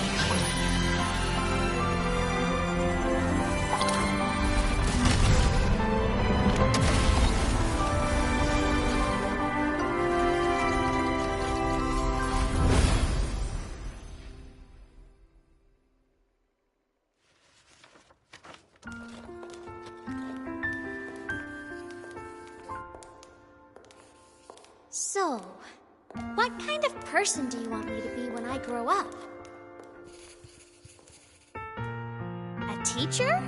So, what kind of person do you want me to be when I grow up? A teacher?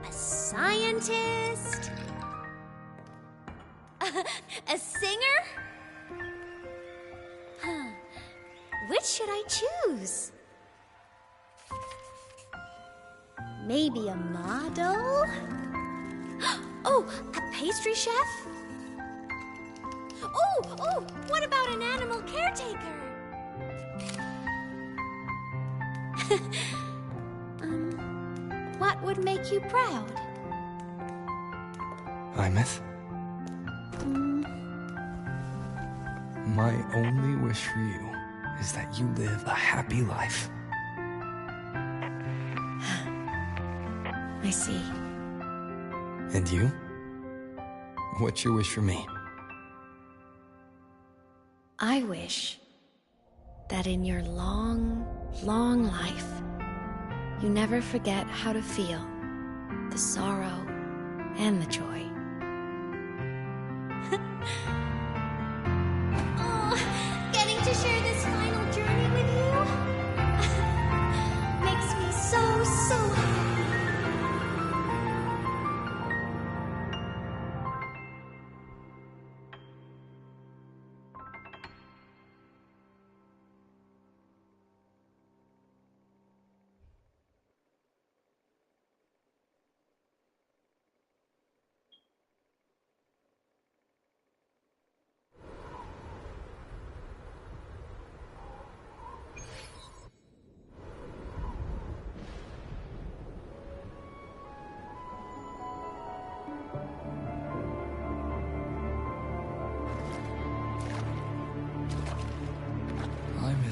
A scientist? A singer? Huh. Which should I choose? Maybe a model? Oh, a pastry chef? Oh, what about an animal caretaker? What would make you proud? Imeth? My only wish for you is that you live a happy life. I see. And you? What's your wish for me? I wish that in your long, long life, you never forget how to feel the sorrow and the joy. Oh, getting to share this final journey with you makes me so happy.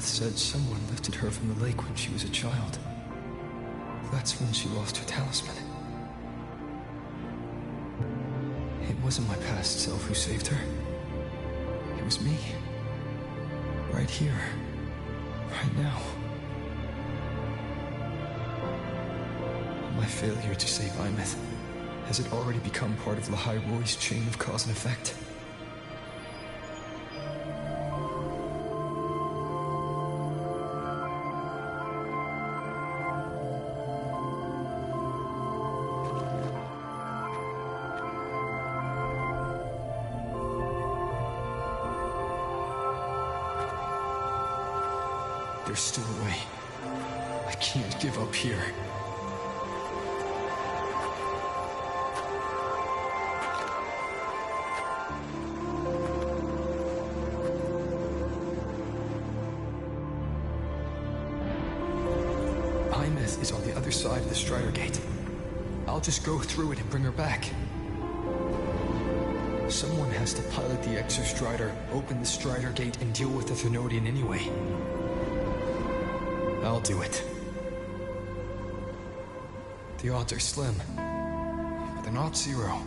Said someone lifted her from the lake when she was a child. That's when she lost her talisman. It wasn't my past self who saved her. It was me. Right here. Right now. My failure to save Imeth, has it already become part of Lahai Roy's chain of cause and effect? There's still a way. I can't give up here. Imeth is on the other side of the Strider Gate. I'll just go through it and bring her back. Someone has to pilot the Exostrider, open the Strider Gate, and deal with the Thenodian anyway. I'll do it. The odds are slim, but the You're not Zero.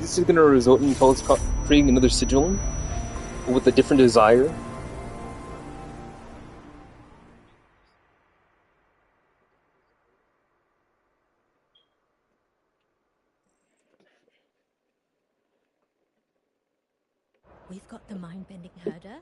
This is going to result in Tullis creating another sigil with a different desire. We've got the mind-bending herder.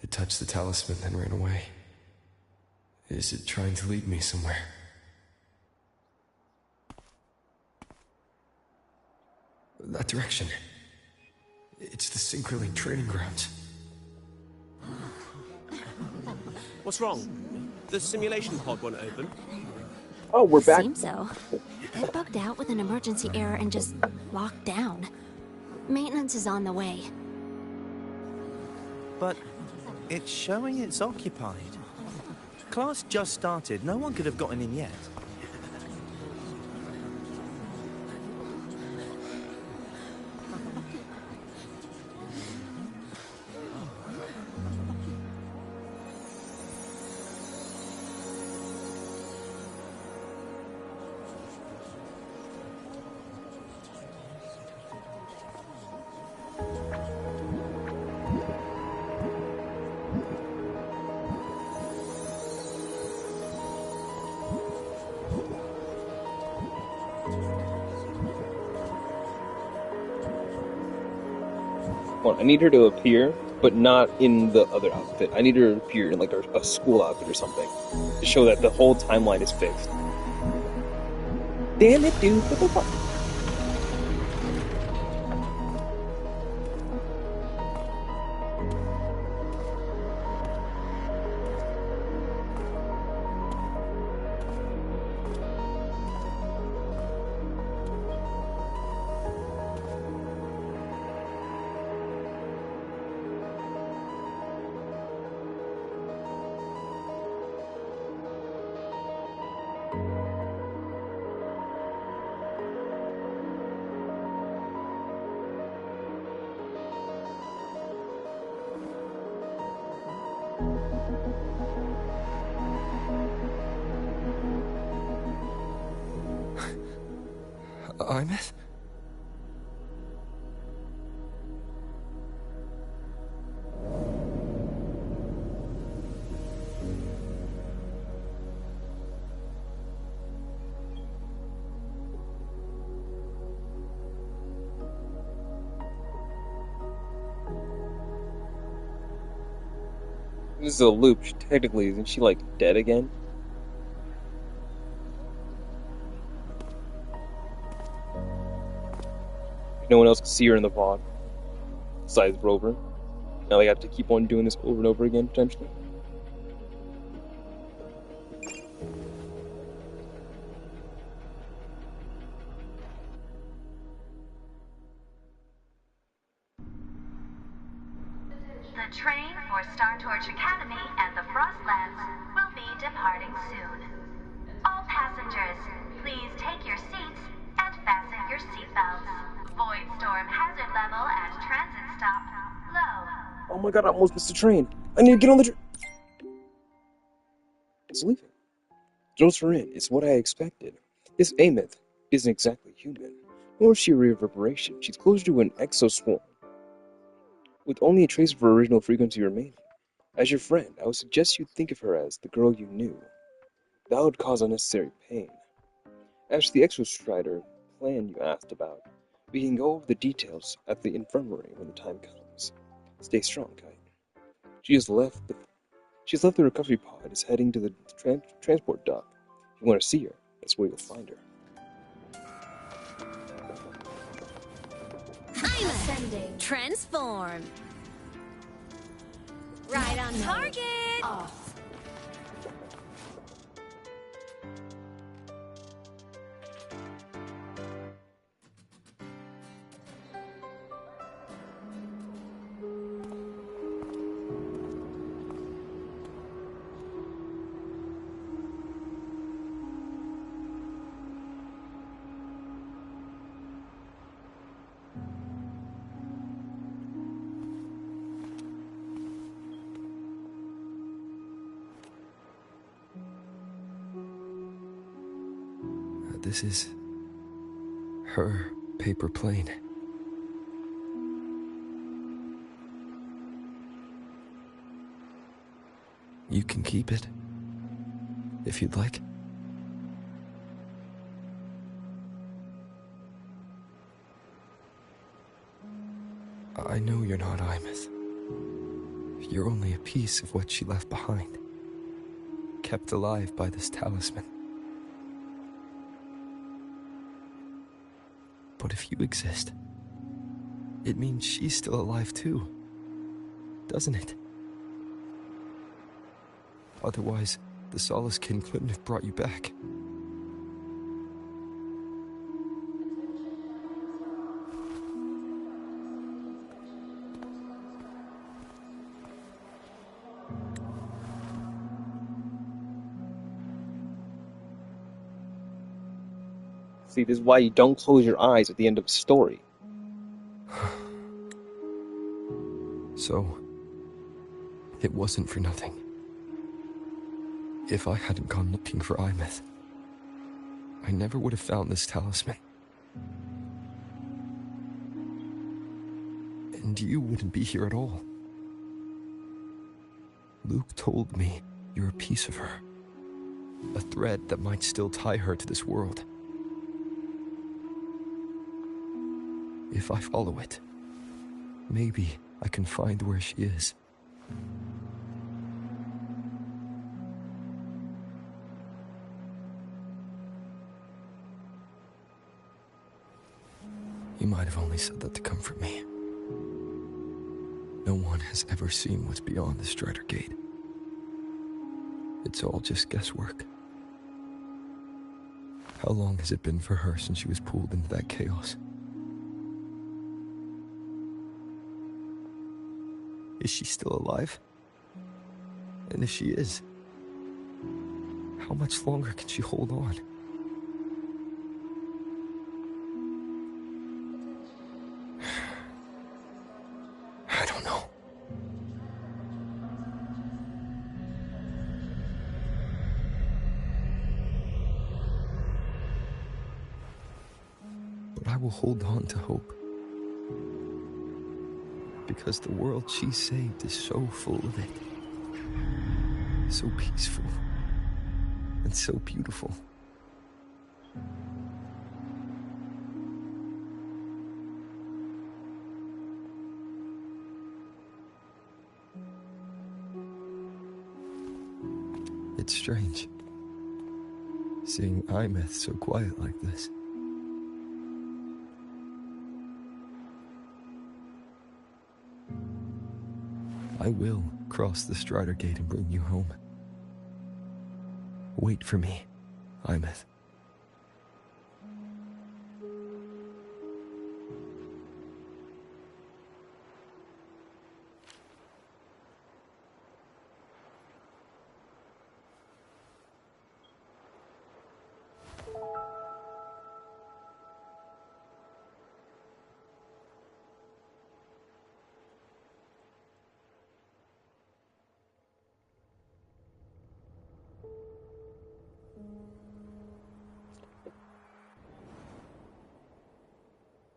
It touched the talisman, then ran away. Is it trying to lead me somewhere? That direction. It's the Synchrolink training grounds. What's wrong? The simulation pod won't open. Oh, we're back. Seems so. It bugged out with an emergency error and just locked down. Maintenance is on the way. But it's showing it's occupied. Class just started. No one could have gotten in yet. I need her to appear, but not in the other outfit. I need her to appear in like a school outfit or something to show that the whole timeline is fixed. Damn it, dude! What the fuck? Imeth? This is a loop. Technically, isn't she like dead again? No one else can see her in the pod, besides Rover. Now they have to keep on doing this over and over again, potentially. The train for Star Torch Academy at the Frostlands will be departing soon. All passengers, please take your seats and fasten your seatbelts. Void storm hazard level at transit stop low. Oh my god, I almost missed the train. I need to get on the train. It's leaving. Throws her in. It's what I expected. This Ameth isn't exactly human, nor is she a reverberation. She's closer to an exoswarm, with only a trace of her original frequency remaining. As your friend, I would suggest you think of her as the girl you knew. That would cause unnecessary pain. As for the Exostrider plan you asked about, we can go over the details at the infirmary when the time comes. Stay strong, Kite. She's left the recovery pod and is heading to the transport dock. If you want to see her, that's where you'll find her. I'm ascending. Transform. Right on target. Off. this is her paper plane. You can keep it, if you'd like. I know you're not Imeth. You're only a piece of what she left behind, kept alive by this talisman. But if you exist, it means she's still alive too, doesn't it? Otherwise, the Solace Kin couldn't have brought you back. See, this is why you don't close your eyes at the end of a story. So, it wasn't for nothing. If I hadn't gone looking for Imeth, I never would have found this talisman. And you wouldn't be here at all. Luke told me you're a piece of her. A thread that might still tie her to this world. If I follow it, maybe I can find where she is. You might have only said that to comfort me. No one has ever seen what's beyond the Strider Gate. It's all just guesswork. How long has it been for her since she was pulled into that chaos? Is she still alive? And if she is, how much longer can she hold on? I don't know. But I will hold on to hope. Because the world she saved is so full of it. So peaceful. And so beautiful. It's strange, seeing Imeth so quiet like this. I will cross the Strider Gate and bring you home. Wait for me, Imeth.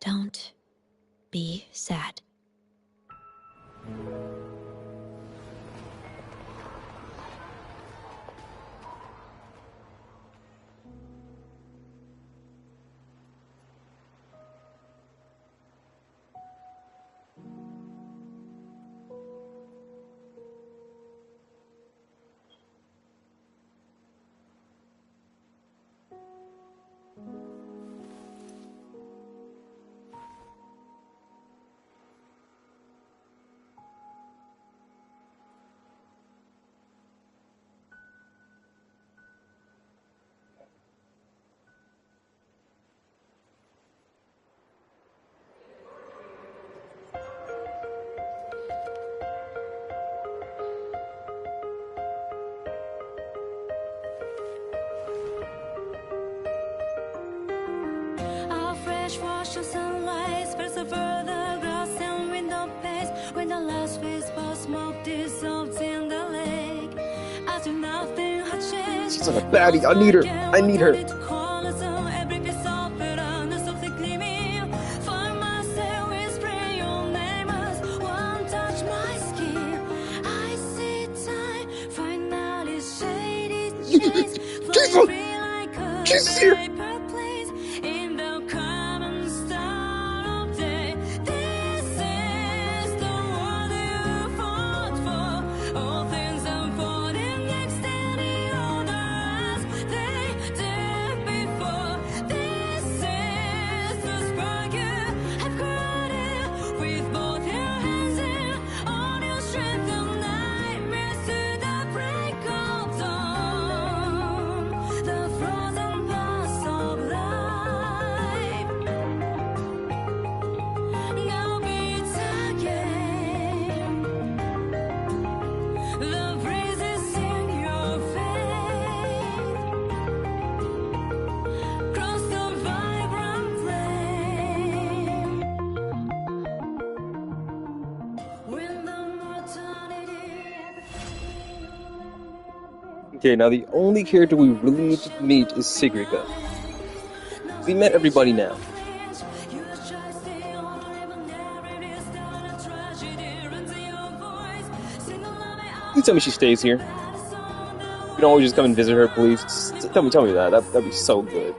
Don't be sad. Sunlight spreads over the grass and window panes. When the last whisper of smoke dissolves in the lake, as if nothing had changed. She's like a baddie. I need her. I need her. Okay, now the only character we really need to meet is Sigrika. We met everybody now. Please tell me she stays here. You can always just come and visit her, please. Just tell me that. That'd be so good.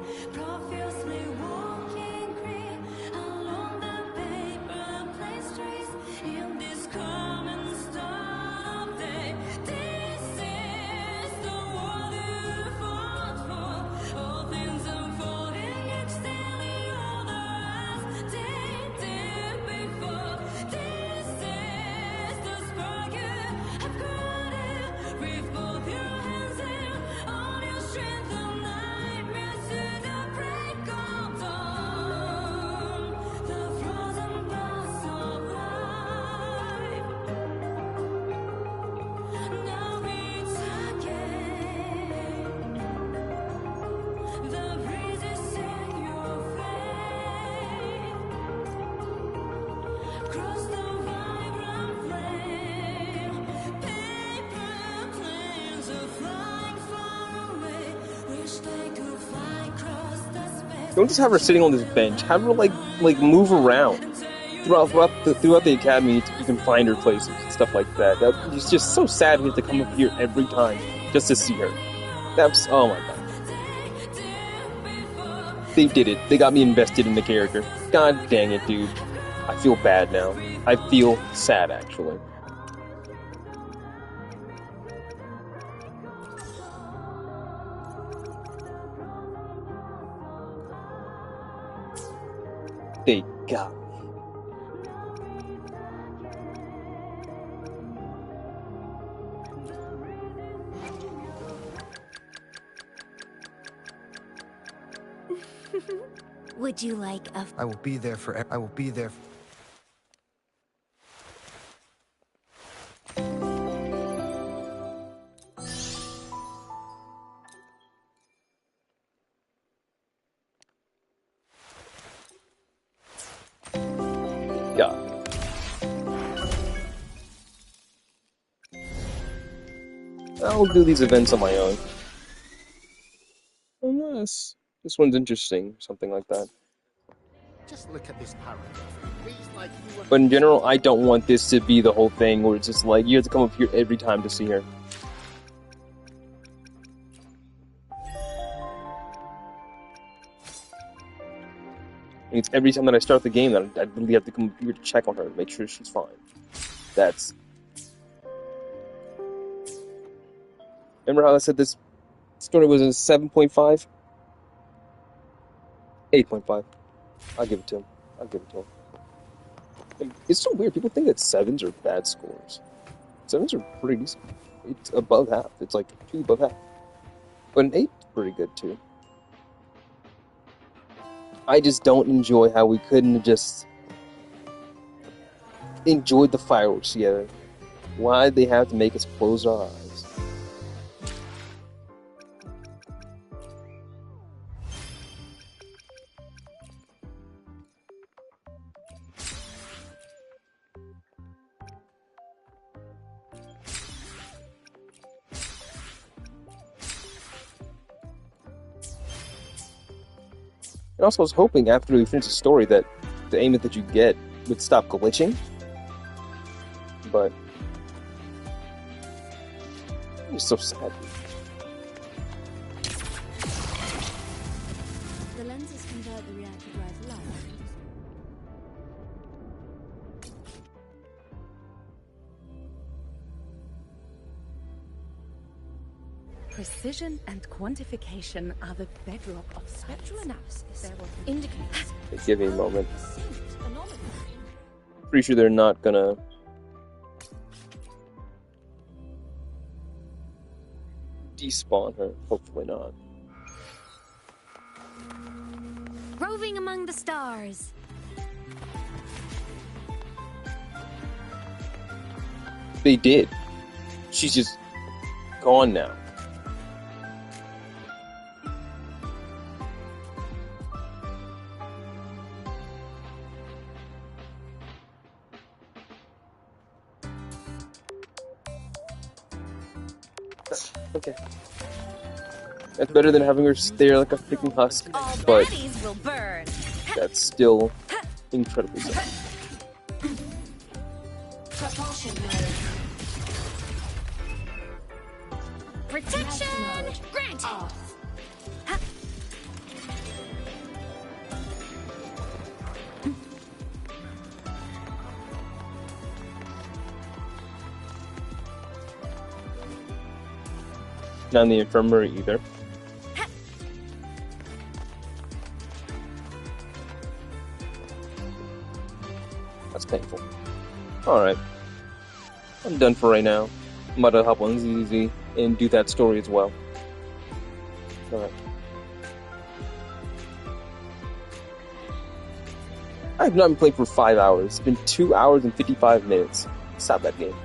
Don't just have her sitting on this bench. Have her like move around throughout the academy. You can find her places and stuff like that. It's just so sad we have to come up here every time just to see her. That's oh my god. They did it. They got me invested in the character. God dang it, dude. I feel bad now. I feel sad actually. They got me. Would you like a... I will be there for... I will be there... Yeah. I'll do these events on my own. Unless this one's interesting, something like that. Just look at this paragraph. It reads like you were... But in general, I don't want this to be the whole thing where it's just like you have to come up here every time to see her. It's every time that I start the game that I really have to come here to check on her to make sure she's fine. That's... Remember how I said this story was a 7.5? 8.5. I'll give it to him. I'll give it to him. And it's so weird. People think that 7s are bad scores. 7s are pretty decent. It's above half. It's like 2 above half. But an 8 is pretty good too. I just don't enjoy how we couldn't have just enjoyed the fireworks together. Why'd they have to make us close our eyes? And also, I was hoping after we finish the story that the aim that you get would stop glitching. But it's so sad. The lenses convert the reactor drive light. Precision and quantification are the bedrock of spectral analysis. Indicators. Give me a moment. Pretty sure they're not gonna despawn her. Hopefully not. Roving among the stars. They did. She's just gone now. Okay. That's better than having her stare like a freaking husk, All but baddies will burn. that's still incredibly sad. Propulsion mode. Protection granted. Off. Not in the infirmary either. That's painful. Alright. I'm done for right now. I'm about to hop on ZZ and do that story as well. Alright. I have not been playing for 5 hours. It's been 2 hours and 55 minutes. Stop that game.